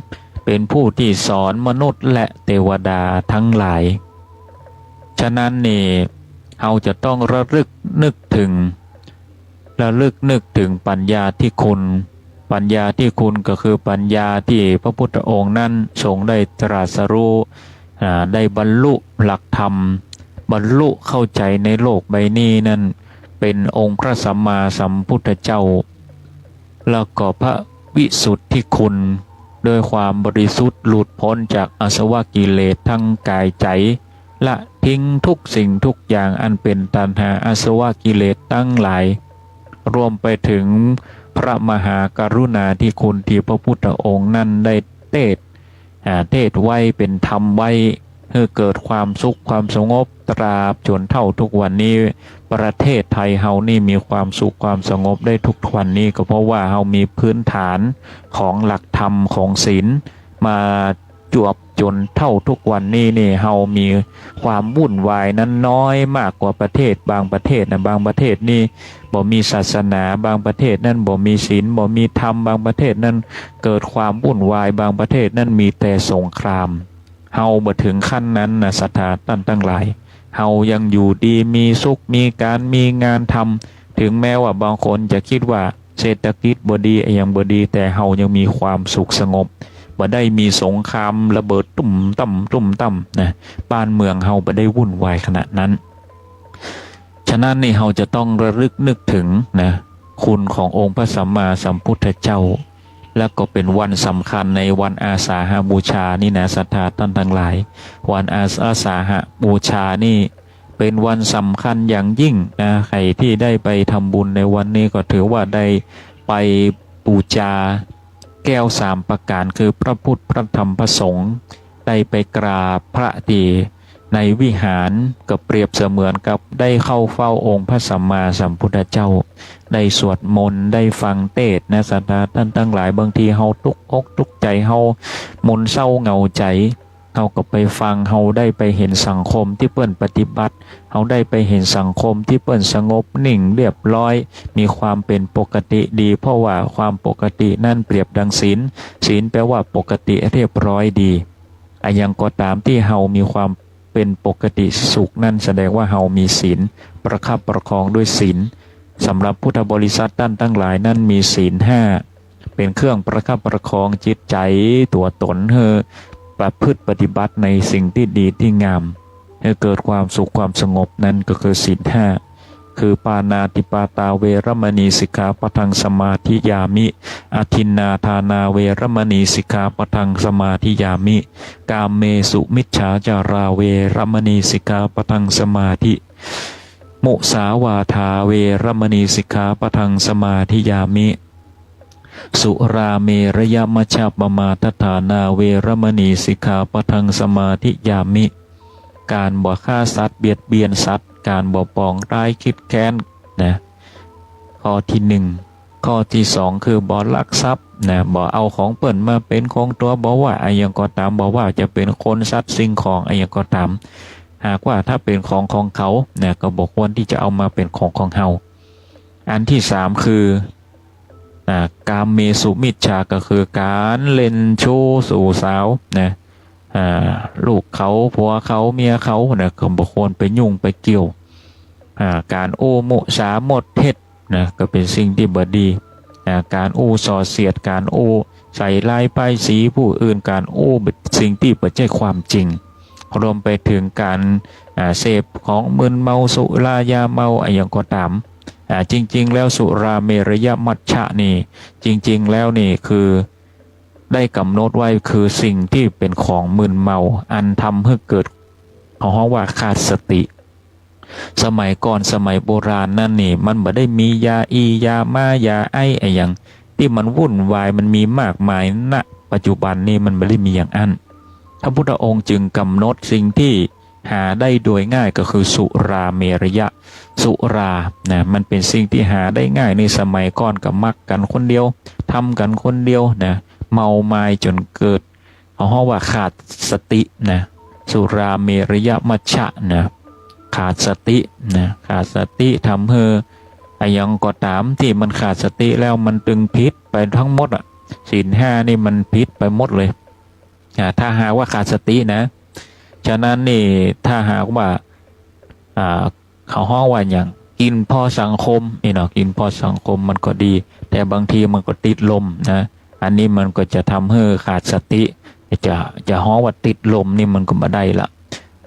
เป็นผู้ที่สอนมนุษย์และเทวดาทั้งหลายฉะนั้นนี่เราจะต้องระลึกนึกถึงปัญญาที่คุณก็คือปัญญาที่พระพุทธองค์นั้นทรงได้ตรัสรู้ได้บรรลุหลักธรรมบรรลุเข้าใจในโลกใบนี้นั้นเป็นองค์พระสัมมาสัมพุทธเจ้าแล้วก็พระวิสุทธิคุณโดยความบริสุทธิ์หลุดพ้นจากอาสวะกิเลสทั้งกายใจละทิ้งทุกสิ่งทุกอย่างอันเป็นตัณหาอาสวะกิเลสทั้งหลายรวมไปถึงพระมหากรุณาธิคุณที่พระพุทธองค์นั้นได้เทศไว้เป็นธรรมไว้ให้เกิดความสุขความสงบตราบจนเท่าทุกวันนี้ประเทศไทยเฮานี่มีความสุขความสงบได้ทุกวันนี้ก็เพราะว่าเฮามีพื้นฐานของหลักธรรมของศีลมาจวบจนเท่าทุกวันนี้นี่เฮามีความวุ่นวายนั้นน้อยมากกว่าประเทศบางประเทศนะบางประเทศนี่บ่มีศาสนาบางประเทศนั่นบ่มีศีลบ่มีธรรมบางประเทศนั่นเกิดความวุ่นวายบางประเทศนั่นมีแต่สงครามเฮาบ่ถึงขั้นนั้นนะศรัทธาท่านทั้งหลายเฮายังอยู่ดีมีสุขมีการมีงานทำถึงแม้ว่าบางคนจะคิดว่าเศรษฐกิจบ่ดียังบ่ดีแต่เฮายังมีความสุขสงบบ่ได้มีสงครามระเบิดตุ่มต่ำนะบ้านเมืองเฮาบ่ได้วุ่นวายขนาดนั้นฉะนั้นนี่เฮาจะต้องระลึกนึกถึงนะคุณขององค์พระสัมมาสัมพุทธเจ้าและก็เป็นวันสำคัญในวันอาสาฬหบูชานี่นะศรัทธาท่านทั้งหลายวันอาสาฬหบูชานี่เป็นวันสำคัญอย่างยิ่งนะใครที่ได้ไปทำบุญในวันนี้ก็ถือว่าได้ไปบูชาแก้ว3ประการคือพระพุทธพระธรรมพระสงฆ์ได้ไปกราบพระดีในวิหารก็เปรียบเสมือนกับได้เข้าเฝ้าองค์พระสัมมาสัมพุทธเจ้าได้สวดมนต์ได้ฟังเทศน์นะศรัทธาท่านทั้งหลายบางทีเฮาทุกอกทุกใจเฮามนเศร้าเหงาใจเฮาก็ไปฟังเฮาได้ไปเห็นสังคมที่เปิ้นปฏิบัติเฮาได้ไปเห็นสังคมที่เปิ้นสงบนิ่งเรียบร้อยมีความเป็นปกติดีเพราะว่าความปกตินั่นเปรียบดังศีลแปลว่าปกติเรียบร้อยดีอย่างก็ตามที่เฮามีความเป็นปกติสุขนั่นแสดงว่าเฮามีศีลประคับประคองด้วยศีลสำหรับพุทธบริษัทท่านทั้งหลายนั่นมีศีล5เป็นเครื่องประคับประคองจิตใจตัวตนประพฤติปฏิบัติในสิ่งที่ดีที่งามให้เกิดความสุขความสงบนั่นก็คือศีล5คือปานาติปาตาเวรมณีสิกขาปะทังสมาธิยามิอทินนาทานาเวรมณีสิกขาปะทังสมาธิยามิกามเมสุมิจฉาจาราเวรมณีสิกขาปะทังสมาธิมุสาวาทาเวรมณีสิกขาปะทังสมาธิยามิสุราเมรยมัชฌปมาทฐานาเวรมณีสิกขาปะทังสมาธิยามิการบ่ฆ่าสัตว์เบียดเบียนสัตว์การบ่ปองร้ายคิดแค้นนะข้อที่1ข้อที่2คือบ่ลักทรัพย์นะบ่เอาของเปิ้นมาเป็นของตัวบ่ว่าอย่างก็ตามบ่ว่าจะเป็นคนสัตว์สิ่งของอย่างก็ตามหากว่าถ้าเป็นของเขานะก็บ่ควรที่จะเอามาเป็นของเฮาอันที่3คือกามเมสุมิจฉาก็คือการเล่นชู้สู่สาวนะลูกเขาผัวเขาเมียเขาเนี่ยก็บ่ควรไปยุ่งไปเกี่ยวการโอ้มุสาหมดเท็จนะก็เป็นสิ่งที่บ่ดีการโอ้ส่อเสียดการโอ้ใส่ลายป้ายสีผู้อื่นการโอ้สิ่งที่บ่ใช่ความจริงรวมไปถึงการเสพของมึนเมาสุรายาเมาอย่างก็ตามจริงๆแล้วสุราเมรยมัชฌะนี่จริงๆแล้วนี่คือได้กำหนดไว้คือสิ่งที่เป็นของมึนเมาอันทำให้เกิดเขาว่าขาดสติ สมัยก่อนสมัยโบราณนั่นนี่มันบ่ได้มียาอียามายาไอไออย่างที่มันวุ่นวายมันมีมากมายณปัจจุบันนี่มันไม่ได้มีอย่างอันพระพุทธองค์จึงกำหนดสิ่งที่หาได้โดยง่ายก็คือสุราเมรยะสุรานะมันเป็นสิ่งที่หาได้ง่ายในสมัยก่อนกับมักกันคนเดียวทำกันคนเดียวนะเมาไม้จนเกิดเขาว่าขาดสตินะสุราเมรยะมัชฌะนะขาดสตินะขาดสติทำให้ไอ้ยังก็ตามที่มันขาดสติแล้วมันตึงพิษไปทั้งหมดอ่ะศีลห้านี่มันพิษไปหมดเลยถ้าหากว่าขาดสตินะฉะนั้นนี่ถ้าหากว่าเขาฮ้อว่าอย่างกินพอสังคมนี่เนาะกินพอสังคมมันก็ดีแต่บางทีมันก็ติดลมนะอันนี้มันก็จะทำให้ขาดสติจะฮ้อว่าติดลมนี่มันก็ไม่ได้ละ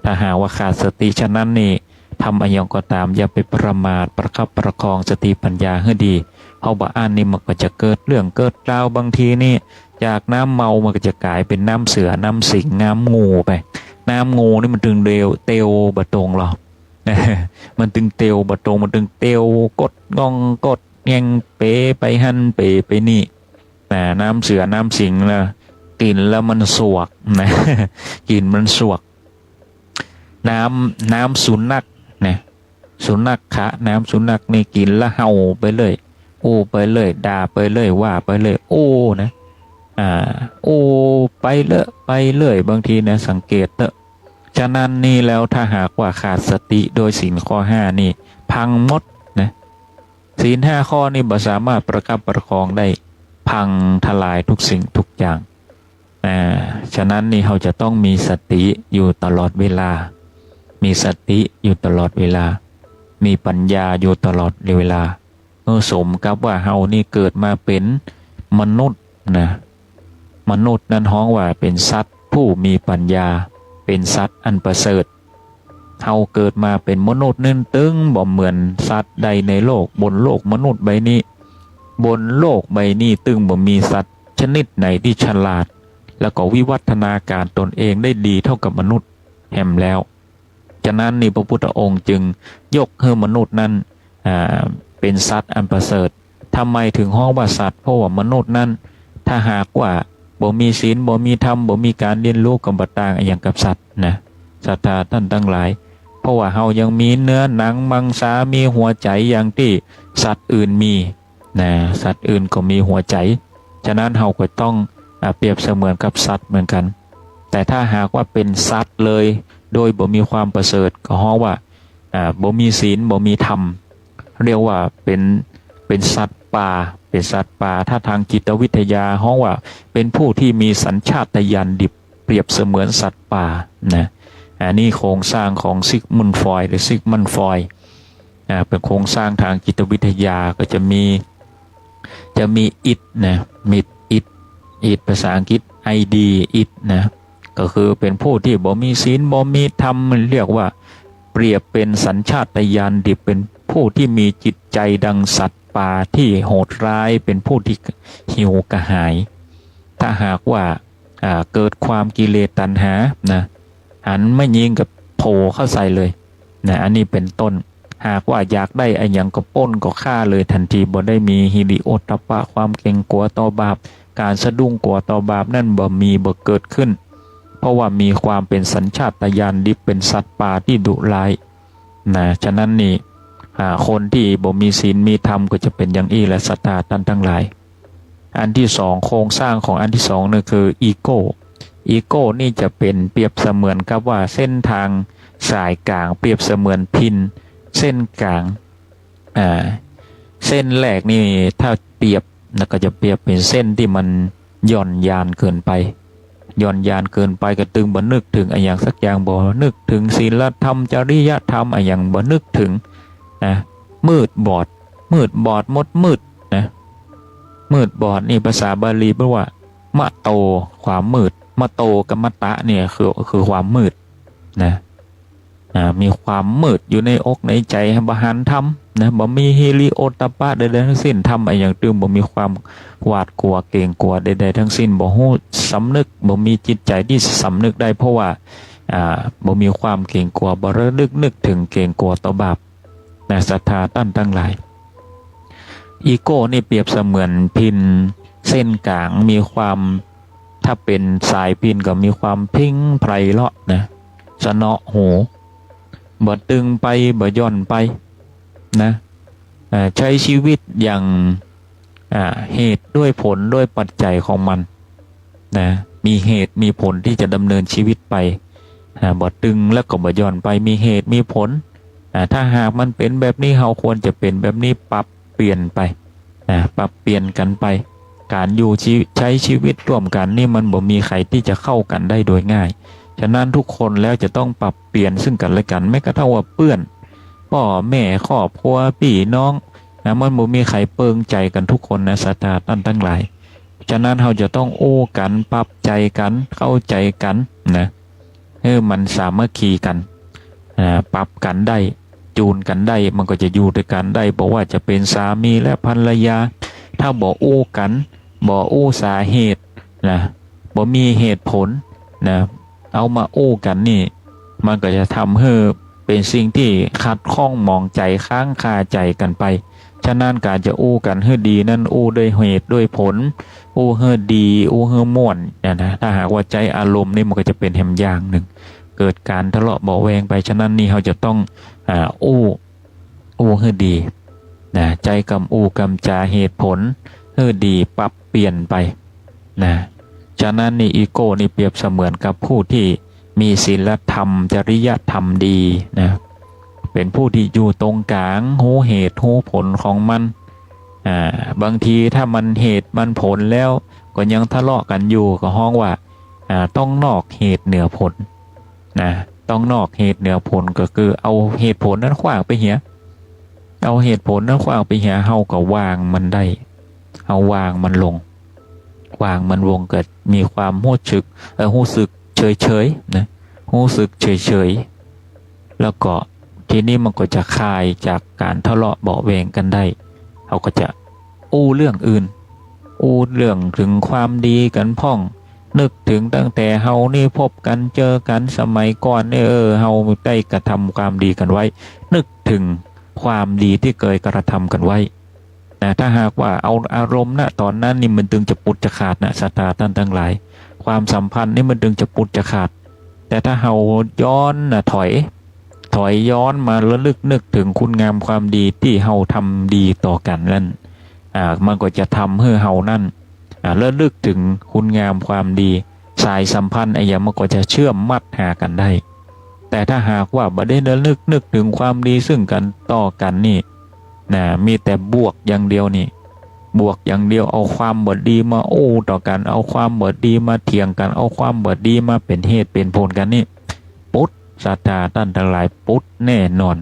ถ้าหากว่าขาดสติฉะนั้นนี่ทำอะไรก็ตามอย่าไปประมาทประคับประคองสติปัญญาให้ดีเพราะว่าอันนี้มันก็จะเกิดเรื่องเกิดราวบางทีนี่จากน้ำเมามันก็จะกลายเป็นน้ำเสือน้ำสิงน้ำงูไปน้ำงูนี่มันตึงเตียวบะตรงหรอ มันตึงเตียวบะตรงมันตึงเตียวกดงองกดแงงเป๋ไปหันเป๋ไปนี่แต่น้ำเสือน้ำสิงละกินแล้วมันสวกนะ กินมันสวกน้ำสุนัขนะสุนัขคะน้ำสุนัขนี่กินแล้วเห่าไปเลยโอ้ไปเลยด่าไปเลยว่าไปเลยโอ้นะโอ้ไปเลยบางทีนะสังเกตเถอะฉะนั้นนี่แล้วถ้าหากว่าขาดสติโดยศีลข้อ5นี่พังหมดนะศีล5ข้อนี่บ่สามารถประคับประคองได้พังทลายทุกสิ่งทุกอย่างฉะนั้นนี่เราจะต้องมีสติอยู่ตลอดเวลามีสติอยู่ตลอดเวลามีปัญญาอยู่ตลอดเวลาสมกับว่าเฮานี่เกิดมาเป็นมนุษย์นะมนุษย์นั้นฮ้องว่าเป็นสัตว์ผู้มีปัญญาเป็นสัตว์อันประเสริฐเฮาเกิดมาเป็นมนุษย์นั่นตึงบ่เหมือนสัตว์ใดในโลกบนโลกมนุษย์ใบนี้บนโลกใบนี้ตึงบ่มีสัตว์ชนิดไหนที่ฉลาดแล้วก็วิวัฒนาการตนเองได้ดีเท่ากับมนุษย์แห่มแล้วฉะนั้นนี่พระพุทธองค์จึงยกให้มนุษย์นั้นเป็นสัตว์อันประเสริฐทำไมถึงฮ้องว่าสัตว์เพราะว่ามนุษย์นั้นถ้าหากว่าบ่มีศีลบ่มีธรรมบ่มีการเรียนรู้กับบ่ต่างอย่างกับสัตว์นะสัตว์ท่านทั้งหลายเพราะว่าเฮายังมีเนื้อหนังมังสามีหัวใจอย่างที่สัตว์อื่นมีนะสัตว์อื่นก็มีหัวใจฉะนั้นเฮาก็ต้องเปรียบเสมือนกับสัตว์เหมือนกันแต่ถ้าหากว่าเป็นสัตว์เลยโดยบ่มีความประเสริฐก็ฮ้องว่าบ่มีศีลบ่มีธรรมเรียกว่าเป็นสัตว์ป่าเป็นสัตว์ป่าถ้าทางจิตวิทยาฮ้องว่าเป็นผู้ที่มีสัญชาตญาณดิบเปรียบเสมือนสัตว์ป่านะอันนี้โครงสร้างของซิกมุนด์ฟรอยด์หรือซิกมันฟรอยด์เป็นโครงสร้างทางจิตวิทยาก็จะมีอิดนะมีอิดภาษาอังกฤษ ID อิดนะก็คือเป็นผู้ที่บ่มีศีลบ่มีธรรมเรียกว่าเปรียบเป็นสัญชาตญาณดิบเป็นผู้ที่มีจิตใจดังสัตว์ป่าที่โหดร้ายเป็นผู้ที่หิวกระหายถ้าหากว่าเกิดความกิเลสตัณหานะหันไม่ยิงกับโผล่เข้าใส่เลยนะอันนี้เป็นต้นหากว่าอยากได้ไอ้หยังก็ป้นก็ฆ่าเลยทันทีบ่ได้มีฮิริโอตตัปปะความเกรงกลัวต่อบาปการสะดุ้งกลัวต่อบาปนั่นบ่เกิดขึ้นเพราะว่ามีความเป็นสัญชาตญาณดิบเป็นสัตว์ป่าที่ดุร้ายนะฉะนั้นนี่คนที่บ่มีศีลมีธรรมก็จะเป็นอย่างอี้และสัตว์ท่านทั้งหลายอันที่สองโครงสร้างของอันที่สองนี่คืออีโก้นี่จะเป็นเปรียบเสมือนกับว่าเส้นทางสายกลางเปรียบเสมือนพินเส้นกลางเส้นแรกนี่ถ้าเปรียบนะก็จะเปรียบเป็นเส้นที่มันย่อนยานเกินไปก็ตึงบ่นึกถึงอะไรอย่างสักอย่างบ่นึกถึงศีลธรรมจริยธรรมอะไรอย่างบ่นึกถึงนะมืดบอดมดมืดนะมืดบอดนี่ภาษาบาลีแปลว่ามะโตความมืดมะโตกับมะตะเนี่ยคือความมืดนะมีความมืดอยู่ในอกในใจบ่หันทำนะบ่มีฮิริโอตตัปปะใดๆทั้งสิ้นทำอะไรอย่างตื่นบ่มีความหวาดกลัวเกรงกลัวใดๆทั้งสิ้นบ่ฮู้สำนึกบ่มีจิตใจที่สำนึกได้เพราะว่า บ่มีความเกรงกลัวบ่ระลึกนึกถึงเกรงกลัวต่อบาปนะศรัทธาตั้นทั้งหลายอีโก้นี่เปรียบเสมือนพินเส้นกลางมีความถ้าเป็นสายพินก็มีความพิ้งไพเราะนะสนอหูบ่ตึงไปบ่ย่อนไปนะใช้ชีวิตอย่างเหตุด้วยผลด้วยปัจจัยของมันนะมีเหตุมีผลที่จะดำเนินชีวิตไปบ่ตึงแล้วก็บ่ย่อนไปมีเหตุมีผลถ้าหากมันเป็นแบบนี้เราควรจะเป็นแบบนี้ปรับเปลี่ยนไปปรับเปลี่ยนกันไปการอยู่ใช้ชีวิตร่วมกันนี่มันบ่มีใครที่จะเข้ากันได้โดยง่ายฉะนั้นทุกคนแล้วจะต้องปรับเปลี่ยนซึ่งกันและกันไม่กระทั่งว่าเพื่อนพ่อแม่ครอบครัวพี่น้องมันบ่มีใครเปิงใจกันทุกคนนะศรัทธาท่านทั้งหลายฉะนั้นเราจะต้องโอ้กันปรับใจกันเข้าใจกันนะมันสามัคคีกันปรับกันได้จูนกันได้มันก็จะอยู่ด้วยกันได้บอกว่าจะเป็นสามีและภรรยาถ้าบ่โอ้กันบ่โอ้สาเหตุนะบ่มีเหตุผลนะเอามาโอ้กันนี่มันก็จะทำให้เป็นสิ่งที่ขัดข้องมองใจค้างคาใจกันไปฉะนั้นการจะโอ้กันให้ดีนั่นโอ้ด้วยเหตุด้วยผลโอ้ให้ดีโอ้ให้ม่วนนะถ้าหากว่าใจอารมณ์นี่มันก็จะเป็นแหมอย่างหนึ่งเกิดการทะเลาะเบาะแวงไปฉะนั้นนี่เราจะต้องโอ้ให้ดีนะใจกำอู้กำจาเหตุผลให้ดีปรับเปลี่ยนไปนะฉะนั้นนี่อีโก้นี่เปรียบเสมือนกับผู้ที่มีศีลธรรมจริยธรรมดีนะเป็นผู้ที่อยู่ตรงกลางหูเหตุหูผลของมันบางทีถ้ามันเหตุมันผลแล้วก็ยังทะเลาะกันอยู่ก็ห้องว่าต้องนอกเหตุเหนือผลนะต้องนอกเหตุเหนือผลก็คือเอาเหตุผลนั้นขว้างไปเหียเอาเหตุผลนั้นขว้างไปเหียเฮาก็วางมันได้เอาวางมันลงวางมันวงเกิดมีความรู้สึกเฉยๆนะรู้สึกเฉยๆแล้วก็ทีนี้มันก็จะคลายจากการทะเลาะเบาะแวงกันได้เขาก็จะอู้เรื่องอื่นอู้เรื่องถึงความดีกันพ่องนึกถึงตั้งแต่เฮานี่พบกันเจอกันสมัยก่อนเนี่ยเฮาได้กระทำความดีกันไว้นึกถึงความดีที่เคยกระทำกันไว้นะถ้าหากว่าเอาอารมณ์นะตอนนั้นนี่มันตึงจะปุดจะขาดนะศรัทธาท่านทั้งหลายความสัมพันธ์นี่มันตึงจะปุดจะขาดแต่ถ้าเฮาย้อนนะถอยย้อนมาระลึกนึกถึงคุณงามความดีที่เฮาทำดีต่อกันนั่นมันก็จะทำให้เฮานั่นระลึกถึงคุณงามความดีสายสัมพันธ์อย่างมันก็จะเชื่อมมัดหากันได้แต่ถ้าหากว่าบ่ได้ระลึกนึกถึงความดีซึ่งกันต่อกันนี่มีแต่บวกอย่างเดียวนี่บวกอย่างเดียวเอาความบดีมาโอ้ต่อกันเอาความบดีมาเถียงกันเอาความบดีมาเป็นเหตุเป็นผลกันนี่ปุ๊ดศรัทธาท่านทั้งหลายปุ๊ดแน่นอน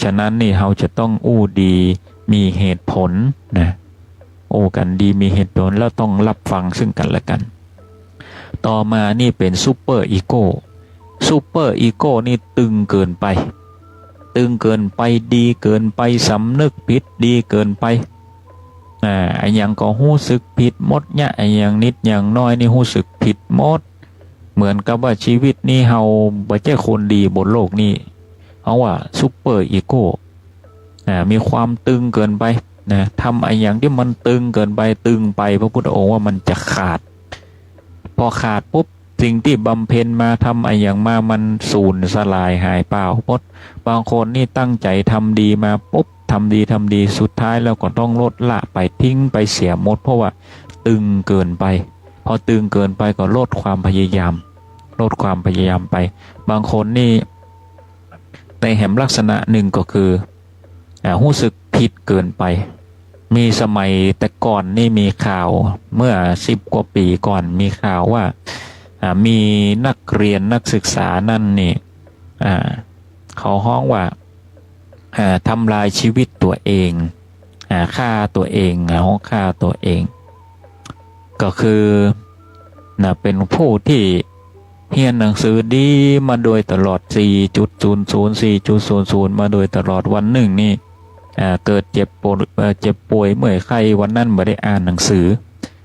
ฉะนั้นนี่เราจะต้องอู้ดีมีเหตุผลนะโอ้กันดีมีเหตุผลแล้วต้องรับฟังซึ่งกันและกันต่อมานี่เป็นซูเปอร์อีโก้นี่ตึงเกินไปดีเกินไปสำนึกผิดดีเกินไปไอ้ยังก็รู้สึกผิดหมดเนี่ยไอ้ยังนิดอย่างน้อยนี่รู้สึกผิดหมดเหมือนกับว่าชีวิตนี้เฮาบ่ใช่คนดีบนโลกนี้เอาว่าซูเปอร์อีโก้มีความตึงเกินไปนะทำไอ้อย่างที่มันตึงเกินไปตึงไปพระพุทธองค์ว่ามันจะขาดพอขาดปุ๊บสิ่งที่บำเพ็ญมาทำไอ้อย่างมามันสูญสลายหายเปล่าหมดบางคนนี่ตั้งใจทำดีมาปุ๊บทำดีสุดท้ายแล้วก็ต้องลดละไปทิ้งไปเสียหมดเพราะว่าตึงเกินไปพอตึงเกินไปก็ลดความพยายามไปบางคนนี่ในแหมลักษณะหนึ่งก็คือรู้สึกผิดเกินไปมีสมัยแต่ก่อนนี่มีข่าวเมื่อ10 กว่าปีก่อนมีข่าวว่ามีนักเรียนนักศึกษานั่นนี่เขาฮ้องว่าทำลายชีวิตตัวเองฆ่าตัวเองฆ่าตัวเองก็คือเป็นผู้ที่เรียนหนังสือดีมาโดยตลอด 4.00 มาโดยตลอดวันหนึ่งนี่เกิดเจ็บป่วยเมื่อยไข้วันนั้นไม่ได้อ่านหนังสือ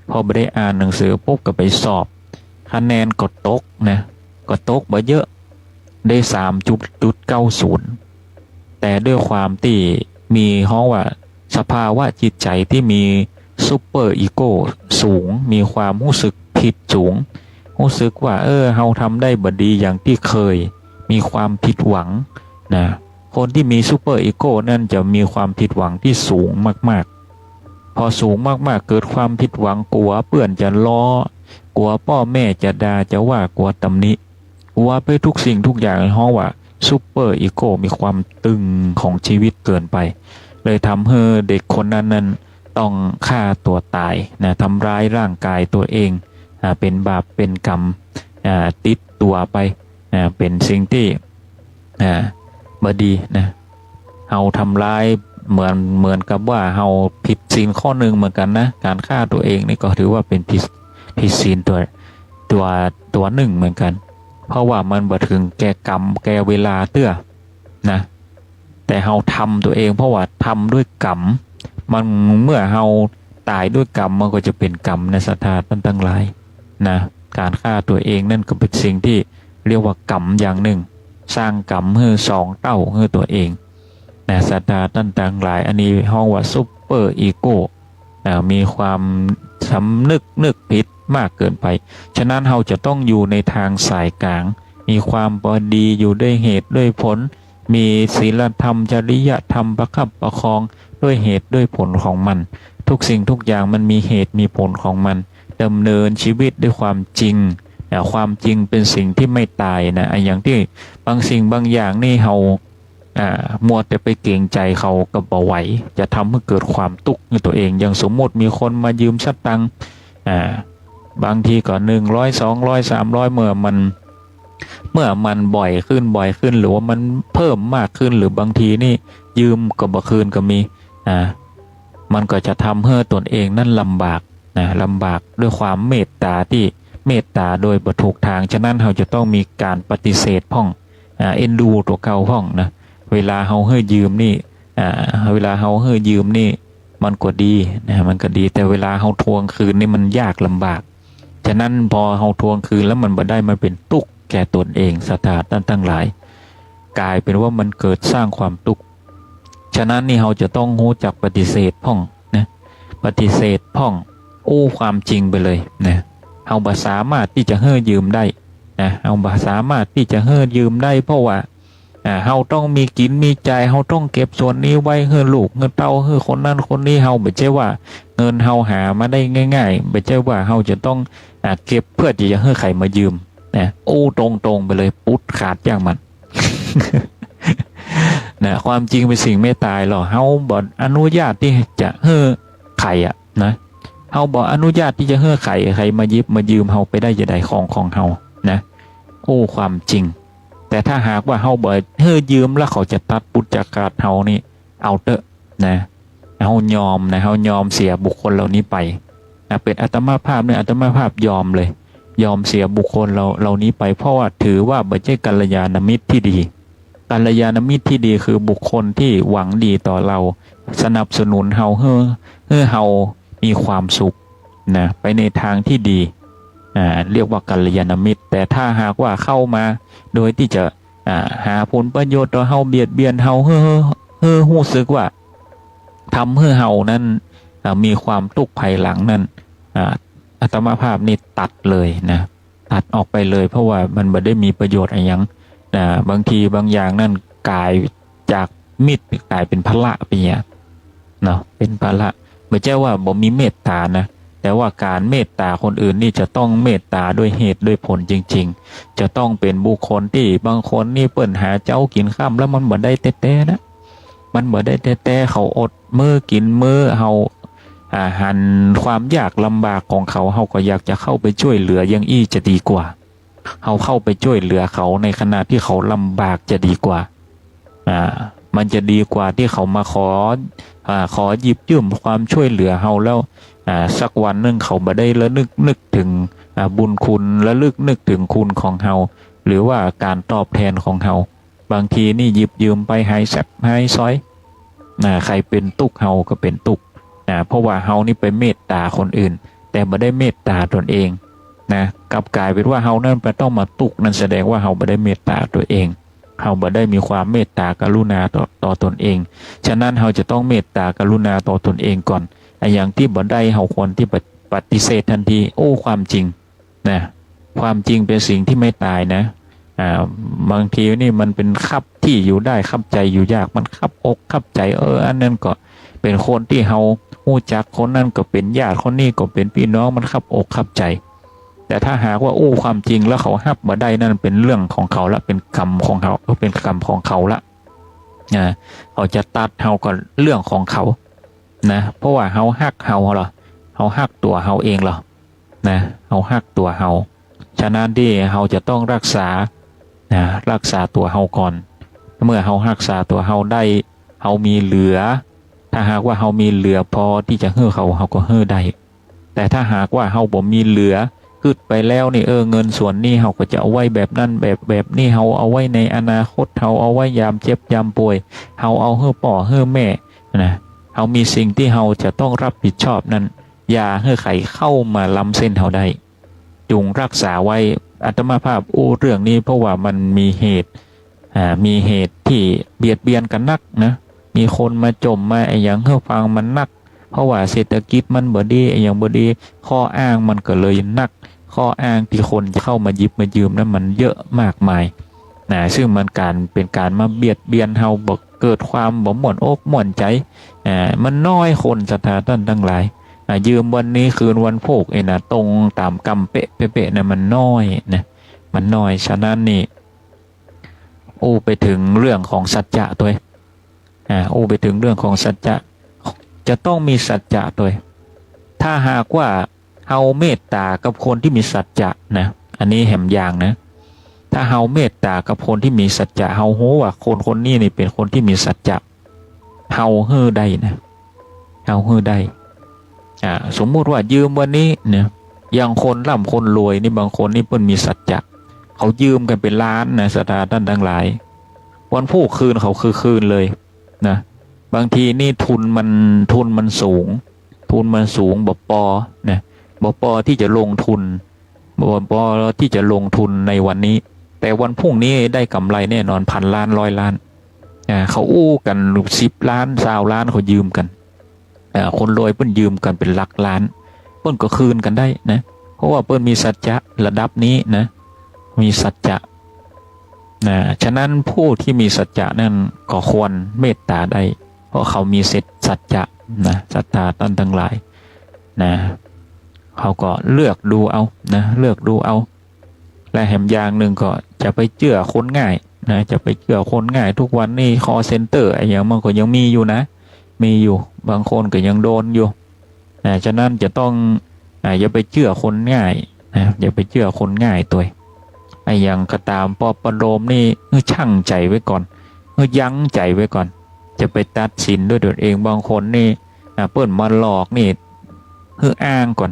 พอไม่ได้อ่านหนังสือปุ๊บก็ไปสอบคะแนนก็ตกนะ ก็ตกบ่เยอะได้3.90แต่ด้วยความที่มีฮ้องว่าสภาวะจิตใจที่มีซูเปอร์อีโก้สูงมีความรู้สึกผิดสูงรู้สึกว่าเฮาทำได้บ่ดีอย่างที่เคยมีความผิดหวังนะคนที่มีซูเปอร์อีโก้นั่นจะมีความผิดหวังที่สูงมากๆพอสูงมากๆเกิดความผิดหวังกลัวเพื่อนจะล้อกลัวพ่อแม่จะด่าจะว่ากลัวตำหนิกลัวไปทุกสิ่งทุกอย่างเพราะว่าซูเปอร์อีโก้มีความตึงของชีวิตเกินไปเลยทำให้เด็กคนนั้นต้องฆ่าตัวตายนะทำร้ายร่างกายตัวเองเป็นบาปเป็นกรรมติดตัวไปเป็นสิ่งที่บ่ดีนะเฮาทำร้ายเหมือนกับว่าเฮาผิดศีลข้อหนึ่งเหมือนกันนะการฆ่าตัวเองนี่ก็ถือว่าเป็นผิดศีลตัวหนึ่งเหมือนกันเพราะว่ามันบ่ถึงแก่กรรมแก่เวลาเตื้อนะแต่เฮาทำตัวเองเพราะว่าทำด้วยกรรมมันเมื่อเฮาตายด้วยกรรมมันก็จะเป็นกรรมในสถานตั้งหลายนะการฆ่าตัวเองนั่นก็เป็นสิ่งที่เรียกว่ากรรมอย่างหนึ่งสร้างกรรมให้สองเต้าให้ตัวเองนะสถานต่างหลายอันนี้ห้องว่าซุปเปอร์อีโก้มีความสำนึกผิดมากเกินไปฉะนั้นเราจะต้องอยู่ในทางสายกลางมีความพอดีอยู่ด้วยเหตุด้วยผลมีศีลธรรมจริยธรรมประคับประคองด้วยเหตุด้วยผลของมันทุกสิ่งทุกอย่างมันมีเหตุมีผลของมันดำเนินชีวิตด้วยความจริงความจริงเป็นสิ่งที่ไม่ตายนะอย่างที่บางสิ่งบางอย่างนี่เรามัวแต่ไปเกรงใจเขาก็บ่ไหวจะทำให้เกิดความตุกข์ในตัวเองอย่างสมมติมีคนมายืมสตังค์บางทีก็100 200 300เมื่อมันบ่อยขึ้นหรือว่ามันเพิ่มมากขึ้นหรือบางทีนี่ยืมก็บ่คืนก็มีมันก็จะทำให้ตนเองนั่นลำบากด้วยความเมตตาที่เมตตาโดยบ่ถูกทางฉะนั้นเราจะต้องมีการปฏิเสธพ่องเอ็นดูตัวเก่าพ่องนะเวลาเฮาให้ยืมนี่มันก็ดีนะมันก็ดีแต่เวลาเฮาทวงคืนนี่มันยากลำบากฉะนั้นพอเฮาทวงคืนแล้วมันบ่ได้มันเป็นทุกข์แก่ตนเองสถานตั้งหลายกลายเป็นว่ามันเกิดสร้างความทุกข์ฉะนั้นนี่เฮาจะต้องรู้จักปฏิเสธพ่องนะปฏิเสธพ่องความจริงไปเลยนะเฮาบ่สามารถที่จะให้ยืมได้นะเฮาบ่สามารถที่จะให้ยืมได้เพราะว่าเฮาต้องมีกินมีใจเฮาต้องเก็บส่วนนี้ไว้ให้ลูกให้เต้าให้คนนั้นคนนี้เฮาไม่ใช่ว่าเงินเฮาหามาได้ง่ายๆไม่ใช่ว่าเฮาจะต้องเก็บเพื่อที่จะให้ใครมายืมนะตรงไปเลยปุ๊ดขาดอย่างมัน นะความจริงเป็นสิ่งไม่ตายหรอกเฮาบ่อนุญาตที่จะให้ใครนะเฮาบ่อนุญาตที่จะให้ใครมายิบมายืมเฮาไปได้จะได้ของเฮานะความจริงแต่ถ้าหากว่าเฮาบ่ให้ยืมแล้วเขาจะตัดปุจจากาศเฮานี่เอาเถอะนะเฮายอมเสียบุคคลเหล่านี้ไปเป็นอัตมาภาพเนี่ยอัตมาภาพยอมเลยยอมเสียบุคคลเหล่านี้ไปเพราะว่าถือว่าบ่ใช่กัลยาณมิตรที่ดีกัลยาณมิตรที่ดีคือบุคคลที่หวังดีต่อเราสนับสนุนเฮาให้เฮามีความสุขนะไปในทางที่ดีเรียกว่ากัลยาณมิตรแต่ถ้าหากว่าเข้ามาโดยที่จะหาผลประโยชน์ต่อเฮาเบียดเบียนเฮารู้สึกว่าทำให้เฮานั้นมีความทุกข์ภายหลังนั้นอัตมาภาพนี่ตัดเลยนะตัดออกไปเลยเพราะว่ามันไม่ได้มีประโยชน์อะไรอย่างบางทีบางอย่างนั่นกลายจากมิตรกลายเป็นภาระไปเนี่ยเนาะเป็นภาระไม่ใช่ว่าบ่มีเมตตานะแต่ว่าการเมตตาคนอื่นนี่จะต้องเมตตาด้วยเหตุด้วยผลจริงๆจะต้องเป็นบุคคลที่บางคนนี่เปิ้นหาเจ้ากินข้ามแล้วมันบ่ได้แต่นะมันบ่ได้แต่เขาอดมื้อกินมื้อเฮาหันความยากลำบากของเขาเฮาก็อยากจะเข้าไปช่วยเหลืออย่างอี้จะดีกว่าเฮาเข้าไปช่วยเหลือเขาในขณะที่เขาลำบากจะดีกว่ามันจะดีกว่าที่เขามาขอหยิบยืมความช่วยเหลือเฮาแล้วสักวันหนึ่งเขาบ่ได้ระนึกถึงบุญคุณระลึกนึกถึงคุณของเฮาหรือว่าการตอบแทนของเฮาบางทีนี่หยิบยืมไปให้แซบให้ซอยใครเป็นตุกเฮาก็เป็นตุกเพราะว่าเฮานี่ไปเมตตาคนอื่นแต่บ่ได้เมตตาตนเอง นะกลับกลายเป็นว่าเฮานั่นไปต้องมาตุกนั่นแสดงว่าเฮาบ่ได้เมตตาตัวเองเฮาบ่ได้มีความเมตตากรุณาต่อตนเองฉะนั้นเฮาจะต้องเมตตากรุณาต่อตนเองก่อนไอ้อย่างที่บ่ได้เฮาควรที่ปฏิเสธทันทีโอ้ความจริงนะความจริงเป็นสิ่งที่ไม่ตายนะบางทีนี่มันเป็นคับที่อยู่ได้คับใจอยู่ยากมันคับอกคับใจอันนั้นก็เป็นคนที่เฮาฮู้จักคนนั้นก็เป็นญาติคนนี้ก็เป็นพี่น้องมันคับอกคับใจแต่ถ้าหากว่าความจริงแล้วเขาฮับมาได้นั่นเป็นเรื่องของเขาละเป็นกรรมของเขาเป็นกรรมของเขาละเขาจะตัดเฮาก็เรื่องของเขานะเพราะว่าเฮาฮักเฮาเหรอเฮาฮักตัวเฮาเองเหรอนะเฮาฮักตัวเฮาฉะนั้นที่เฮาจะต้องรักษารักษาตัวเฮาก่อนเมื่อเฮารักษาตัวเฮาได้เฮามีเหลือถ้าหากว่าเฮามีเหลือพอที่จะเฮือเขาก็เฮือได้แต่ถ้าหากว่าเฮาบ่มีเหลือขึ้นไปแล้วนี่เงินส่วนนี้เฮาก็จะเอาไว้แบบนั้นแบบนี้เฮาเอาไว้ในอนาคตเฮาเอาไว้ยามเจ็บยามป่วยเฮาเอาเฮือพ่อเฮือแม่นะเฮามีสิ่งที่เฮาจะต้องรับผิดชอบนั้นอย่าให้ใครเข้ามาล้ำเส้นเฮาได้จงรักษาไว้อาตมาภาพเรื่องนี้เพราะว่ามันมีเหตุที่เบียดเบียนกันนักนะมีคนมาจมมาไอ้อย่างเฮือฟังมันนักเพราะว่าเศรษฐกิจมันบ่ดีไอ้อย่างบ่ดีข้ออ้างมันก็เลยนักข้ออ้างที่คนจะเข้ามายิบมายืมนั้นมันเยอะมากมายนะซึ่งมันเป็นการมาเบียดเบียนเฮาบ่เกิดความบ่ม่วนอกม่วนใจมันน้อยคนศรัทธาท่านทั้งหลายยืมวันนี้คืนวันโภคนะตรงตามกรรมเป๊ะๆนะมันน้อยนะมันน้อยฉะนั้นนี่ไปถึงเรื่องของสัจจะตัวไปถึงเรื่องของสัจจะจะต้องมีสัจจะตัวถ้าหากว่าเฮาเมตตากับคนที่มีสัจจะนะอันนี้แหมอย่างนะถ้าเฮาเมตตากับคนที่มีสัจจะเฮารู้ว่าคนนี้นี่เป็นคนที่มีสัจจะเฮาเฮือได้นะเฮาเฮือได้สมมุติว่ายืมวันนี้เนี่ยอย่างคนร่ำคนรวยนี่บางคนนี่เพิ่นมีสัจจะเขายืมกันเป็นล้านนะศรัทธาท่านทั้งหลายวันผู้คืนเขาคือคืนเลยนะบางทีนี่ทุนมันสูงบ่พอนะบ่พอที่จะลงทุนบ่พอที่จะลงทุนในวันนี้แต่วันพรุ่งนี้ได้กำไรแน่นอนพันล้าน100 ล้านเขากัน10 ล้าน20 ล้านเขายืมกันคนรวยเปิ้นยืมกันเป็นหลักล้านเปิ้นก็คืนกันได้นะเพราะว่าเปิ้นมีสัจจะระดับนี้นะมีสัจจะฉะนั้นผู้ที่มีสัจจะนั่นก็ควรเมตตาได้เพราะเขามีสัจจะนะศรัทธาท่านทั้งหลายนะเขาก็เลือกดูเอานะเลือกดูเอาและแหมอย่างหนึ่งก็จะไปเชื่อคนง่ายนะจะไปเชื่อคนง่ายทุกวันนี่คอเซ็นเตอร์ไอ้อย่างมันก็ยังมีอยู่นะมีอยู่บางคนก็ยังโดนอยู่ฉะนั้นจะต้องอย่าไปเชื่อคนง่ายนะอย่าไปเชื่อคนง่ายตัวไอ้อย่างก็ตามปอประโลมนี่ชั่งใจไว้ก่อนยั้งใจไว้ก่อนจะไปตัดสินด้วยตัวเองบางคนนี่เปิ้นมาหลอกนี่อ้างก่อน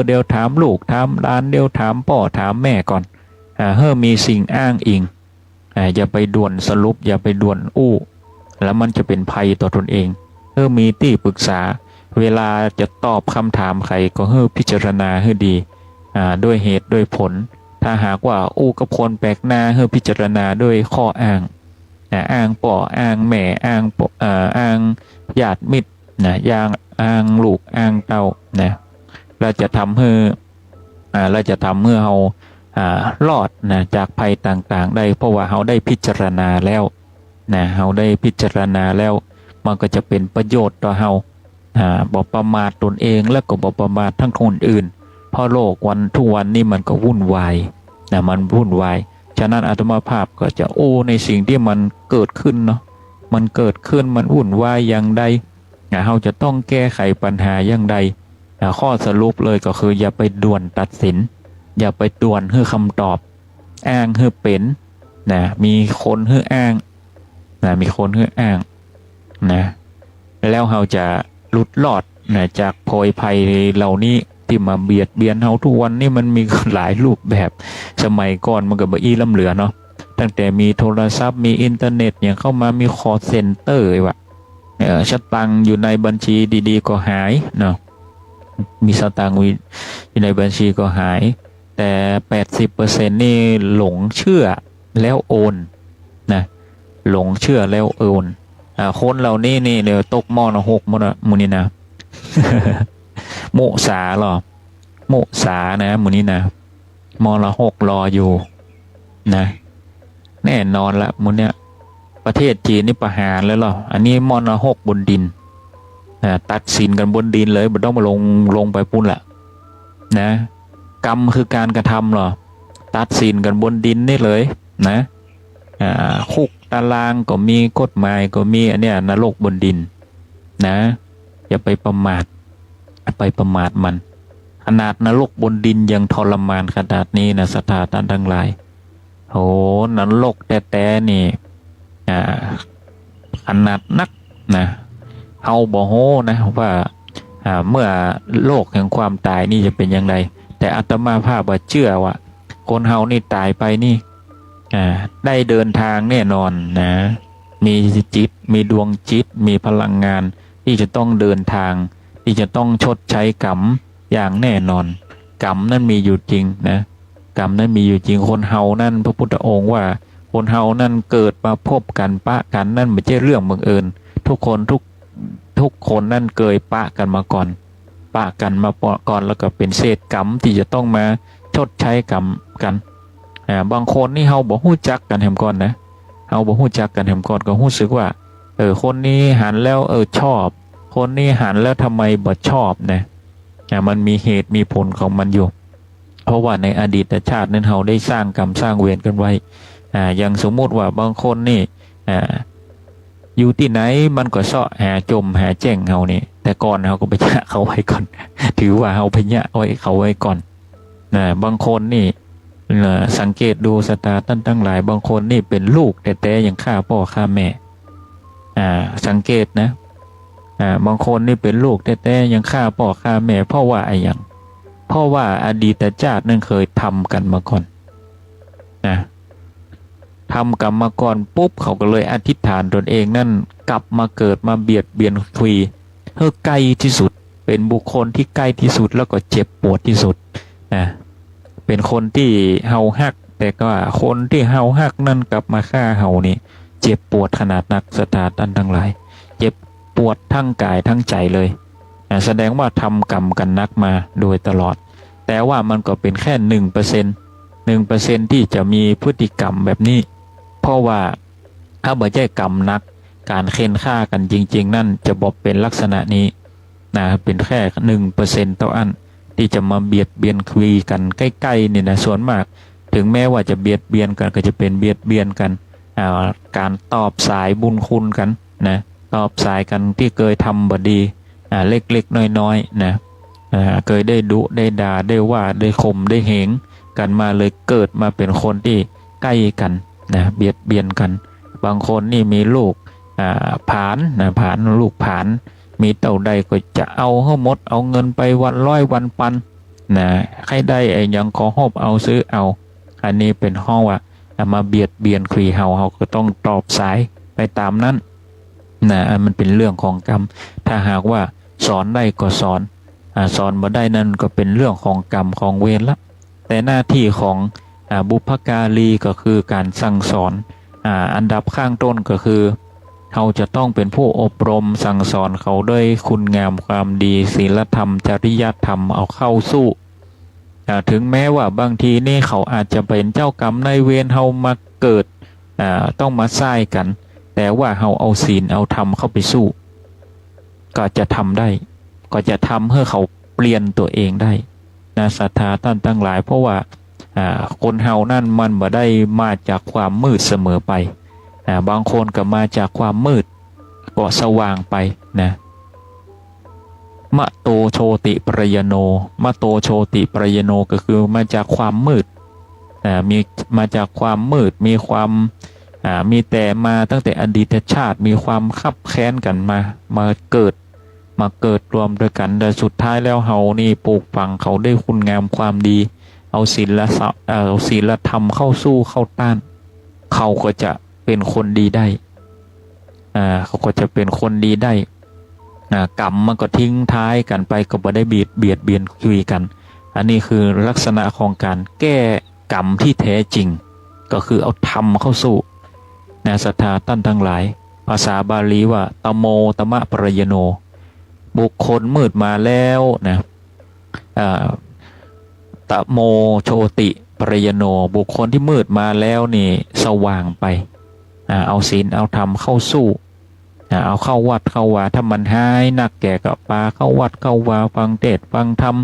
เดี๋ยวถามลูกถามหลานเดี๋ยวถามพ่อถามแม่ก่อนมีสิ่งอ้างอิงอย่าไปด่วนสรุปอย่าไปด่วนแล้วมันจะเป็นภัยต่อตนเองมีที่ปรึกษาเวลาจะตอบคำถามใครก็พิจารณาให้ดีด้วยเหตุด้วยผลถ้าหากว่ากับคนแปลกหน้าพิจารณาด้วยข้ออ้างอ้างพ่ออ้างแม่อ้างญาติมิตรนะอ้างลูกอ้างเต้านะเราจะทำให้เรารอดนะจากภัยต่างๆได้เพราะว่าเราได้พิจารณาแล้วนะเราได้พิจารณาแล้วมันก็จะเป็นประโยชน์ต่อเราบ่ประมาทตนเองและก็บ่ประมาททั้งคนอื่นเพราะโลกทุกวันนี้มันก็วุ่นวายนะมันวุ่นวายฉะนั้นอาตมาภาพก็จะในสิ่งที่มันเกิดขึ้นเนาะมันเกิดขึ้นมันวุ่นวายอย่างใดเราจะต้องแก้ไขปัญหาอย่างใดข้อสรุปเลยก็คืออย่าไปด่วนตัดสินอย่าไปด่วนให้คำตอบอ้างให้เป็นนะมีคนให้อ้างมีคนให้อ้างนะแล้วเราจะหลุดรอดนะจากโพยภัยเหล่านี้ที่มาเบียดเบียนเราทุกวันนี้มันมีหลายรูปแบบสมัยก่อนมันก็บ่ล้ำเหลือเนาะตั้งแต่มีโทรศัพท์มีอินเทอร์เน็ตอย่างเข้ามามีคอลเซ็นเตอร์ว่ะสตังค์อยู่ในบัญชีดีๆก็หายเนาะมีสตังค์ อยู่ในบัญชีก็หายแต่ 80% นี่หลงเชื่อแล้วโอนนะหลงเชื่อแล้วโอนคนเหล่านี้นี่เดี๋ยวตกหม้อนะ6มื้อนี้นะ โมสาหรอโมสานะมื้อนี้นะมอละ6รออยู่นะแน่นอนละมื้อเนี้ยประเทศจีนนี่ประหารแล้วหรออันนี้มอละ6บนดินตัดสินกันบนดินเลยไม่ต้องมาลงไปปุ่นละนะกรรมคือการกระทำหรอตัดสินกันบนดินนี่เลยนะคุกตารางก็มีกฎหมายก็มีอันเนี้ยนรกบนดินนะอย่าไปประมาทมันขนาดนรกบนดินยังทรมานขนาดนี้นะสถาท่านทั้งหลายโหนรกแต่นี่ขนาดนักนะเอาบ่โหนะว่าเมื่อโลกแห่งความตายนี่จะเป็นอย่างไรแต่อาตมาภาพว่าเชื่อว่าคนเฮานี่ตายไปนี่ได้เดินทางแน่นอนนะมีจิตมีดวงจิตมีพลังงานที่จะต้องเดินทางที่จะต้องชดใช้กรรมอย่างแน่นอนกรรมนั้นมีอยู่จริงนะกรรมนั้นมีอยู่จริงคนเฮานั่นพระพุทธองค์ว่าคนเฮานั่นเกิดมาพบกันปะกันนั่นไม่ใช่เรื่องบังเอิญทุกคนนั่นเคยปะกันมาก่อนแล้วก็เป็นเศษกรรมที่จะต้องมาชดใช้กรรมกันบางคนนี่เฮาบ่ฮู้จักกันแฮมก่อนนะเฮาบ่ฮู้จักกันแฮมก่อนก็รู้สึกว่าคนนี้หันแล้วชอบคนนี้หันแล้วทำไมบ่ชอบนะมันมีเหตุมีผลของมันอยู่เพราะว่าในอดีตชาตินั้นเฮาได้สร้างกรรมสร้างเวรกันไว้อย่างสมมุติว่าบางคนนี่อยู่ที่ไหนมันก็เสาะหาจมหาแจ้งเฮานี่แต่ก่อนเฮาก็ไปยะเขาไว้ก่อนถือว่าเฮาไปยะไว้เขาไว้ก่อนบางคนนี่สังเกตดูสตาท่านทั้งหลายบางคนนี่เป็นลูกแต่ยังฆ่าพ่อฆ่าแม่สังเกตนะบางคนนี่เป็นลูกแต่ยังฆ่าพ่อฆ่าแม่เพราะว่าอะไรอย่างเพราะว่าอดีตชาตินั้นเคยทำกันมาก่อนนะทำกรรมมาก่อนปุ๊บเขาก็เลยอธิษฐานตนเองนั่นกลับมาเกิดมาเบียดเบียนคุยใกล้ที่สุดเป็นบุคคลที่ใกล้ที่สุดแล้วก็เจ็บปวดที่สุดนะเป็นคนที่เฮาฮักแต่ก็คนที่เฮาฮักนั่นกลับมาฆ่าเฮานี่เจ็บปวดขนาดนักสตาท่านทั้งหลายเจ็บปวดทั้งกายทั้งใจเลยแสดงว่าทำกรรมกันนักมาโดยตลอดแต่ว่ามันก็เป็นแค่1%ที่จะมีพฤติกรรมแบบนี้เพราะว่าถ้าบ่ใช่กรรมนักการเค้นฆ่ากันจริงๆนั่นจะบอกเป็นลักษณะนี้นะเป็นแค่1%เท่านั้นที่จะมาเบียดเบียนคุยกันใกล้ๆนี่นะส่วนมากถึงแม้ว่าจะเบียดเบียนกันก็จะเป็นเบียดเบียนกันการตอบสายบุญคุณกันนะตอบสายกันที่เคยทำบดีเล็กๆน้อยๆนะเคยได้ดุได้ด่าได้ว่าได้ข่มได้เหงกันมาเลยเกิดมาเป็นคนที่ใกล้กันนะเบียดเบียนกันบางคนนี่มีลูกผานลูกผานมีเต่าใดก็จะเอาให้หมดเอาเงินไปวันร้อยวันปันนะใครได้ยังขอหอบเอาซื้อเอาอันนี้เป็นห้องว่ามาเบียดเบียนคุยเฮาก็ต้องตอบสายไปตามนั้นนะมันเป็นเรื่องของกรรมถ้าหากว่าสอนได้ก็สอนบ่ได้นั่นก็เป็นเรื่องของกรรมของเวรละแต่หน้าที่ของบุพการีก็คือการสั่งสอนอันดับข้างต้นก็คือเขาจะต้องเป็นผู้อบรมสั่งสอนเขาด้วยคุณงามความดีศีลธรรมจริยธรรมเอาเข้าสู้ถึงแม้ว่าบางทีนี่เขาอาจจะเป็นเจ้ากรรมนายเวรเฮามาเกิดต้องมาซ่ายกันแต่ว่าเฮาเอาศีลเอาธรรมเข้าไปสู้ก็จะทำได้ก็จะทำให้เขาเปลี่ยนตัวเองได้นะศรัทธาท่านทั้งหลายเพราะว่าคนเฮานั่นมันบ่ได้มาจากความมืดเสมอไปบางคนก็มาจากความมืดก็สว่างไปนะมะโตโชติปรยโนก็คือมาจากความมืดมีมาจากความมืดมีความมีแต่มาตั้งแต่อดีตชาติมีความคับแค้นกันมาเกิดรวมด้วยกันแต่สุดท้ายแล้วเฮานี่ปลูกฝังเขาได้คุณงามความดีเอาศีลธรรมเข้าสู้เข้าต้านเขาก็จะเป็นคนดีได้เขาก็จะเป็นคนดีได้กรรมมันก็ทิ้งท้ายกันไปก็บ่ได้เบียดเบียนคุยกัน อันนี้คือลักษณะของการแก้กรรมที่แท้จริงก็คือเอาธรรมเข้าสู่นะศรัทธาท่านทั้งหลายภาษาบาลีว่าตโมตมะปรายโนบุคคลมืดมาแล้วนะตโมโชติปรายโนบุคคลที่มืดมาแล้วนี่สว่างไปเอาศีลเอาธรรมเข้าสู้เอาเข้าวัดเข้าวาถ้ามันหายนักแก่กับปาเข้าวัดเข้าวาฟังเทศน์ฟังธรรม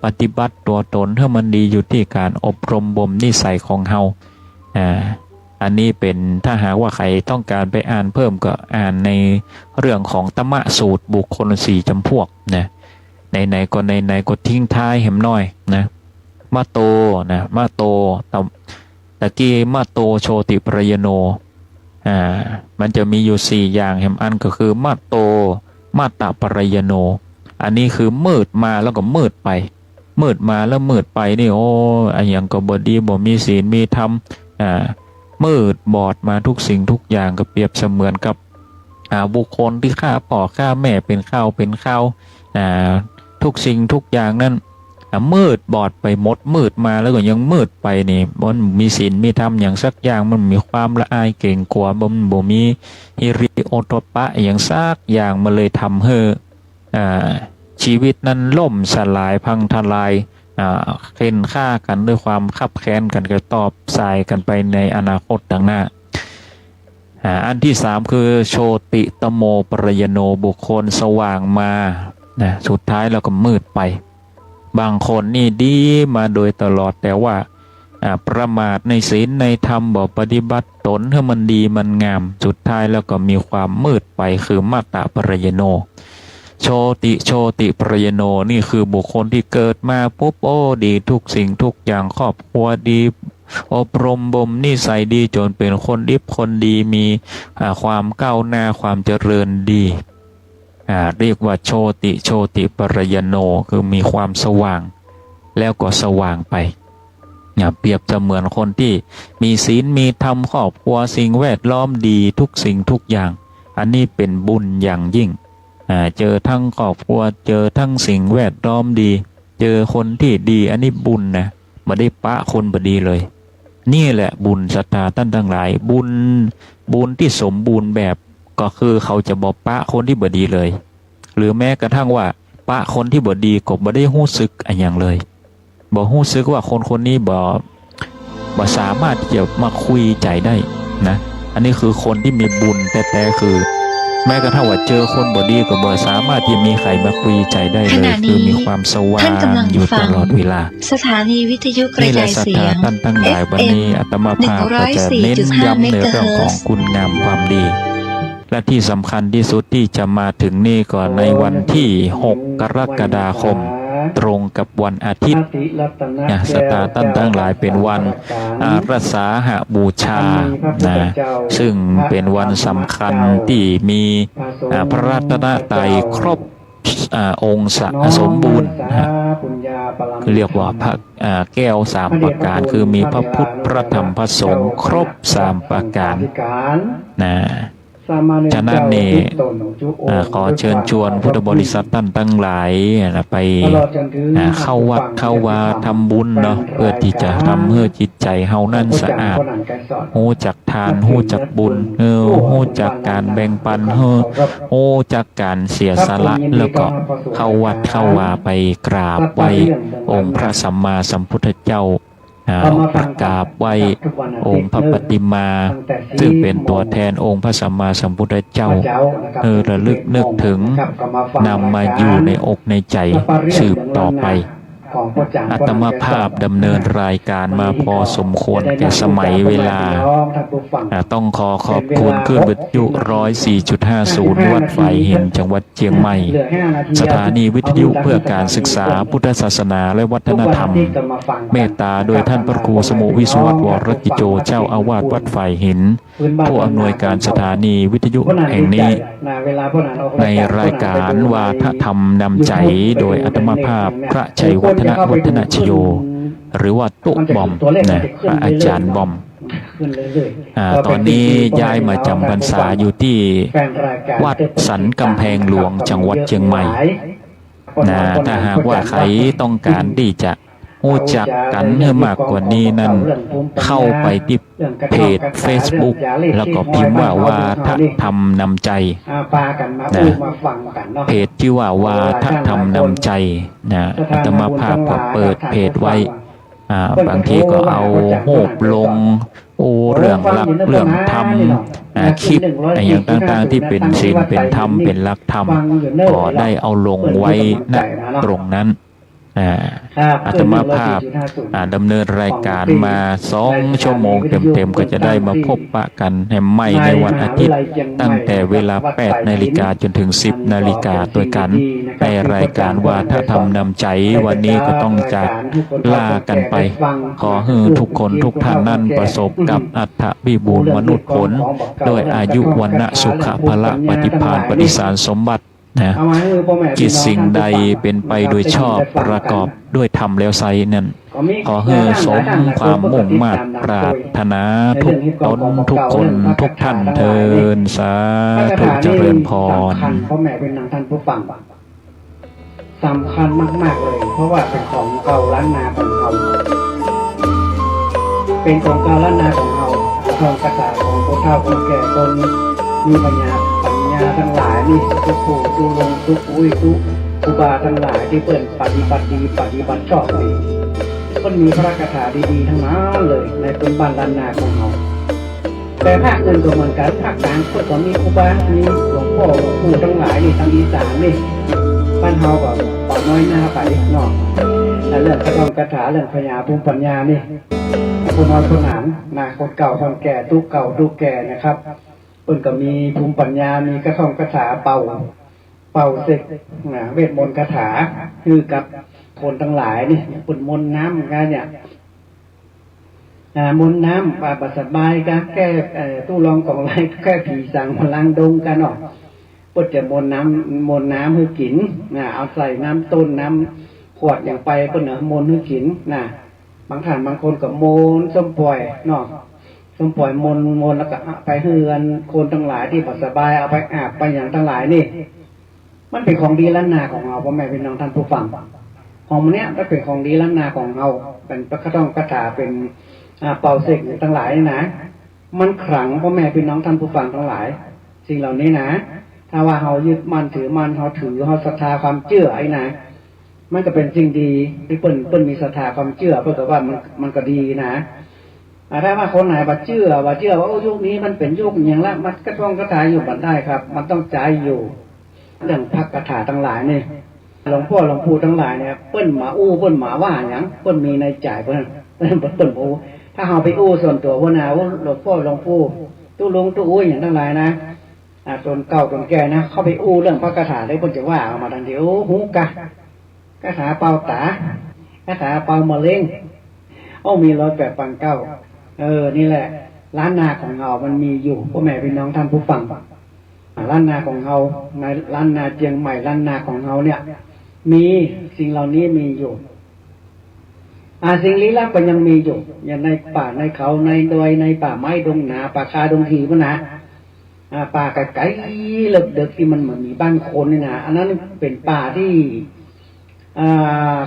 ปฏิบัติตัวตนให้มันดีอยู่ที่การอบรมบ่มนิสัยของเฮาอันนี้เป็นถ้าหากว่าใครต้องการไปอ่านเพิ่มก็อ่านในเรื่องของตมะสูตรบุคคลสี่จำพวกนะไหนๆก็ทิ้งท้ายแหมน้อยนะมาโตนะมาโตตะกี้มาโตโชติปรายโนมันจะมีอยู่4อย่างแหมอันก็คือมาโตมาตะปรายโนอันนี้คือมืดมาแล้วก็มืดไปมืดมาแล้วมืดไปนี่โอ้อันอย่างก็บ่ดีบ่มีศีลมีธรรมมืดบอดมาทุกสิ่งทุกอย่างก็เปรียบเสมือนกับบุคคลที่ฆ่าพ่อฆ่าแม่เป็นข้าวทุกสิ่งทุกอย่างนั้นมืดบอดไปหมดมืดมาแล้วก็ยังมืดไปนี่มันมีศีลมีธรรมอย่างสักอย่างมันมีความละอายเก่งกลัวบ่มีฮิริโอตปะอย่างสักอย่างมาเลยทำให้ชีวิตนั้นล่มสลายพังทลายเค้นฆ่ากันด้วยความคับแค้นกันก็ตอบสายกันไปในอนาคตดังหน้าอันที่3คือโชติตโมปรายโนบุคคลสว่างมาสุดท้ายเราก็มืดไปบางคนนี่ดีมาโดยตลอดแต่ว่าประมาทในศีลในธรรมบ่ปฏิบัติตนให้มันดีมันงามสุดท้ายแล้วก็มีความมืดไปคือมาตะปรายโนโชติปรายโนนี่คือบุคคลที่เกิดมาปุ๊บโอ้ดีทุกสิ่งทุกอย่างครอบครัวดีอบรมบ่มนิสัยดีจนเป็นคนดีคนดีมีความก้าวหน้าความเจริญดีเรียกว่าโชติปรายโนคือมีความสว่างแล้วก็สว่างไปเปรียบเสมือนคนที่มีศีลมีธรรมครอบครัวสิ่งแวดล้อมดีทุกสิ่งทุกอย่างอันนี้เป็นบุญอย่างยิ่งเจอทั้งครอบครัวเจอทั้งสิ่งแวดล้อมดีเจอคนที่ดีอันนี้บุญนะไม่ได้ปะคนบดีเลยนี่แหละบุญศรัทธาท่านทั้งหลายบุญที่สมบูรณ์แบบก็คือเขาจะบอกปะคนที่บดีเลยหรือแม้กระทั่งว่าปะคนที่บดีก็บ่ได้รู้สึกอย่างเลยบ่รู้สึกว่าคนนี้บ่สามารถที่จะมาคุยใจได้นะอันนี้คือคนที่มีบุญแต่คือแม้กระทั่งว่าเจอคนบดีก็บ่สามารถที่มีใครมาคุยใจได้เลยคือมีความสว่างอยู่ตลอดเวลาสถานีวิทยุกระจายเสียง ท่านทั้งหลายวันนี้อาตมาภาพก็จะเน้นย้ำในเรื่องของคุณงามความดีและที่สำคัญที่สุดที่จะมาถึงนี่ก่อนในวันที่6กรกฎาคมตรงกับวันอาทิตย์สตาตั้นทั้งหลายเป็นวันอาราสาหบูชาซึ่งเป็นวันสำคัญที่มีพระรัตนตรัยครบองค์สมบูรณ์เรียกว่าพระแก้ว3ประการคือมีพระพุทธพระธรรมพระสงฆ์ครบ3ประการฉะนั้นนี่ขอเชิญชวนพุทธบริษัทท่านทั้งหลายไปเข้าวัดเข้าวาทำบุญเนาะเพื่อที่จะทำให้จิตใจเฮานั้นสะอาดหูจักทานหูจักบุญหูจักการแบ่งปันหูจักการเสียสละแล้วก็เข้าวัดเข้าวาไปกราบไหว้องค์พระสัมมาสัมพุทธเจ้าประกาศไว้องค์พระปฏิมาซึ่งเป็นตัวแทนองค์พระสัมมาสัมพุทธเจ้าระลึกนึกถึงนำมาอยู่ในอกในใจสืบต่อไปอาตมาภาพดำเนินรายการมาพอสมควรแก่สมัยเวลาต้องขอบคุณคลื่นวิทยุ 104.50 วัดฝ่ายหินจังหวัดเชียงใหม่สถานีวิทยุเพื่อการศึกษาพุทธศาสนาและวัฒนธรรมเมตตาโดยท่านพระครูสมุวิศวรวรกิจโจเจ้าอาวาสวัดฝ่ายหินผู้อำนวยการสถานีวิทยุแห่งนี้ในรายการวาทธรรมนำใจโดยอาตมาภาพพระชัยวัฒนชโยหรือว่าตุบอมนะพระอาจารย์บอมตอนนี้ย้ายมาจำพรรษาอยู่ที่วัดสันกำแพงหลวงจังหวัดเชียงใหม่ถ้าหากว่าใครต้องการที่จะ รู้จักกันให้มากกว่านี้นั้นเข้าไปที่เพจ Facebook แล้วก็พิมพ์ว่าวาทธรรมนำใจนะเพจชื่อว่าวาทธรรมนำใจนะอาตมาภาพก็เปิดเพจไว้บางทีก็เอาโหบลงเรื่องหลักเรื่องธรรมคลิปอย่างต่างๆที่เป็นศีลเป็นธรรมเป็นหลักธรรมก็ได้เอาลงไว้ณตรงนั้นอาตมาภาพดำเนินรายการมา2 ชั่วโมงเต็มๆก็จะได้มาพบปะกันให้ไม่ในวันอาทิตย์ตั้งแต่เวลา 8 นาฬิกาจนถึง 10 นาฬิกาด้วยกันในรายการว่าถ้าทำนำใจวันนี้ก็ต้องจากลากันไปขอให้ทุกคนทุกท่านนั้นประสบกับอัตถวิบูลย์มนุษย์ผลด้วยอายุวันนะสุขภละปฏิภาณปฏิสารสมบัตินะกิจสิ่งใดเป็นไปโดยชอบประกอบด้วยธรรมแล้วไซนั่นขอให้สมความมุ่งมั่นปรารถนาทุกตนทุกคนทุกท่านเทินสาธุเจริญพรพ่อแม่เป็นนางท่านผู้ฟังสำคัญมากๆเลยเพราะว่าเป็นของเก่าล้านนาของเราเป็นของเก่าล้านนาของเราทองกระถาของคนเฒ่าคนแก่คนมีปัญญาทั้งหลายนี่ทุกผู้ทุกลงทุกอุ้ยทุกครูบาทั้งหลายที่เปิ่นปฏิบัติดีปฏิบัติชอบดีมันมีพระคาถาดีๆทั้งนั้นเลยในเป็นบ้านล้านนาของเราแต่ภาคอื่นก็เหมือนกันภาคกลางก็มีครูบามีหลวงพ่อหลวงปู่ทั้งหลายนี่ทางอีสานนี่บ้านเฮาก็ปอน้อยหน้าไปเนาะแต่เรื่องกระทำคาถาเรื่องพญาภูมิปัญญานี่คนน้อยคนหนานนาคนเก่าคนแก่ทุกเก่าทุกแก่นะครับเพิ่นก็มีภูมิปัญญามีกระท่อมกระถาเป่าเสกเวทมนต์คาถาคือกับคนทั้งหลายนี่เพิ่นมนต์น้ำกันเนี่ยมนต์น้ำปาสบายกันแก้ตู้รองของไรแก้ผีสั่งพลังดงกันเนาะเพิ่นจะมนต์น้ำให้กินเอาใส่น้ำต้นน้ำขวดอย่างไปเพิ่นมนต์ให้กินบางท่านบางคนก็มนต์ส้มปล่อยเนาะส้มปล่อยมนแล้วก็ไปเฮือนคนทั้งหลายที่ปสบายเอาไปอาบไปอย่างทั้งหลายนี่มันเป็นของดีล้านนาของเราพ่อแม่พี่น้องท่านผู้ฟังของมันเนี้ยมันเป็นของดีล้านนาของเราเป็นพระคต้องคาถาเป็นเป่าเสกทั้งหลายนะมันขลังพ่อแม่พี่น้องท่านผู้ฟังทั้งหลายสิ่งเหล่านี้นะถ้าว่าเรายึดมั่นถือมั่นเราถือเราศรัทธาความเชื่อไอ้นะมันก็เป็นสิ่งดีที่เปิ้นมีศรัทธาความเชื่อเพื่อกับว่ามันก็ดีนะถ้าว่าคนไหนบ่เชื่อว่ายุคนี้มันเป็นยุคอย่างละมันก็ต้องกระถาอยู่บัดได้ครับมันต้องใจอยู่เรื่องพักกระถาทั้งหลายนี่หลวงพ่อหลวงปู่ทั้งหลายเนี่ยเปิ้นหมาเปิ้นหมาว่าอย่างเปิ้นมีในใจเปิ้นถ้าเราไปส่วนตัวว่าหลวงพ่อหลวงปู่ตู้ลงตู้อย่างทั้งหลายนะจนเก่าจนแก่นะเขาไปเรื่องพักกระถาได้เปิ้นจะว่าเอามาทันเดียวหูกะกระถาเป่าตากระถาเป่ามะเร็งมี108 ปังเก้านี่แหละล้านนาของเรามันมีอยู่พ่อแม่พี่น้องท่านผู้ฟังล้านนาของเราในล้านนาเชียงใหม่ล้านนาของเราเนี่ยมีสิ่งเหล่านี้มีอยู่สิ่งลี้ลับก็ยังมีอยู่อย่างในป่าในเขาในดอยในป่าไม้ดงนาป่าคาดงทีมันนะป่าไก่เลิกเด็กที่มันเหมือนมีบ้านคนนี่นะอันนั้นเป็นป่าที่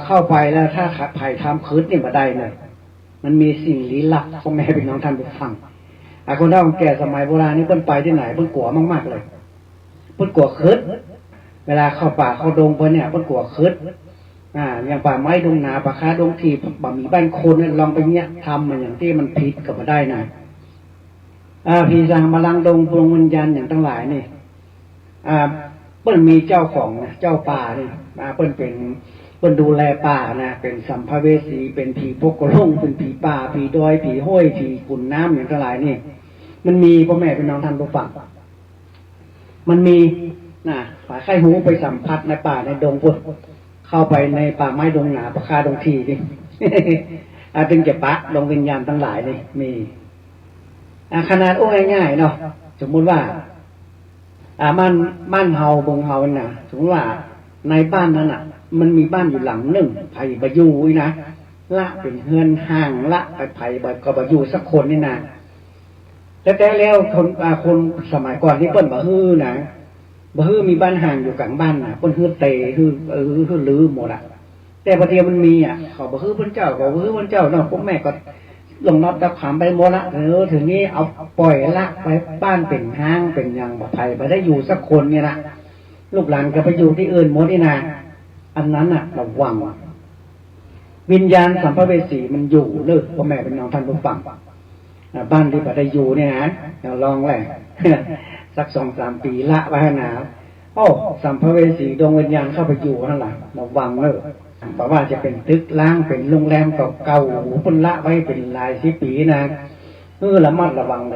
เข้าไปแล้วถ้าไผ่ทำคืนนี่มาได้เลยมันมีสิ่งลี้ลับพ่อแม่พี่น้องท่านผู้ฟังคนเฒ่าคนแก่สมัยโบราณนี่เพิ่นไปที่ไหนเพิ่นกลัวมากๆเลยเพิ่นกลัวคืดเวลาเข้าป่าเข้าดงเพิ่นเนี่ยเพิ่นกลัวคืดอย่างป่าไม้ดงนาป่าคาดงทีบ่มีบ้านคนลองไปเนี้ยทำมันอย่างที่มันผิดก็บ่ได้นะผีสางมาลังดงดวงวิญญาณอย่างทั้งหลายนี่เพิ่นมีเจ้าของนะเจ้าป่านี่เพิ่นเป็นดูแลป่านะเป็นสัมภเวสีเป็นผีพกกระลงเป็นผีป่าผีดอยผีห้วยผีขุนน้ำอย่างทั้งหลายนี่มันมีพ่อแม่พี่น้องท่านผู้ฟังมันมีฝ่ายไข้หูไปสัมผัสในป่าในดงพวกเข้าไปในป่าไม้ดงหนาป่าคาดงทีนี่ ถึงจะปะดวงวิญญาณทั้งหลายนี่มีขนาดง่ายๆเนาะสมมุติว่าบ้านเฮาบงเฮาน่ะสมมติว่าในบ้านนั้นน่ะมันมีบ้านอยู่หลังหนึ่งไผ่บะยูนะละเป็นเฮือนห่างละไปไผ่บะยูสักคนนี่นะแต่แล้วคนสมัยก่อนที่เปิ้นบะฮื้อนะบะฮื้อมีบ้านห่างอยู่กลางบ้านน่ะเปิ้นฮื้อเตฮื้อลือหมด แต่ประเดี๋ยวมันมีเขาบอกคือพระเจ้าก็คือพระเจ้าเนาะพวกแม่ก็ลงนับตะขามไปหมดละถึงนี้เอาปล่อยละไปบ้านเป็นห้างเป็นอย่างบ่ไทยไปได้อยู่สักคนเนี่ยนะลูกหลานก็ไปอยู่ที่อื่นหมดนี่นะอันนั้นระวังวิญญาณสัมภเวสีมันอยู่เลยพ่อแม่เป็นน้องท่านผู้ฟังบ้านที่บ่ได้อยู่เนี่ยนะเดี๋ยวลองแหละ สัก 2-3 ปีละไว้หนาสัมภเวสีดวงวิญญาณเข้าไปอยู่นั่นแหละระวังเลยเพราะว่าจะเป็นตึกล้างเป็นโรงแรมเก่าๆปุ่นละไว้เป็นหลาย10 ปีนะระมัดระวัง